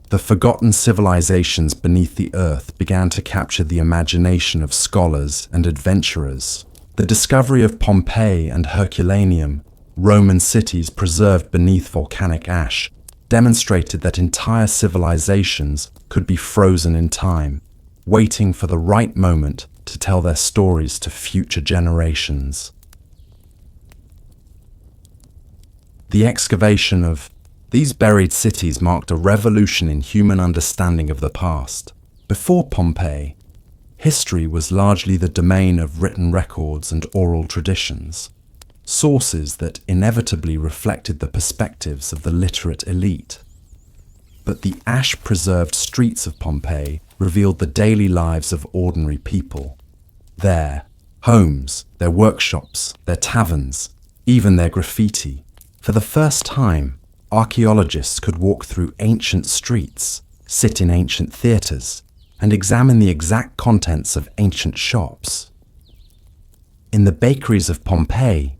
the forgotten civilizations beneath the earth began to capture the imagination of scholars and adventurers. The discovery of Pompeii and Herculaneum, Roman cities preserved beneath volcanic ash, demonstrated that entire civilizations could be frozen in time, waiting for the right moment to tell their stories to future generations. The excavation of these buried cities marked a revolution in human understanding of the past. Before Pompeii, history was largely the domain of written records and oral traditions, sources that inevitably reflected the perspectives of the literate elite. But the ash-preserved streets of Pompeii revealed the daily lives of ordinary people. Their homes, their workshops, their taverns, even their graffiti. For the first time, archaeologists could walk through ancient streets, sit in ancient theatres, and examine the exact contents of ancient shops. In the bakeries of Pompeii,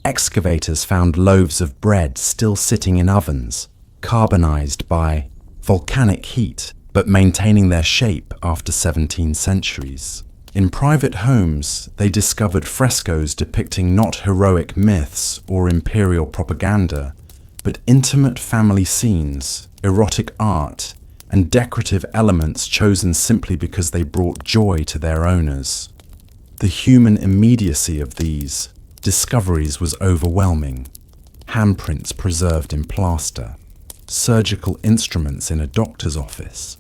excavators found loaves of bread still sitting in ovens, carbonized by volcanic heat, but maintaining their shape after 17 centuries. In private homes, they discovered frescoes depicting not heroic myths or imperial propaganda, but intimate family scenes, erotic art, and decorative elements chosen simply because they brought joy to their owners. The human immediacy of these discoveries was overwhelming. Handprints preserved in plaster, surgical instruments in a doctor's office,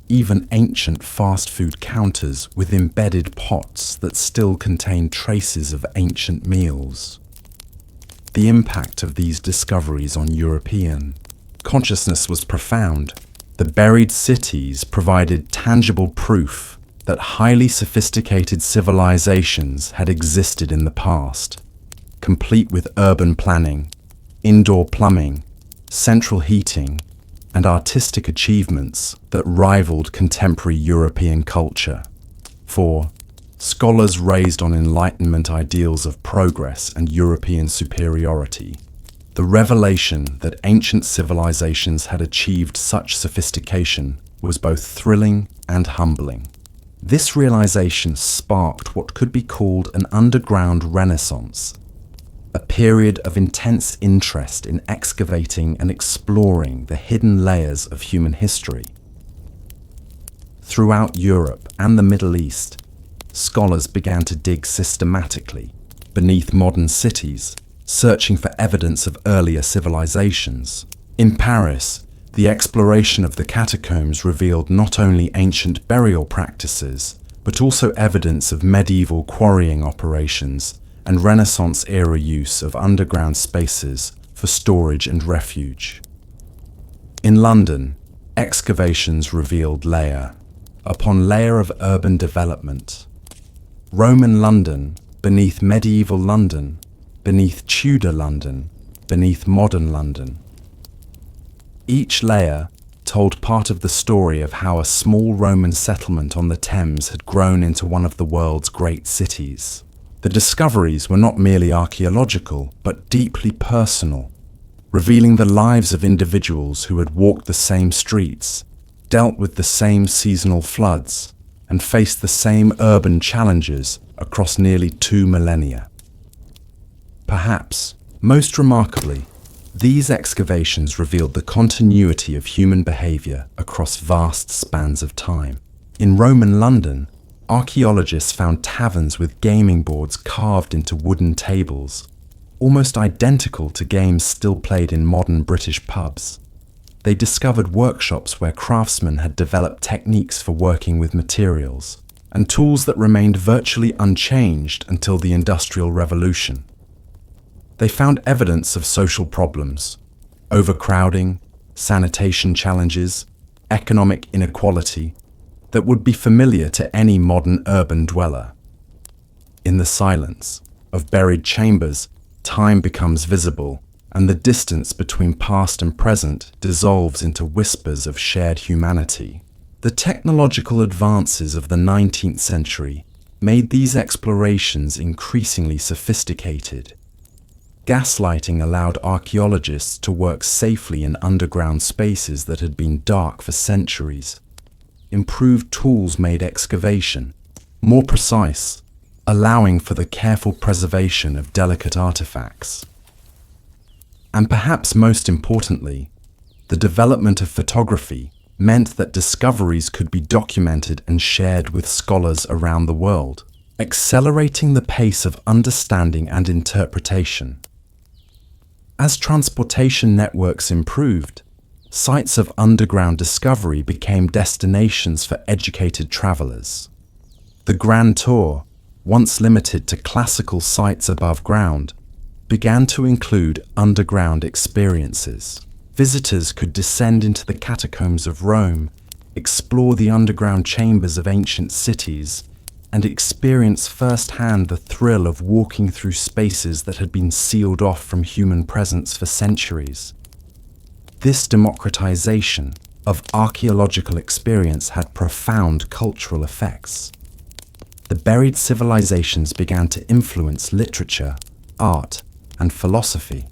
even ancient fast food counters with embedded pots that still contain traces of ancient meals. The impact of these discoveries on European consciousness was profound. The buried cities provided tangible proof that highly sophisticated civilizations had existed in the past, complete with urban planning, indoor plumbing, central heating, and artistic achievements that rivaled contemporary European culture. For scholars raised on Enlightenment ideals of progress and European superiority, the revelation that ancient civilizations had achieved such sophistication was both thrilling and humbling. This realization sparked what could be called an underground renaissance, a period of intense interest in excavating and exploring the hidden layers of human history. Throughout Europe and the Middle East, scholars began to dig systematically beneath modern cities, searching for evidence of earlier civilizations. In Paris, the exploration of the catacombs revealed not only ancient burial practices, but also evidence of medieval quarrying operations and Renaissance-era use of underground spaces for storage and refuge. In London, excavations revealed layer upon layer of urban development. Roman London beneath medieval London, beneath Tudor London, beneath modern London. Each layer told part of the story of how a small Roman settlement on the Thames had grown into one of the world's great cities. The discoveries were not merely archaeological, but deeply personal, revealing the lives of individuals who had walked the same streets, dealt with the same seasonal floods, and faced the same urban challenges across nearly 2 millennia. Perhaps Most remarkably, these excavations revealed the continuity of human behavior across vast spans of time. In Roman London, archaeologists found taverns with gaming boards carved into wooden tables, almost identical to games still played in modern British pubs. They discovered workshops where craftsmen had developed techniques for working with materials, and tools that remained virtually unchanged until the Industrial Revolution. They found evidence of social problems: overcrowding, sanitation challenges, economic inequality, that would be familiar to any modern urban dweller. In the silence of buried chambers, time becomes visible, and the distance between past and present dissolves into whispers of shared humanity. The technological advances of the 19th century made these explorations increasingly sophisticated. Gaslighting allowed archaeologists to work safely in underground spaces that had been dark for centuries. Improved tools made excavation more precise, allowing for the careful preservation of delicate artifacts. And perhaps most importantly, the development of photography meant that discoveries could be documented and shared with scholars around the world, accelerating the pace of understanding and interpretation. As transportation networks improved, sites of underground discovery became destinations for educated travelers. The Grand Tour, once limited to classical sites above ground, began to include underground experiences. Visitors could descend into the catacombs of Rome, explore the underground chambers of ancient cities, and experience firsthand the thrill of walking through spaces that had been sealed off from human presence for centuries. This democratization of archaeological experience had profound cultural effects. The buried civilizations began to influence literature, art, and philosophy.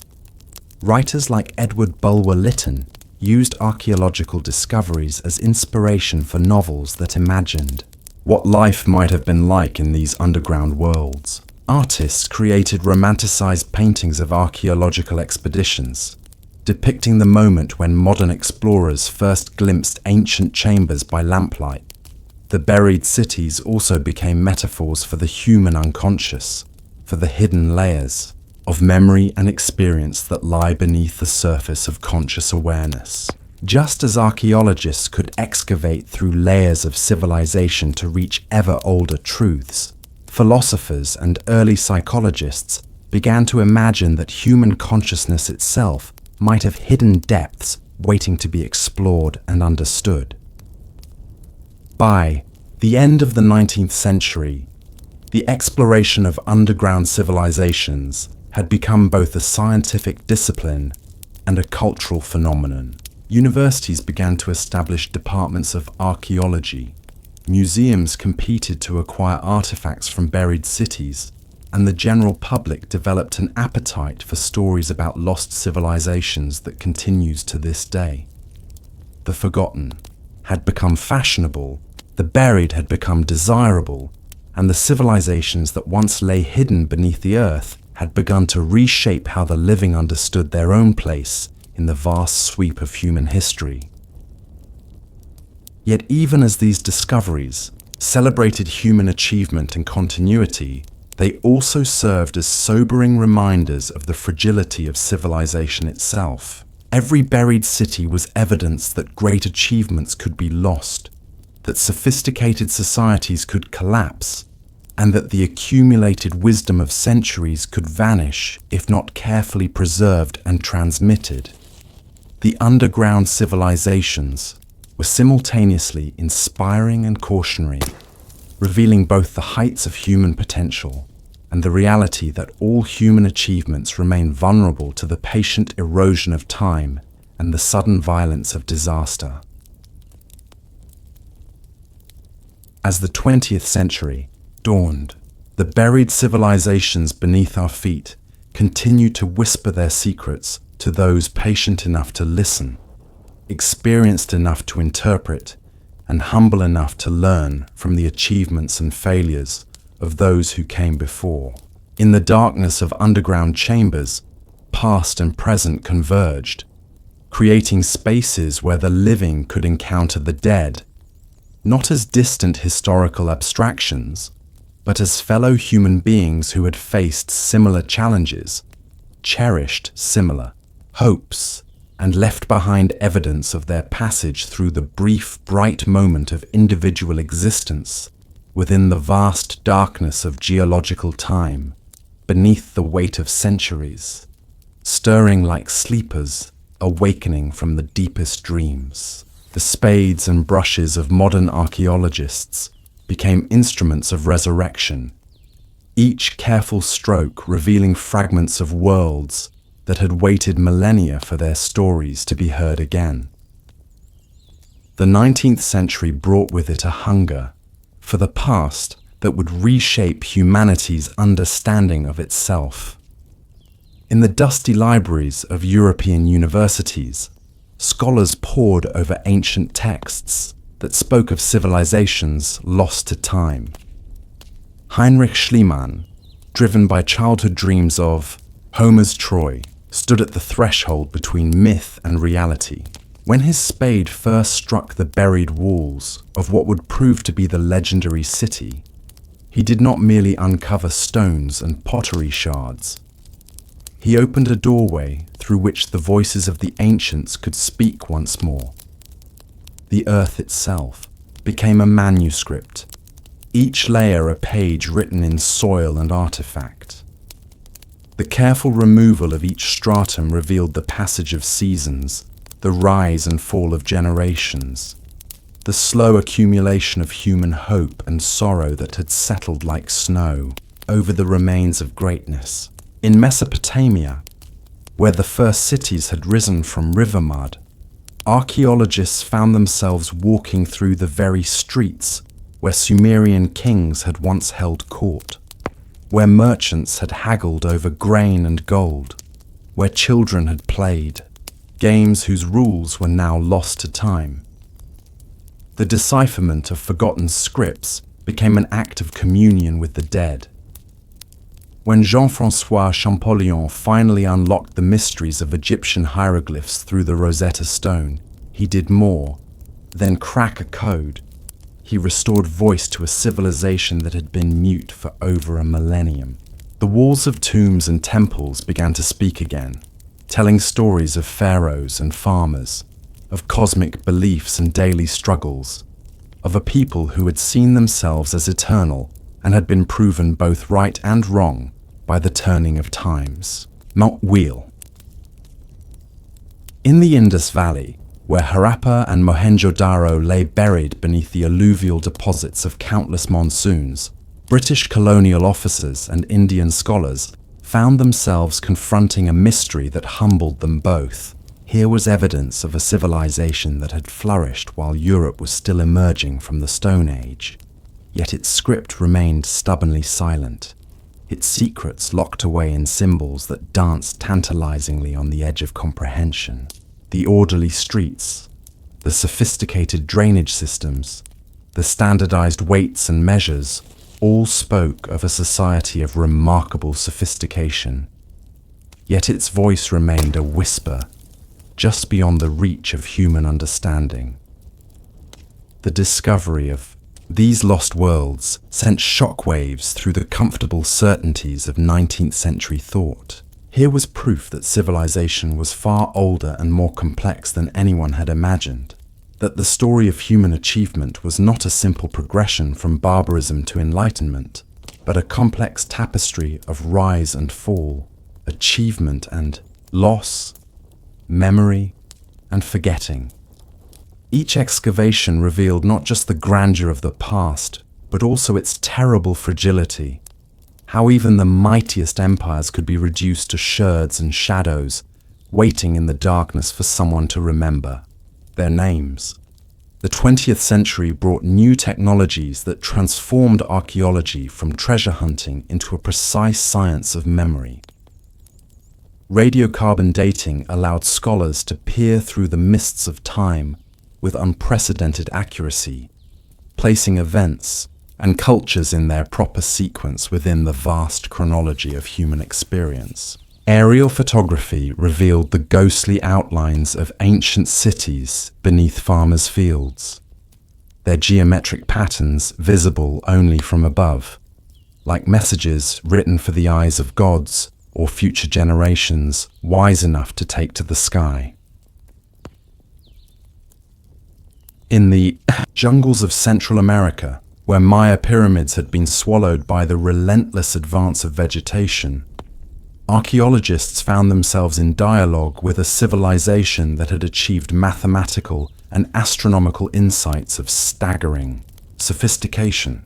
Writers like Edward Bulwer Lytton used archaeological discoveries as inspiration for novels that imagined what life might have been like in these underground worlds. Artists created romanticized paintings of archaeological expeditions, depicting the moment when modern explorers first glimpsed ancient chambers by lamplight. The buried cities also became metaphors for the human unconscious, for the hidden layers of memory and experience that lie beneath the surface of conscious awareness. Just as archaeologists could excavate through layers of civilization to reach ever older truths, philosophers and early psychologists began to imagine that human consciousness itself might have hidden depths waiting to be explored and understood. By the end of the 19th century, the exploration of underground civilizations had become both a scientific discipline and a cultural phenomenon. Universities began to establish departments of archaeology. Museums competed to acquire artifacts from buried cities, and the general public developed an appetite for stories about lost civilizations that continues to this day. The forgotten had become fashionable, the buried had become desirable, and the civilizations that once lay hidden beneath the earth had begun to reshape how the living understood their own place in the vast sweep of human history. Yet even as these discoveries celebrated human achievement and continuity, they also served as sobering reminders of the fragility of civilization itself. Every buried city was evidence that great achievements could be lost, that sophisticated societies could collapse, and that the accumulated wisdom of centuries could vanish if not carefully preserved and transmitted. The underground civilizations were simultaneously inspiring and cautionary, revealing both the heights of human potential and the reality that all human achievements remain vulnerable to the patient erosion of time and the sudden violence of disaster. As the 20th century dawned, the buried civilizations beneath our feet continued to whisper their secrets to those patient enough to listen, experienced enough to interpret, and humble enough to learn from the achievements and failures of those who came before. In the darkness of underground chambers, past and present converged, creating spaces where the living could encounter the dead, not as distant historical abstractions, but as fellow human beings who had faced similar challenges, cherished similar hopes, and left behind evidence of their passage through the brief, bright moment of individual existence within the vast darkness of geological time, beneath the weight of centuries, stirring like sleepers, awakening from the deepest dreams. The spades and brushes of modern archaeologists became instruments of resurrection, each careful stroke revealing fragments of worlds that had waited millennia for their stories to be heard again. The 19th century brought with it a hunger for the past that would reshape humanity's understanding of itself. In the dusty libraries of European universities, scholars pored over ancient texts that spoke of civilizations lost to time. Heinrich Schliemann, driven by childhood dreams of Homer's Troy, stood at the threshold between myth and reality. When his spade first struck the buried walls of what would prove to be the legendary city, he did not merely uncover stones and pottery shards. He opened a doorway through which the voices of the ancients could speak once more. The earth itself became a manuscript, each layer a page written in soil and artifact. The careful removal of each stratum revealed the passage of seasons, the rise and fall of generations, the slow accumulation of human hope and sorrow that had settled like snow over the remains of greatness. In Mesopotamia, where the first cities had risen from river mud, archaeologists found themselves walking through the very streets where Sumerian kings had once held court, where merchants had haggled over grain and gold, where children had played, games whose rules were now lost to time. The decipherment of forgotten scripts became an act of communion with the dead. When Jean-François Champollion finally unlocked the mysteries of Egyptian hieroglyphs through the Rosetta Stone, he did more than crack a code. He restored voice to a civilization that had been mute for over a millennium. The walls of tombs and temples began to speak again, telling stories of pharaohs and farmers, of cosmic beliefs and daily struggles, of a people who had seen themselves as eternal and had been proven both right and wrong by the turning of times. Mount Wheel. In the Indus Valley, where Harappa and Mohenjo-Daro lay buried beneath the alluvial deposits of countless monsoons, British colonial officers and Indian scholars found themselves confronting a mystery that humbled them both. Here was evidence of a civilization that had flourished while Europe was still emerging from the Stone Age. Yet its script remained stubbornly silent, its secrets locked away in symbols that danced tantalizingly on the edge of comprehension. The orderly streets, the sophisticated drainage systems, the standardized weights and measures all spoke of a society of remarkable sophistication. Yet its voice remained a whisper, just beyond the reach of human understanding. The discovery of these lost worlds sent shockwaves through the comfortable certainties of 19th century thought. Here was proof that civilization was far older and more complex than anyone had imagined, that the story of human achievement was not a simple progression from barbarism to enlightenment, but a complex tapestry of rise and fall, achievement and loss, memory and forgetting. Each excavation revealed not just the grandeur of the past, but also its terrible fragility, how even the mightiest empires could be reduced to sherds and shadows, waiting in the darkness for someone to remember their names. The 20th century brought new technologies that transformed archaeology from treasure hunting into a precise science of memory. Radiocarbon dating allowed scholars to peer through the mists of time with unprecedented accuracy, placing events and cultures in their proper sequence within the vast chronology of human experience. Aerial photography revealed the ghostly outlines of ancient cities beneath farmers' fields, their geometric patterns visible only from above, like messages written for the eyes of gods or future generations wise enough to take to the sky. In the jungles of Central America, where Maya pyramids had been swallowed by the relentless advance of vegetation, archaeologists found themselves in dialogue with a civilization that had achieved mathematical and astronomical insights of staggering sophistication.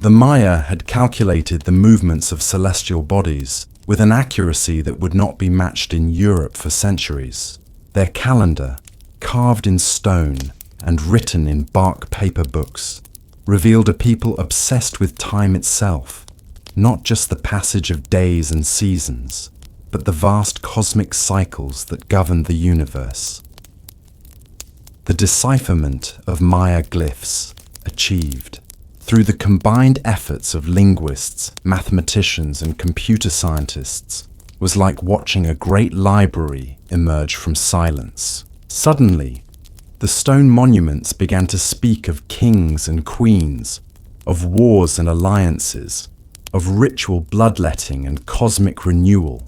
The Maya had calculated the movements of celestial bodies with an accuracy that would not be matched in Europe for centuries. Their calendar, carved in stone and written in bark paper books, revealed a people obsessed with time itself, not just the passage of days and seasons, but the vast cosmic cycles that governed the universe. The decipherment of Maya glyphs, achieved through the combined efforts of linguists, mathematicians, and computer scientists, was like watching a great library emerge from silence. Suddenly, the stone monuments began to speak of kings and queens, of wars and alliances, of ritual bloodletting and cosmic renewal.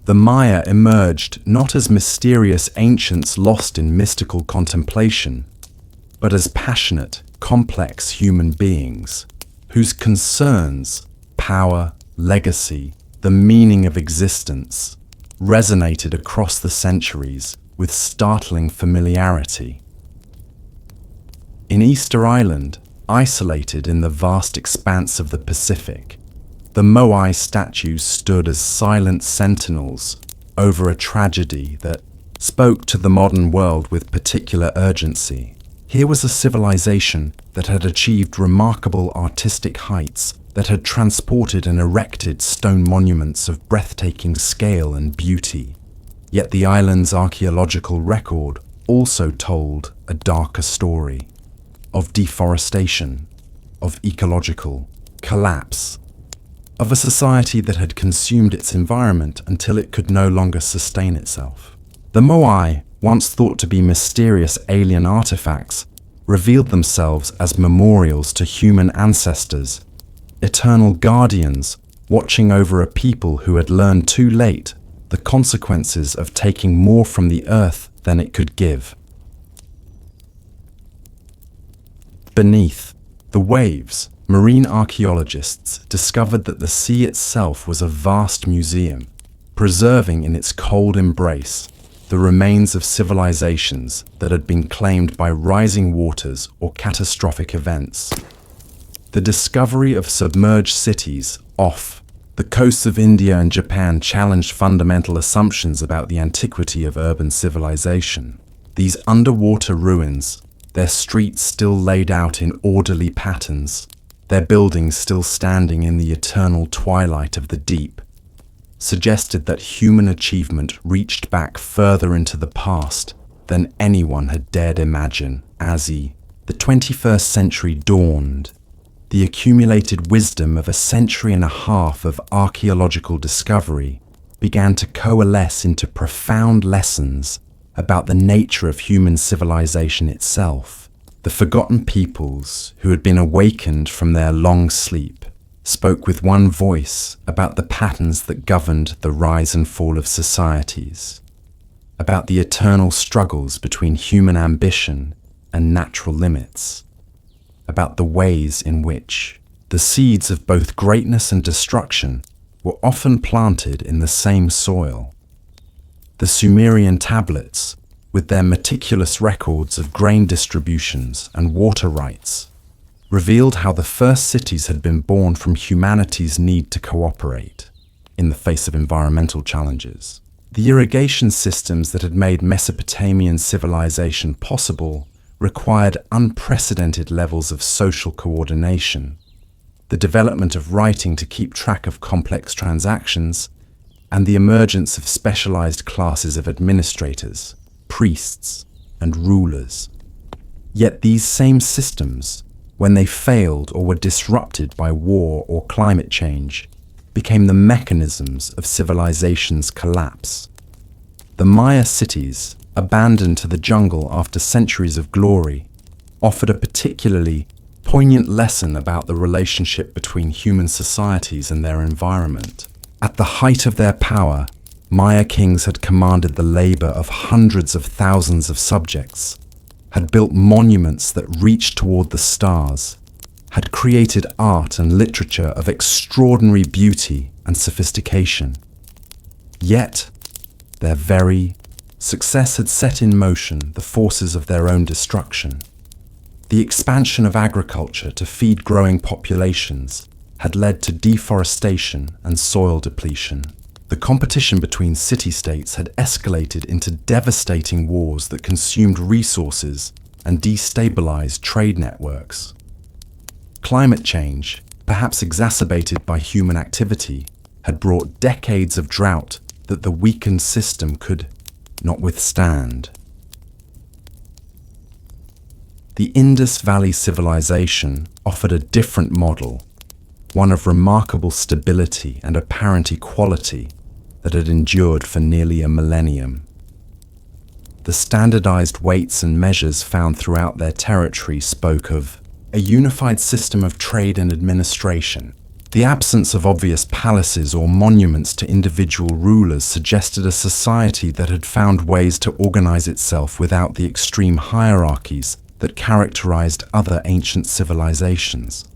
The Maya emerged not as mysterious ancients lost in mystical contemplation, but as passionate, complex human beings, whose concerns, power, legacy, the meaning of existence, resonated across the centuries with startling familiarity. In Easter Island, isolated in the vast expanse of the Pacific, the Moai statues stood as silent sentinels over a tragedy that spoke to the modern world with particular urgency. Here was a civilization that had achieved remarkable artistic heights, that had transported and erected stone monuments of breathtaking scale and beauty. Yet the island's archaeological record also told a darker story of deforestation, of ecological collapse, of a society that had consumed its environment until it could no longer sustain itself. The Moai, once thought to be mysterious alien artifacts, revealed themselves as memorials to human ancestors, eternal guardians watching over a people who had learned too late the consequences of taking more from the earth than it could give. Beneath the waves, marine archaeologists discovered that the sea itself was a vast museum, preserving in its cold embrace the remains of civilizations that had been claimed by rising waters or catastrophic events. The discovery of submerged cities off the coasts of India and Japan challenged fundamental assumptions about the antiquity of urban civilization. These underwater ruins, their streets still laid out in orderly patterns, their buildings still standing in the eternal twilight of the deep, suggested that human achievement reached back further into the past than anyone had dared imagine. As the 21st century dawned, the accumulated wisdom of a century and a half of archaeological discovery began to coalesce into profound lessons about the nature of human civilization itself. The forgotten peoples who had been awakened from their long sleep spoke with one voice about the patterns that governed the rise and fall of societies, about the eternal struggles between human ambition and natural limits, about the ways in which the seeds of both greatness and destruction were often planted in the same soil. The Sumerian tablets, with their meticulous records of grain distributions and water rights, revealed how the first cities had been born from humanity's need to cooperate in the face of environmental challenges. The irrigation systems that had made Mesopotamian civilization possible required unprecedented levels of social coordination, the development of writing to keep track of complex transactions, and the emergence of specialized classes of administrators, priests, and rulers. Yet these same systems, when they failed or were disrupted by war or climate change, became the mechanisms of civilization's collapse. The Maya cities, abandoned to the jungle after centuries of glory, offered a particularly poignant lesson about the relationship between human societies and their environment. At the height of their power, Maya kings had commanded the labor of hundreds of thousands of subjects, had built monuments that reached toward the stars, had created art and literature of extraordinary beauty and sophistication. Yet, their very success had set in motion the forces of their own destruction. The expansion of agriculture to feed growing populations had led to deforestation and soil depletion. The competition between city-states had escalated into devastating wars that consumed resources and destabilized trade networks. Climate change, perhaps exacerbated by human activity, had brought decades of drought that the weakened system could not withstand. The Indus Valley civilization offered a different model, one of remarkable stability and apparent equality that had endured for nearly a millennium. The standardized weights and measures found throughout their territory spoke of a unified system of trade and administration. The absence of obvious palaces or monuments to individual rulers suggested a society that had found ways to organize itself without the extreme hierarchies that characterized other ancient civilizations.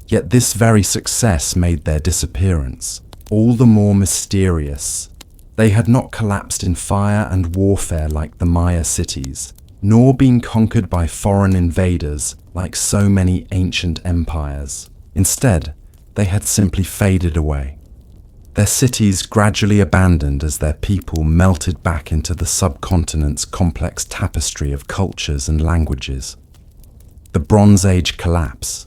Yet this very success made their disappearance all the more mysterious. They had not collapsed in fire and warfare like the Maya cities, nor been conquered by foreign invaders like so many ancient empires. Instead, they had simply faded away. Their cities gradually abandoned as their people melted back into the subcontinent's complex tapestry of cultures and languages. The Bronze Age collapse,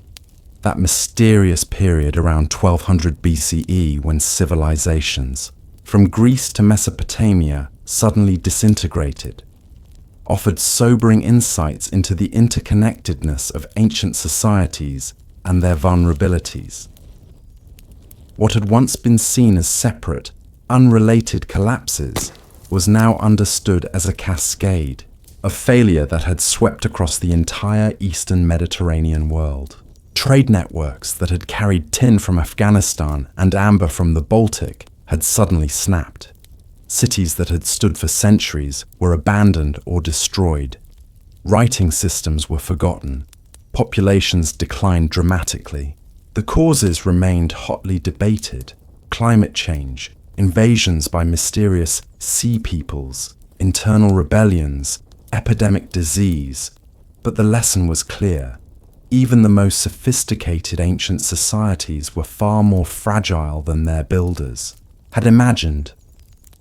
that mysterious period around 1200 BCE when civilizations, from Greece to Mesopotamia, suddenly disintegrated, offered sobering insights into the interconnectedness of ancient societies and their vulnerabilities. What had once been seen as separate, unrelated collapses was now understood as a cascade, a failure that had swept across the entire Eastern Mediterranean world. Trade networks that had carried tin from Afghanistan and amber from the Baltic had suddenly snapped. Cities that had stood for centuries were abandoned or destroyed. Writing systems were forgotten. Populations declined dramatically. The causes remained hotly debated: climate change, invasions by mysterious sea peoples, internal rebellions, epidemic disease. But the lesson was clear. Even the most sophisticated ancient societies were far more fragile than their builders had imagined.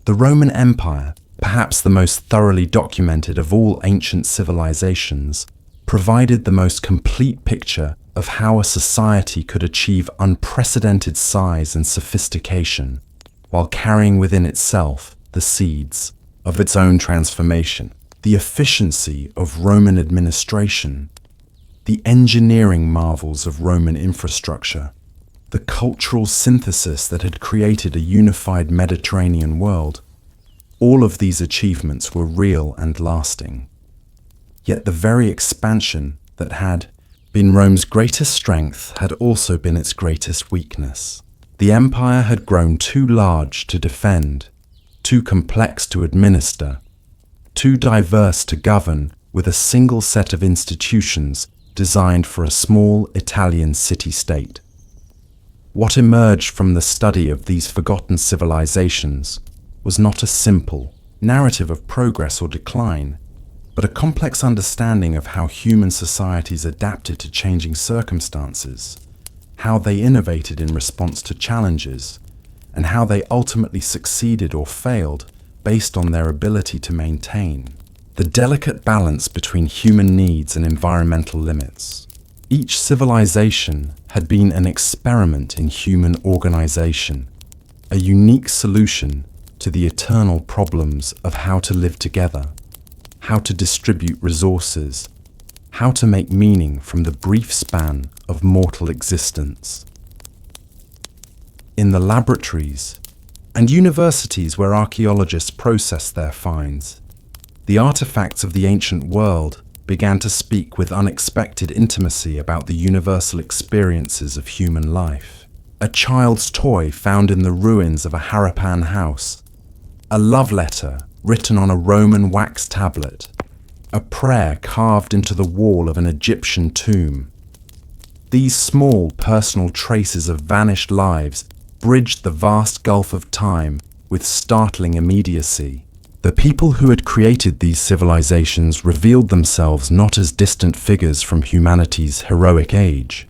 The Roman Empire, perhaps the most thoroughly documented of all ancient civilizations, provided the most complete picture of how a society could achieve unprecedented size and sophistication while carrying within itself the seeds of its own transformation. The efficiency of Roman administration, the engineering marvels of Roman infrastructure, the cultural synthesis that had created a unified Mediterranean world, all of these achievements were real and lasting. Yet the very expansion that had been Rome's greatest strength had also been its greatest weakness. The empire had grown too large to defend, too complex to administer, too diverse to govern with a single set of institutions designed for a small Italian city-state. What emerged from the study of these forgotten civilizations was not a simple narrative of progress or decline, but a complex understanding of how human societies adapted to changing circumstances, how they innovated in response to challenges, and how they ultimately succeeded or failed based on their ability to maintain the delicate balance between human needs and environmental limits. Each civilization had been an experiment in human organization, a unique solution to the eternal problems of how to live together, how to distribute resources, how to make meaning from the brief span of mortal existence. in the laboratories, and universities where archaeologists process their finds. The artifacts of the ancient world began to speak with unexpected intimacy about the universal experiences of human life. A child's toy found in the ruins of a Harappan house, a love letter written on a Roman wax tablet, a prayer carved into the wall of an Egyptian tomb. These small personal traces of vanished lives bridged the vast gulf of time with startling immediacy. The people who had created these civilizations revealed themselves not as distant figures from humanity's heroic age,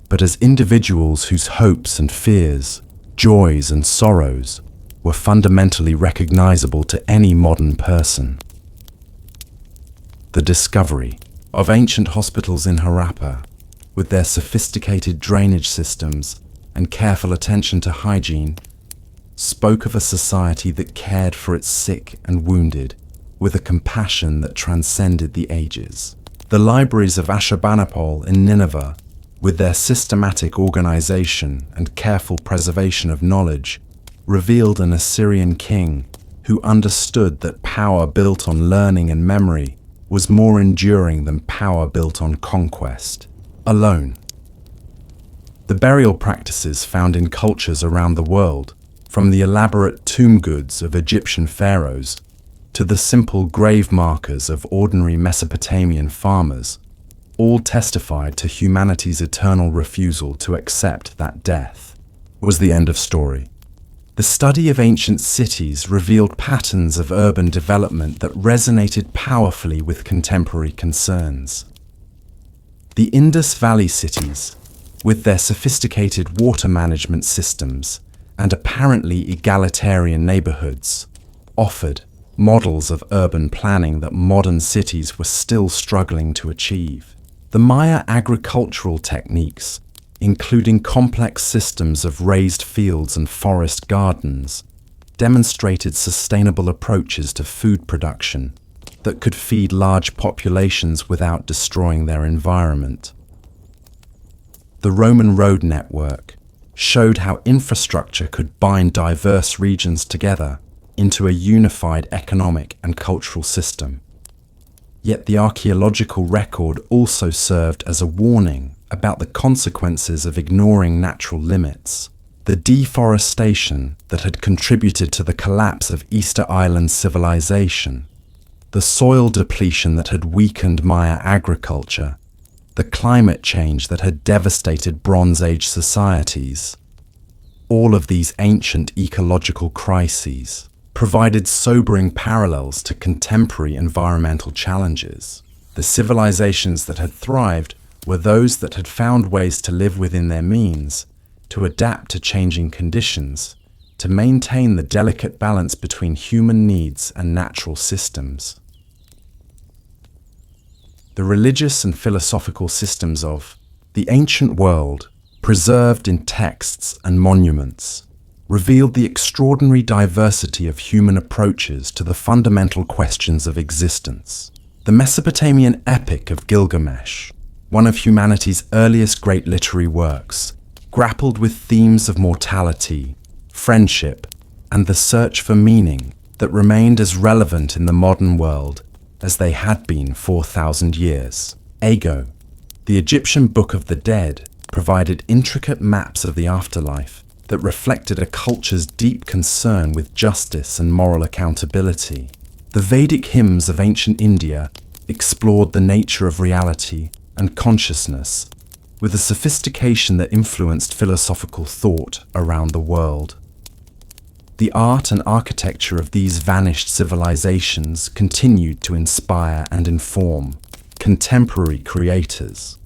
but as individuals whose hopes and fears, joys and sorrows were fundamentally recognizable to any modern person. The discovery of ancient hospitals in Harappa, with their sophisticated drainage systems and careful attention to hygiene, spoke of a society that cared for its sick and wounded with a compassion that transcended the ages. The libraries of Ashurbanipal in Nineveh, with their systematic organization and careful preservation of knowledge, revealed an Assyrian king who understood that power built on learning and memory was more enduring than power built on conquest alone. The burial practices found in cultures around the world, from the elaborate tomb goods of Egyptian pharaohs to the simple grave markers of ordinary Mesopotamian farmers, all testified to humanity's eternal refusal to accept that death was the end of story. The study of ancient cities revealed patterns of urban development that resonated powerfully with contemporary concerns. The Indus Valley cities, with their sophisticated water management systems and apparently egalitarian neighborhoods, offered models of urban planning that modern cities were still struggling to achieve. The Maya agricultural techniques, including complex systems of raised fields and forest gardens, demonstrated sustainable approaches to food production that could feed large populations without destroying their environment. The Roman road network showed how infrastructure could bind diverse regions together into a unified economic and cultural system. Yet the archaeological record also served as a warning about the consequences of ignoring natural limits. The deforestation that had contributed to the collapse of Easter Island civilization, the soil depletion that had weakened Maya agriculture, the climate change that had devastated Bronze Age societies. All of these ancient ecological crises provided sobering parallels to contemporary environmental challenges. The civilizations that had thrived were those that had found ways to live within their means, to adapt to changing conditions, to maintain the delicate balance between human needs and natural systems. The religious and philosophical systems of the ancient world, preserved in texts and monuments, revealed the extraordinary diversity of human approaches to the fundamental questions of existence. The Mesopotamian epic of Gilgamesh, one of humanity's earliest great literary works, grappled with themes of mortality, friendship, and the search for meaning that remained as relevant in the modern world as they had been 4,000 years ago. The Egyptian Book of the Dead provided intricate maps of the afterlife that reflected a culture's deep concern with justice and moral accountability. The Vedic hymns of ancient India explored the nature of reality and consciousness with a sophistication that influenced philosophical thought around the world. The art and architecture of these vanished civilizations continued to inspire and inform contemporary creators.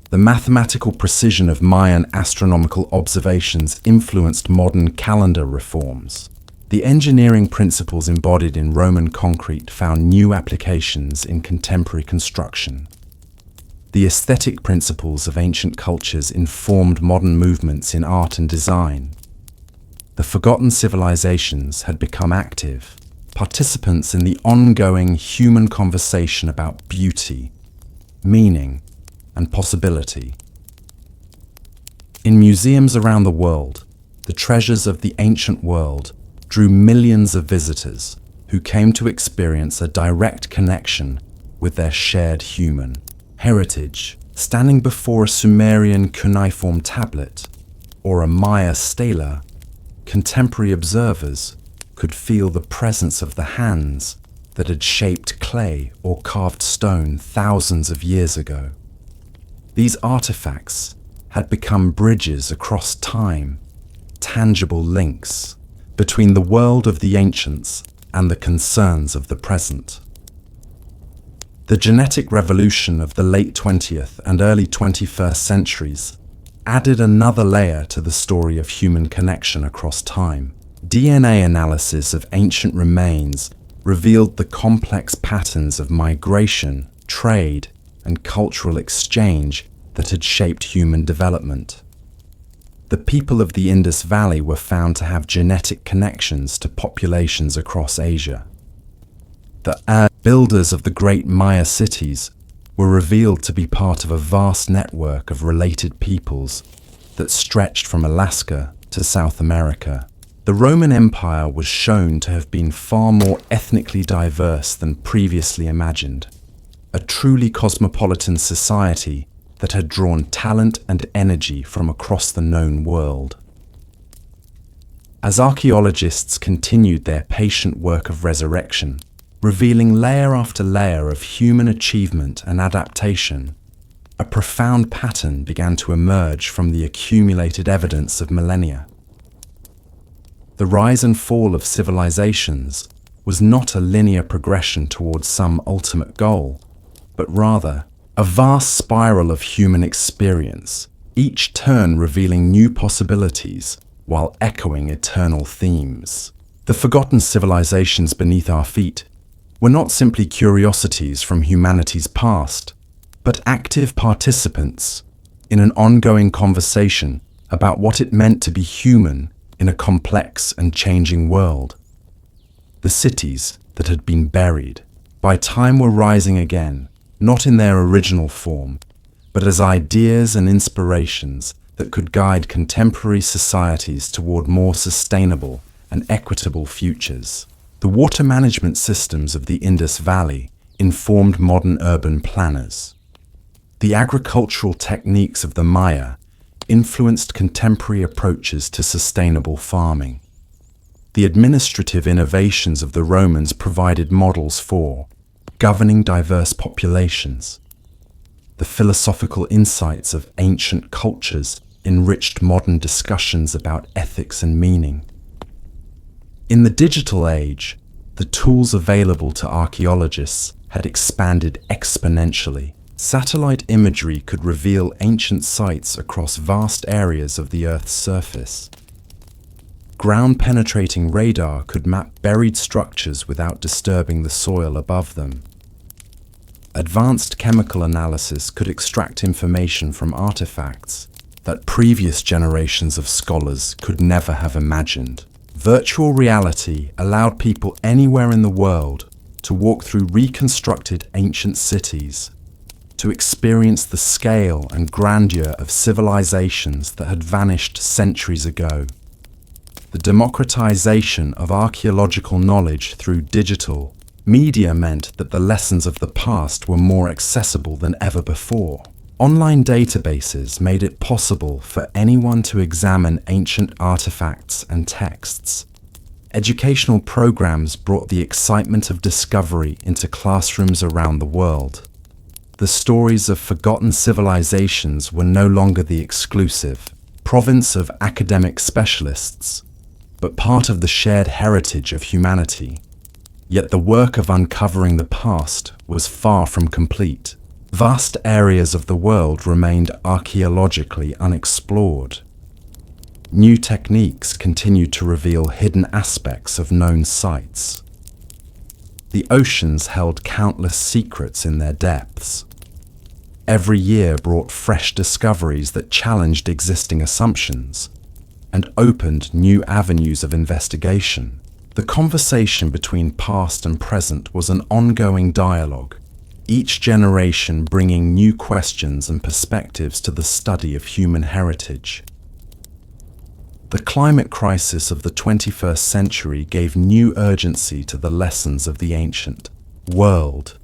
The mathematical precision of Mayan astronomical observations influenced modern calendar reforms. The engineering principles embodied in Roman concrete found new applications in contemporary construction. The aesthetic principles of ancient cultures informed modern movements in art and design. The forgotten civilizations had become active participants in the ongoing human conversation about beauty, meaning, and possibility. In museums around the world, the treasures of the ancient world drew millions of visitors who came to experience a direct connection with their shared human heritage. Standing before a Sumerian cuneiform tablet or a Maya stela, contemporary observers could feel the presence of the hands that had shaped clay or carved stone thousands of years ago. These artifacts had become bridges across time, tangible links between the world of the ancients and the concerns of the present. The genetic revolution of the late 20th and early 21st centuries added another layer to the story of human connection across time. DNA analysis of ancient remains revealed the complex patterns of migration, trade, and cultural exchange that had shaped human development. The people of the Indus Valley were found to have genetic connections to populations across Asia. The builders of the great Maya cities were revealed to be part of a vast network of related peoples that stretched from Alaska to South America. The Roman Empire was shown to have been far more ethnically diverse than previously imagined, a truly cosmopolitan society that had drawn talent and energy from across the known world. As archaeologists continued their patient work of resurrection, revealing layer after layer of human achievement and adaptation, a profound pattern began to emerge from the accumulated evidence of millennia. The rise and fall of civilizations was not a linear progression towards some ultimate goal, but rather a vast spiral of human experience, each turn revealing new possibilities while echoing eternal themes. The forgotten civilizations beneath our feet were not simply curiosities from humanity's past, but active participants in an ongoing conversation about what it meant to be human in a complex and changing world. The cities that had been buried by time were rising again, not in their original form, but as ideas and inspirations that could guide contemporary societies toward more sustainable and equitable futures. The water management systems of the Indus Valley informed modern urban planners. The agricultural techniques of the Maya influenced contemporary approaches to sustainable farming. The administrative innovations of the Romans provided models for governing diverse populations. The philosophical insights of ancient cultures enriched modern discussions about ethics and meaning. In the digital age, the tools available to archaeologists had expanded exponentially. Satellite imagery could reveal ancient sites across vast areas of the Earth's surface. Ground-penetrating radar could map buried structures without disturbing the soil above them. Advanced chemical analysis could extract information from artifacts that previous generations of scholars could never have imagined. Virtual reality allowed people anywhere in the world to walk through reconstructed ancient cities, to experience the scale and grandeur of civilizations that had vanished centuries ago. The democratization of archaeological knowledge through digital media meant that the lessons of the past were more accessible than ever before. Online databases made it possible for anyone to examine ancient artifacts and texts. Educational programs brought the excitement of discovery into classrooms around the world. The stories of forgotten civilizations were no longer the exclusive province of academic specialists, but part of the shared heritage of humanity. Yet the work of uncovering the past was far from complete. Vast areas of the world remained archaeologically unexplored. New techniques continued to reveal hidden aspects of known sites. The oceans held countless secrets in their depths. Every year brought fresh discoveries that challenged existing assumptions and opened new avenues of investigation. The conversation between past and present was an ongoing dialogue, each generation bringing new questions and perspectives to the study of human heritage. The climate crisis of the 21st century gave new urgency to the lessons of the ancient world.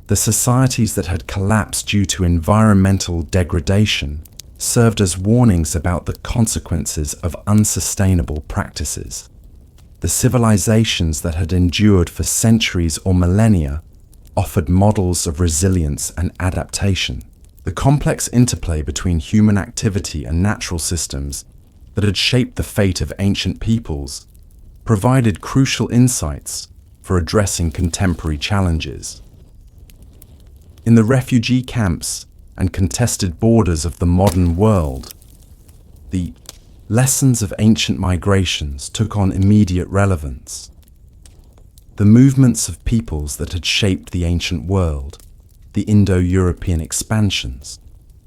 The societies that had collapsed due to environmental degradation served as warnings about the consequences of unsustainable practices. The civilizations that had endured for centuries or millennia offered models of resilience and adaptation. The complex interplay between human activity and natural systems that had shaped the fate of ancient peoples provided crucial insights for addressing contemporary challenges. In the refugee camps and contested borders of the modern world, the lessons of ancient migrations took on immediate relevance. The movements of peoples that had shaped the ancient world, the Indo-European expansions,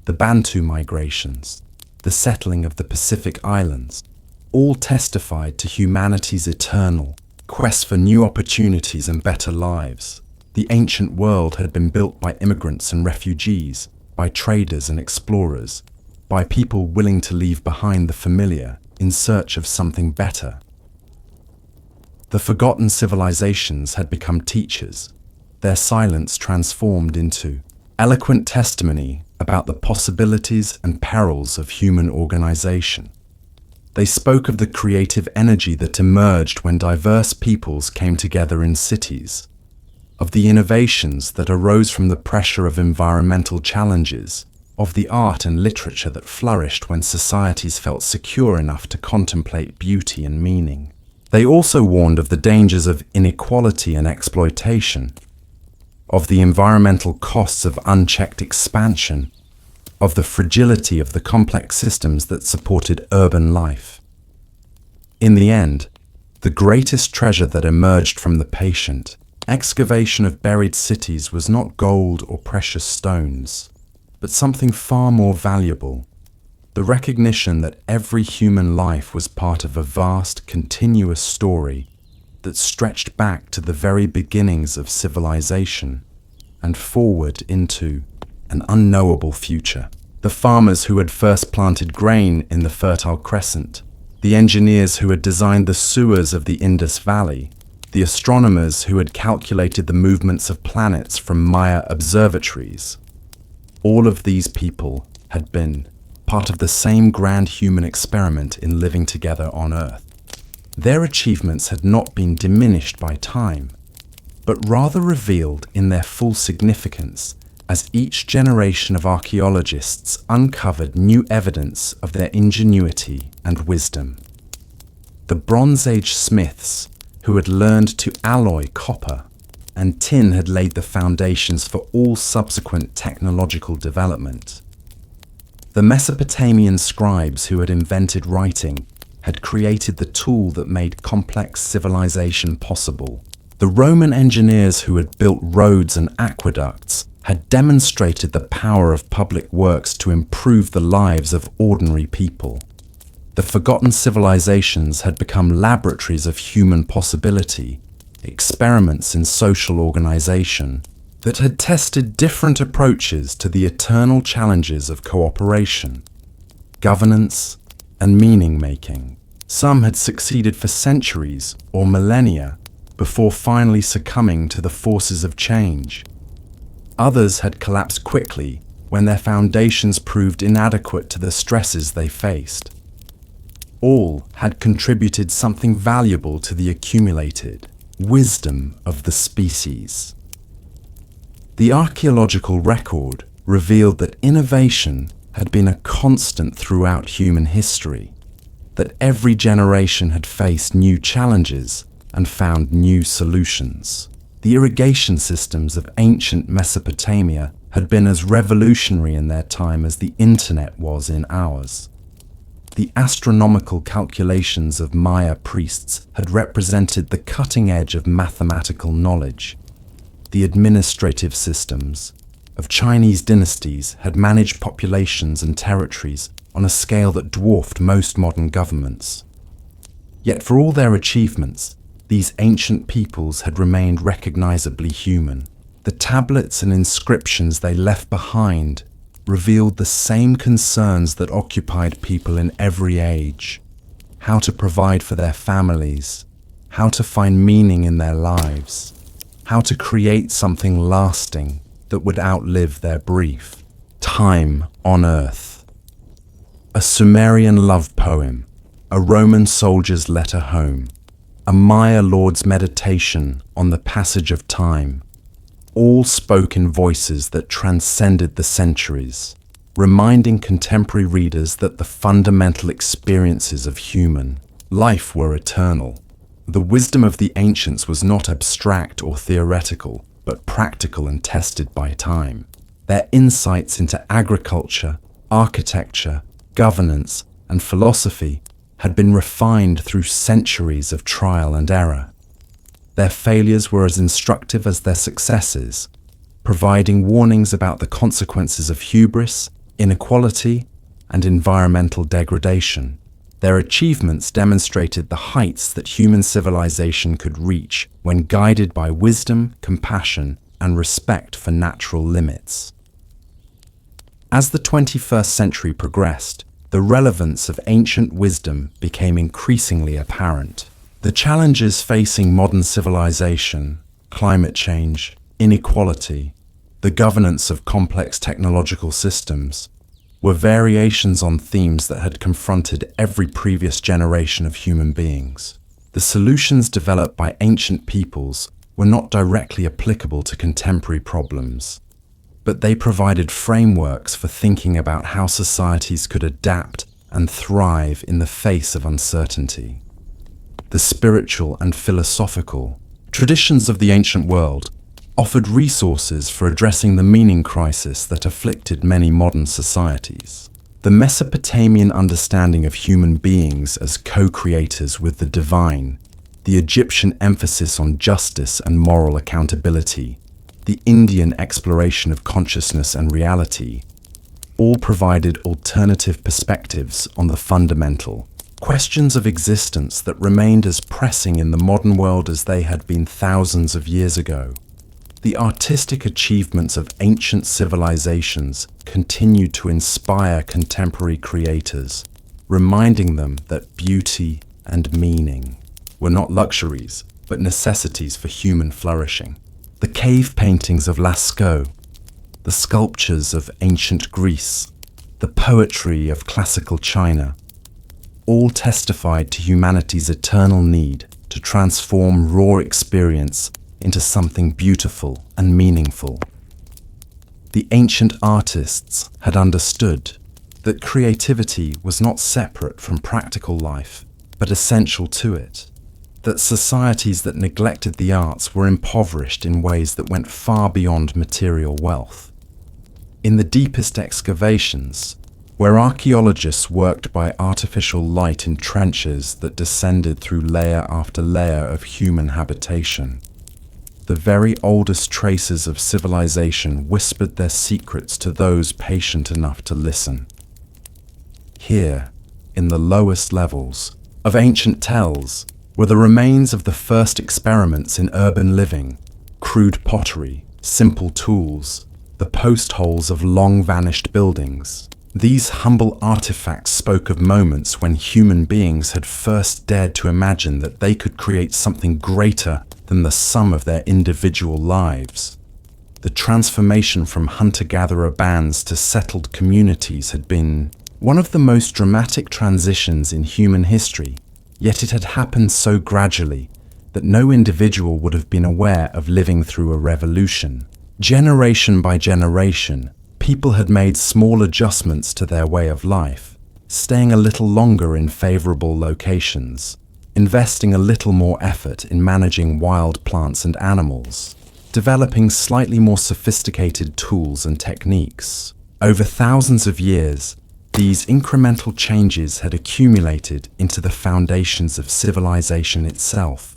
the Bantu migrations, the settling of the Pacific Islands, all testified to humanity's eternal quest for new opportunities and better lives. The ancient world had been built by immigrants and refugees, by traders and explorers, by people willing to leave behind the familiar in search of something better. The forgotten civilizations had become teachers, their silence transformed into eloquent testimony about the possibilities and perils of human organization. They spoke of the creative energy that emerged when diverse peoples came together in cities, of the innovations that arose from the pressure of environmental challenges, of the art and literature that flourished when societies felt secure enough to contemplate beauty and meaning. They also warned of the dangers of inequality and exploitation, of the environmental costs of unchecked expansion, of the fragility of the complex systems that supported urban life. In the end, the greatest treasure that emerged from the patient excavation of buried cities was not gold or precious stones, but something far more valuable: the recognition that every human life was part of a vast, continuous story that stretched back to the very beginnings of civilization and forward into an unknowable future. The farmers who had first planted grain in the Fertile Crescent, the engineers who had designed the sewers of the Indus Valley, the astronomers who had calculated the movements of planets from Maya observatories. All of these people had been part of the same grand human experiment in living together on Earth. Their achievements had not been diminished by time, but rather revealed in their full significance as each generation of archaeologists uncovered new evidence of their ingenuity and wisdom. The Bronze Age smiths, who had learned to alloy copper and tin, had laid the foundations for all subsequent technological development. The Mesopotamian scribes who had invented writing had created the tool that made complex civilization possible. The Roman engineers who had built roads and aqueducts had demonstrated the power of public works to improve the lives of ordinary people. The forgotten civilizations had become laboratories of human possibility, experiments in social organization that had tested different approaches to the eternal challenges of cooperation, governance, and meaning-making. Some had succeeded for centuries or millennia before finally succumbing to the forces of change. Others had collapsed quickly when their foundations proved inadequate to the stresses they faced. All had contributed something valuable to the accumulated wisdom of the species. The archaeological record revealed that innovation had been a constant throughout human history, that every generation had faced new challenges and found new solutions. The irrigation systems of ancient Mesopotamia had been as revolutionary in their time as the internet was in ours. The astronomical calculations of Maya priests had represented the cutting edge of mathematical knowledge. The administrative systems of Chinese dynasties had managed populations and territories on a scale that dwarfed most modern governments. Yet for all their achievements, these ancient peoples had remained recognizably human. The tablets and inscriptions they left behind revealed the same concerns that occupied people in every age: how to provide for their families, how to find meaning in their lives, how to create something lasting that would outlive their brief time on Earth. A Sumerian love poem, a Roman soldier's letter home, a Maya lord's meditation on the passage of time, all spoke in voices that transcended the centuries, reminding contemporary readers that the fundamental experiences of human life were eternal. The wisdom of the ancients was not abstract or theoretical, but practical and tested by time. Their insights into agriculture, architecture, governance, and philosophy had been refined through centuries of trial and error. Their failures were as instructive as their successes, providing warnings about the consequences of hubris, inequality, and environmental degradation. Their achievements demonstrated the heights that human civilization could reach when guided by wisdom, compassion, and respect for natural limits. As the 21st century progressed, the relevance of ancient wisdom became increasingly apparent. The challenges facing modern civilization, climate change, inequality, the governance of complex technological systems, were variations on themes that had confronted every previous generation of human beings. The solutions developed by ancient peoples were not directly applicable to contemporary problems, but they provided frameworks for thinking about how societies could adapt and thrive in the face of uncertainty. The spiritual and philosophical traditions of the ancient world offered resources for addressing the meaning crisis that afflicted many modern societies. The Mesopotamian understanding of human beings as co-creators with the divine, the Egyptian emphasis on justice and moral accountability, the Indian exploration of consciousness and reality, all provided alternative perspectives on the fundamental questions of existence that remained as pressing in the modern world as they had been thousands of years ago. The artistic achievements of ancient civilizations continued to inspire contemporary creators, reminding them that beauty and meaning were not luxuries, but necessities for human flourishing. The cave paintings of Lascaux, the sculptures of ancient Greece, the poetry of classical China, all testified to humanity's eternal need to transform raw experience into something beautiful and meaningful. The ancient artists had understood that creativity was not separate from practical life, but essential to it, that societies that neglected the arts were impoverished in ways that went far beyond material wealth. In the deepest excavations, where archaeologists worked by artificial light in trenches that descended through layer after layer of human habitation, the very oldest traces of civilization whispered their secrets to those patient enough to listen. Here, in the lowest levels of ancient tells, were the remains of the first experiments in urban living, crude pottery, simple tools, the post holes of long-vanished buildings. These humble artifacts spoke of moments when human beings had first dared to imagine that they could create something greater than the sum of their individual lives. The transformation from hunter-gatherer bands to settled communities had been one of the most dramatic transitions in human history, yet it had happened so gradually that no individual would have been aware of living through a revolution. Generation by generation, people had made small adjustments to their way of life, staying a little longer in favorable locations, investing a little more effort in managing wild plants and animals, developing slightly more sophisticated tools and techniques. Over thousands of years, these incremental changes had accumulated into the foundations of civilization itself.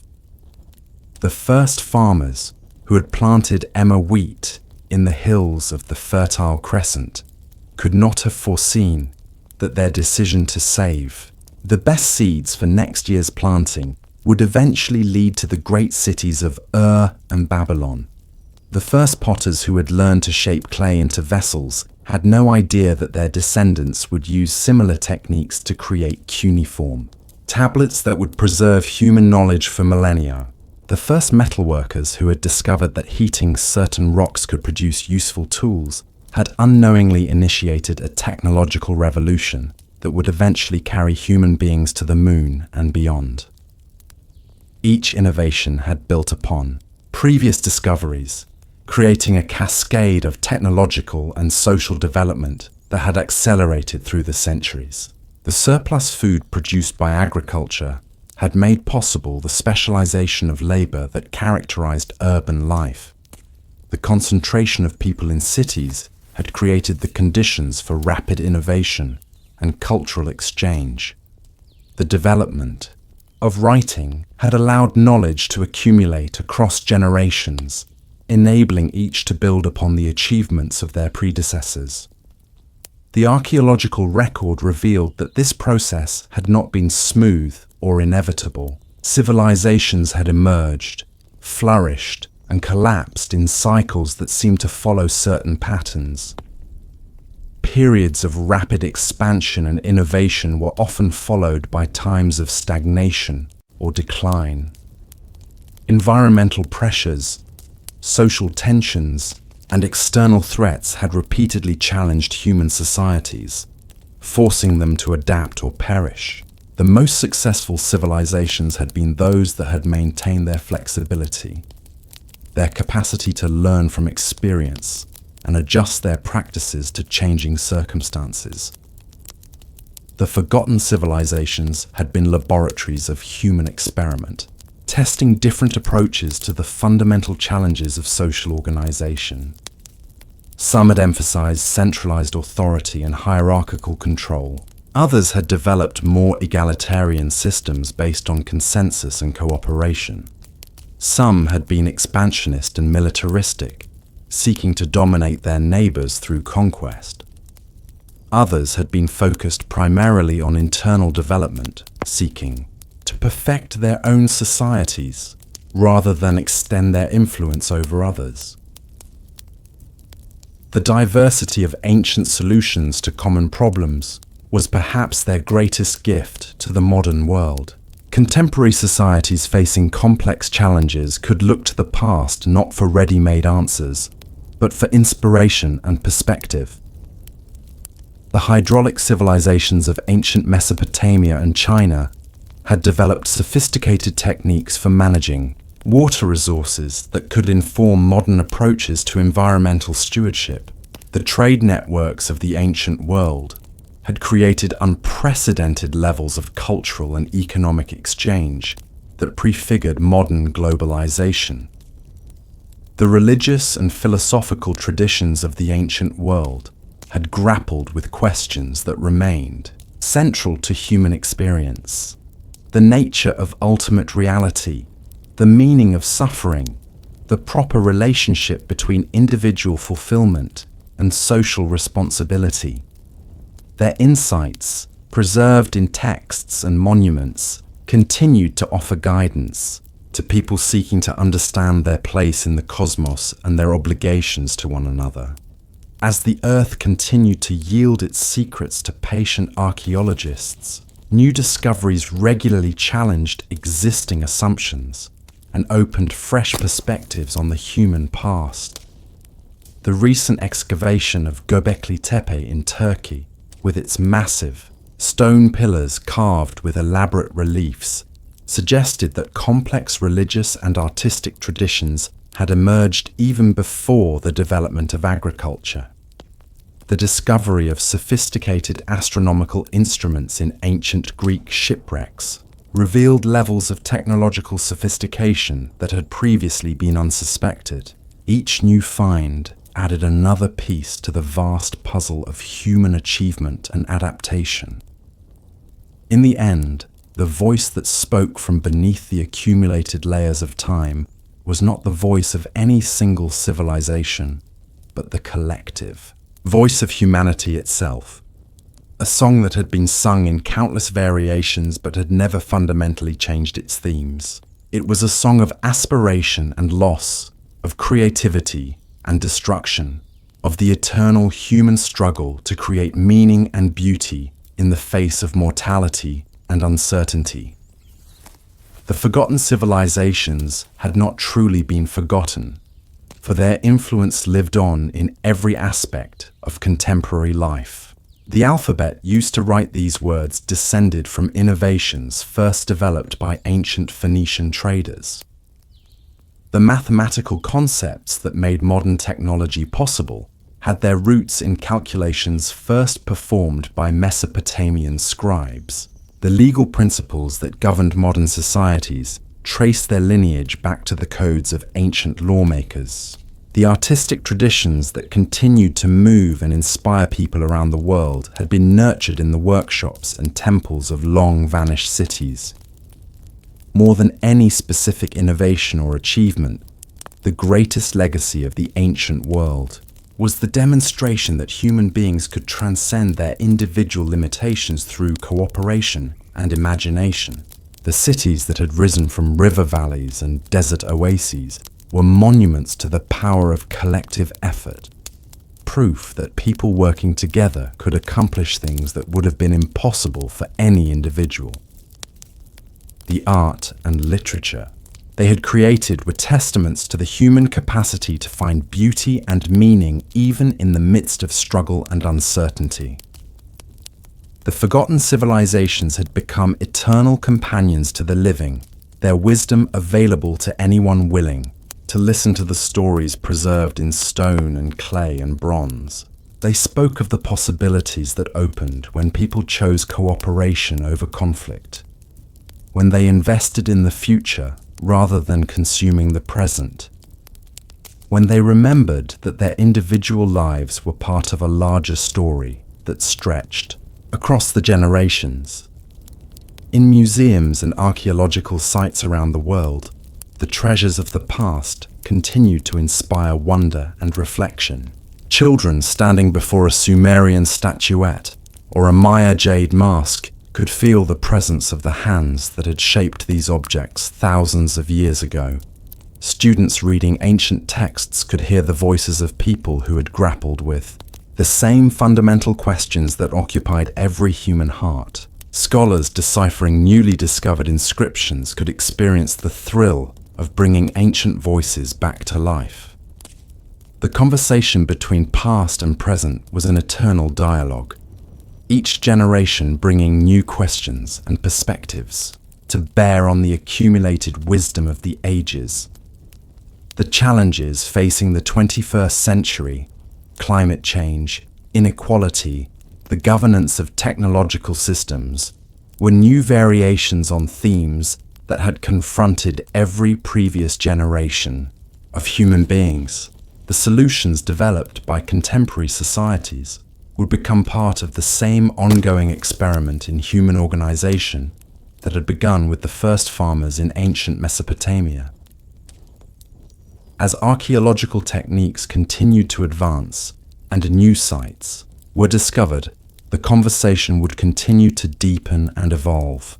The first farmers who had planted Emma wheat in the hills of the Fertile Crescent could not have foreseen that their decision to save the best seeds for next year's planting would eventually lead to the great cities of Ur and Babylon. The first potters who had learned to shape clay into vessels had no idea that their descendants would use similar techniques to create cuneiform tablets that would preserve human knowledge for millennia. The first metalworkers who had discovered that heating certain rocks could produce useful tools had unknowingly initiated a technological revolution that would eventually carry human beings to the moon and beyond. Each innovation had built upon previous discoveries, creating a cascade of technological and social development that had accelerated through the centuries. The surplus food produced by agriculture had made possible the specialization of labor that characterized urban life. The concentration of people in cities had created the conditions for rapid innovation and cultural exchange. The development of writing had allowed knowledge to accumulate across generations, enabling each to build upon the achievements of their predecessors. The archaeological record revealed that this process had not been smooth or inevitable. Civilizations had emerged, flourished, and collapsed in cycles that seemed to follow certain patterns. Periods of rapid expansion and innovation were often followed by times of stagnation or decline. Environmental pressures, social tensions, and external threats had repeatedly challenged human societies, forcing them to adapt or perish. The most successful civilizations had been those that had maintained their flexibility, their capacity to learn from experience and adjust their practices to changing circumstances. The forgotten civilizations had been laboratories of human experiment, testing different approaches to the fundamental challenges of social organization. Some had emphasized centralized authority and hierarchical control. Others had developed more egalitarian systems based on consensus and cooperation. Some had been expansionist and militaristic, seeking to dominate their neighbors through conquest. Others had been focused primarily on internal development, seeking to perfect their own societies rather than extend their influence over others. The diversity of ancient solutions to common problems was perhaps their greatest gift to the modern world. Contemporary societies facing complex challenges could look to the past not for ready-made answers, but for inspiration and perspective. The hydraulic civilizations of ancient Mesopotamia and China had developed sophisticated techniques for managing water resources that could inform modern approaches to environmental stewardship. The trade networks of the ancient world had created unprecedented levels of cultural and economic exchange that prefigured modern globalization. The religious and philosophical traditions of the ancient world had grappled with questions that remained central to human experience: the nature of ultimate reality, the meaning of suffering, the proper relationship between individual fulfillment and social responsibility. Their insights, preserved in texts and monuments, continued to offer guidance to people seeking to understand their place in the cosmos and their obligations to one another. As the Earth continued to yield its secrets to patient archaeologists, new discoveries regularly challenged existing assumptions and opened fresh perspectives on the human past. The recent excavation of Göbekli Tepe in Turkey, with its massive stone pillars carved with elaborate reliefs, suggested that complex religious and artistic traditions had emerged even before the development of agriculture. The discovery of sophisticated astronomical instruments in ancient Greek shipwrecks revealed levels of technological sophistication that had previously been unsuspected. Each new find added another piece to the vast puzzle of human achievement and adaptation. In the end, the voice that spoke from beneath the accumulated layers of time was not the voice of any single civilization, but the collective voice of humanity itself. A song that had been sung in countless variations but had never fundamentally changed its themes. It was a song of aspiration and loss, of creativity and destruction, of the eternal human struggle to create meaning and beauty in the face of mortality and uncertainty. The forgotten civilizations had not truly been forgotten, for their influence lived on in every aspect of contemporary life. The alphabet used to write these words descended from innovations first developed by ancient Phoenician traders. The mathematical concepts that made modern technology possible had their roots in calculations first performed by Mesopotamian scribes. The legal principles that governed modern societies trace their lineage back to the codes of ancient lawmakers. The artistic traditions that continued to move and inspire people around the world had been nurtured in the workshops and temples of long-vanished cities. More than any specific innovation or achievement, the greatest legacy of the ancient world was the demonstration that human beings could transcend their individual limitations through cooperation and imagination. The cities that had risen from river valleys and desert oases were monuments to the power of collective effort, proof that people working together could accomplish things that would have been impossible for any individual. The art and literature they had created were testaments to the human capacity to find beauty and meaning even in the midst of struggle and uncertainty. The forgotten civilizations had become eternal companions to the living, their wisdom available to anyone willing to listen to the stories preserved in stone and clay and bronze. They spoke of the possibilities that opened when people chose cooperation over conflict, when they invested in the future rather than consuming the present, when they remembered that their individual lives were part of a larger story that stretched across the generations. In museums and archaeological sites around the world, the treasures of the past continued to inspire wonder and reflection. Children standing before a Sumerian statuette or a Maya jade mask could feel the presence of the hands that had shaped these objects thousands of years ago. Students reading ancient texts could hear the voices of people who had grappled with the same fundamental questions that occupied every human heart. Scholars deciphering newly discovered inscriptions could experience the thrill of bringing ancient voices back to life. The conversation between past and present was an eternal dialogue, each generation bringing new questions and perspectives to bear on the accumulated wisdom of the ages. The challenges facing the 21st century, climate change, inequality, the governance of technological systems, were new variations on themes that had confronted every previous generation of human beings. The solutions developed by contemporary societies would become part of the same ongoing experiment in human organization that had begun with the first farmers in ancient Mesopotamia. As archaeological techniques continued to advance and new sites were discovered, the conversation would continue to deepen and evolve.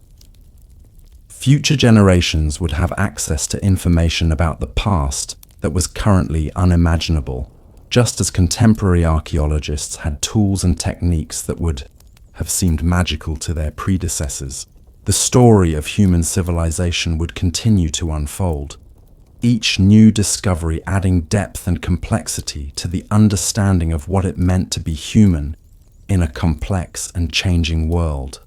Future generations would have access to information about the past that was currently unimaginable, just as contemporary archaeologists had tools and techniques that would have seemed magical to their predecessors. The story of human civilization would continue to unfold, each new discovery adding depth and complexity to the understanding of what it meant to be human in a complex and changing world.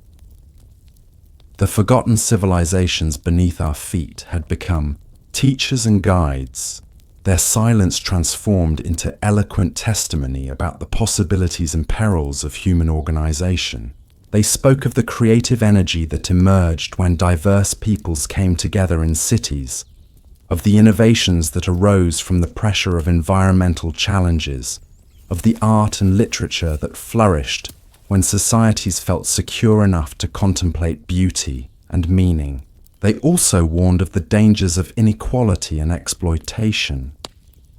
The forgotten civilizations beneath our feet had become teachers and guides, their silence transformed into eloquent testimony about the possibilities and perils of human organization. They spoke of the creative energy that emerged when diverse peoples came together in cities, of the innovations that arose from the pressure of environmental challenges, of the art and literature that flourished when societies felt secure enough to contemplate beauty and meaning. They also warned of the dangers of inequality and exploitation,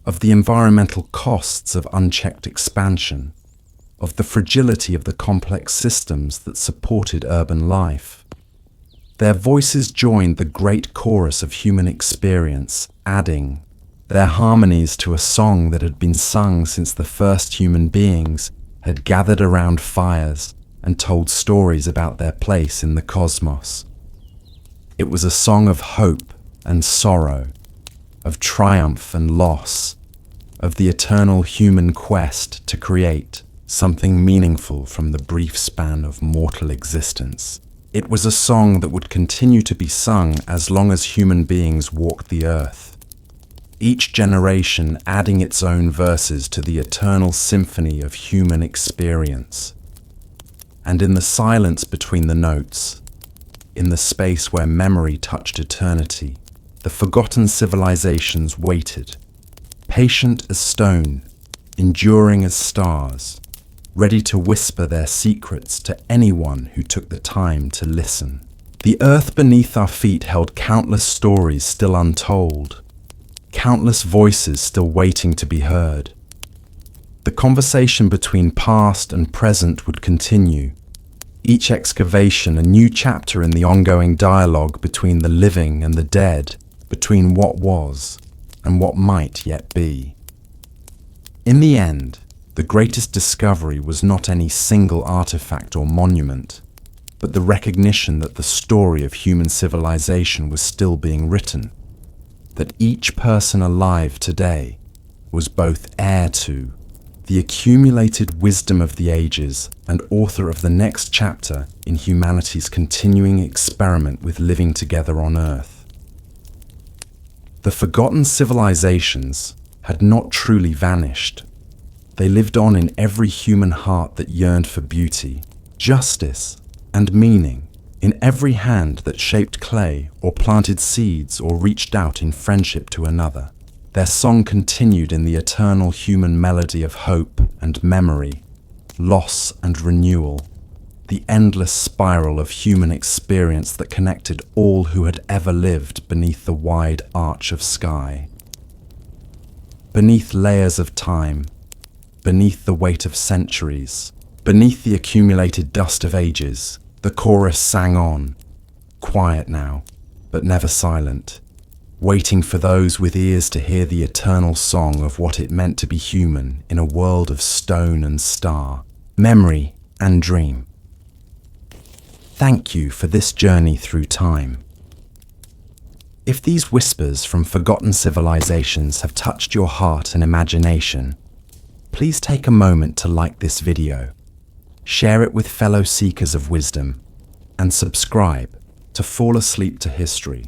of the environmental costs of unchecked expansion, of the fragility of the complex systems that supported urban life. Their voices joined the great chorus of human experience, adding their harmonies to a song that had been sung since the first human beings had gathered around fires and told stories about their place in the cosmos. It was a song of hope and sorrow, of triumph and loss, of the eternal human quest to create something meaningful from the brief span of mortal existence. It was a song that would continue to be sung as long as human beings walked the earth, each generation adding its own verses to the eternal symphony of human experience. And in the silence between the notes, in the space where memory touched eternity, the forgotten civilizations waited, patient as stone, enduring as stars, ready to whisper their secrets to anyone who took the time to listen. The earth beneath our feet held countless stories still untold, countless voices still waiting to be heard. The conversation between past and present would continue, each excavation a new chapter in the ongoing dialogue between the living and the dead, between what was and what might yet be. In the end, the greatest discovery was not any single artifact or monument, but the recognition that the story of human civilization was still being written, that each person alive today was both heir to the accumulated wisdom of the ages and author of the next chapter in humanity's continuing experiment with living together on Earth. The forgotten civilizations had not truly vanished. They lived on in every human heart that yearned for beauty, justice, and meaning, in every hand that shaped clay or planted seeds or reached out in friendship to another. Their song continued in the eternal human melody of hope and memory, loss and renewal, the endless spiral of human experience that connected all who had ever lived beneath the wide arch of sky. Beneath layers of time, beneath the weight of centuries, beneath the accumulated dust of ages, the chorus sang on, quiet now, but never silent, waiting for those with ears to hear the eternal song of what it meant to be human in a world of stone and star, memory and dream. Thank you for this journey through time. If these whispers from forgotten civilizations have touched your heart and imagination, please take a moment to like this video, share it with fellow seekers of wisdom, and subscribe to fall asleep to history.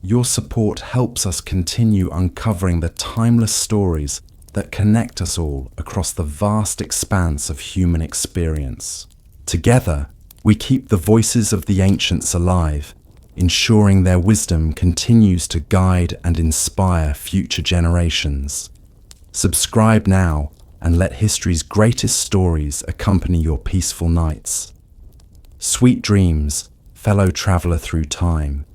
Your support helps us continue uncovering the timeless stories that connect us all across the vast expanse of human experience. Together, we keep the voices of the ancients alive, ensuring their wisdom continues to guide and inspire future generations. Subscribe now and let history's greatest stories accompany your peaceful nights. Sweet dreams, fellow traveler through time.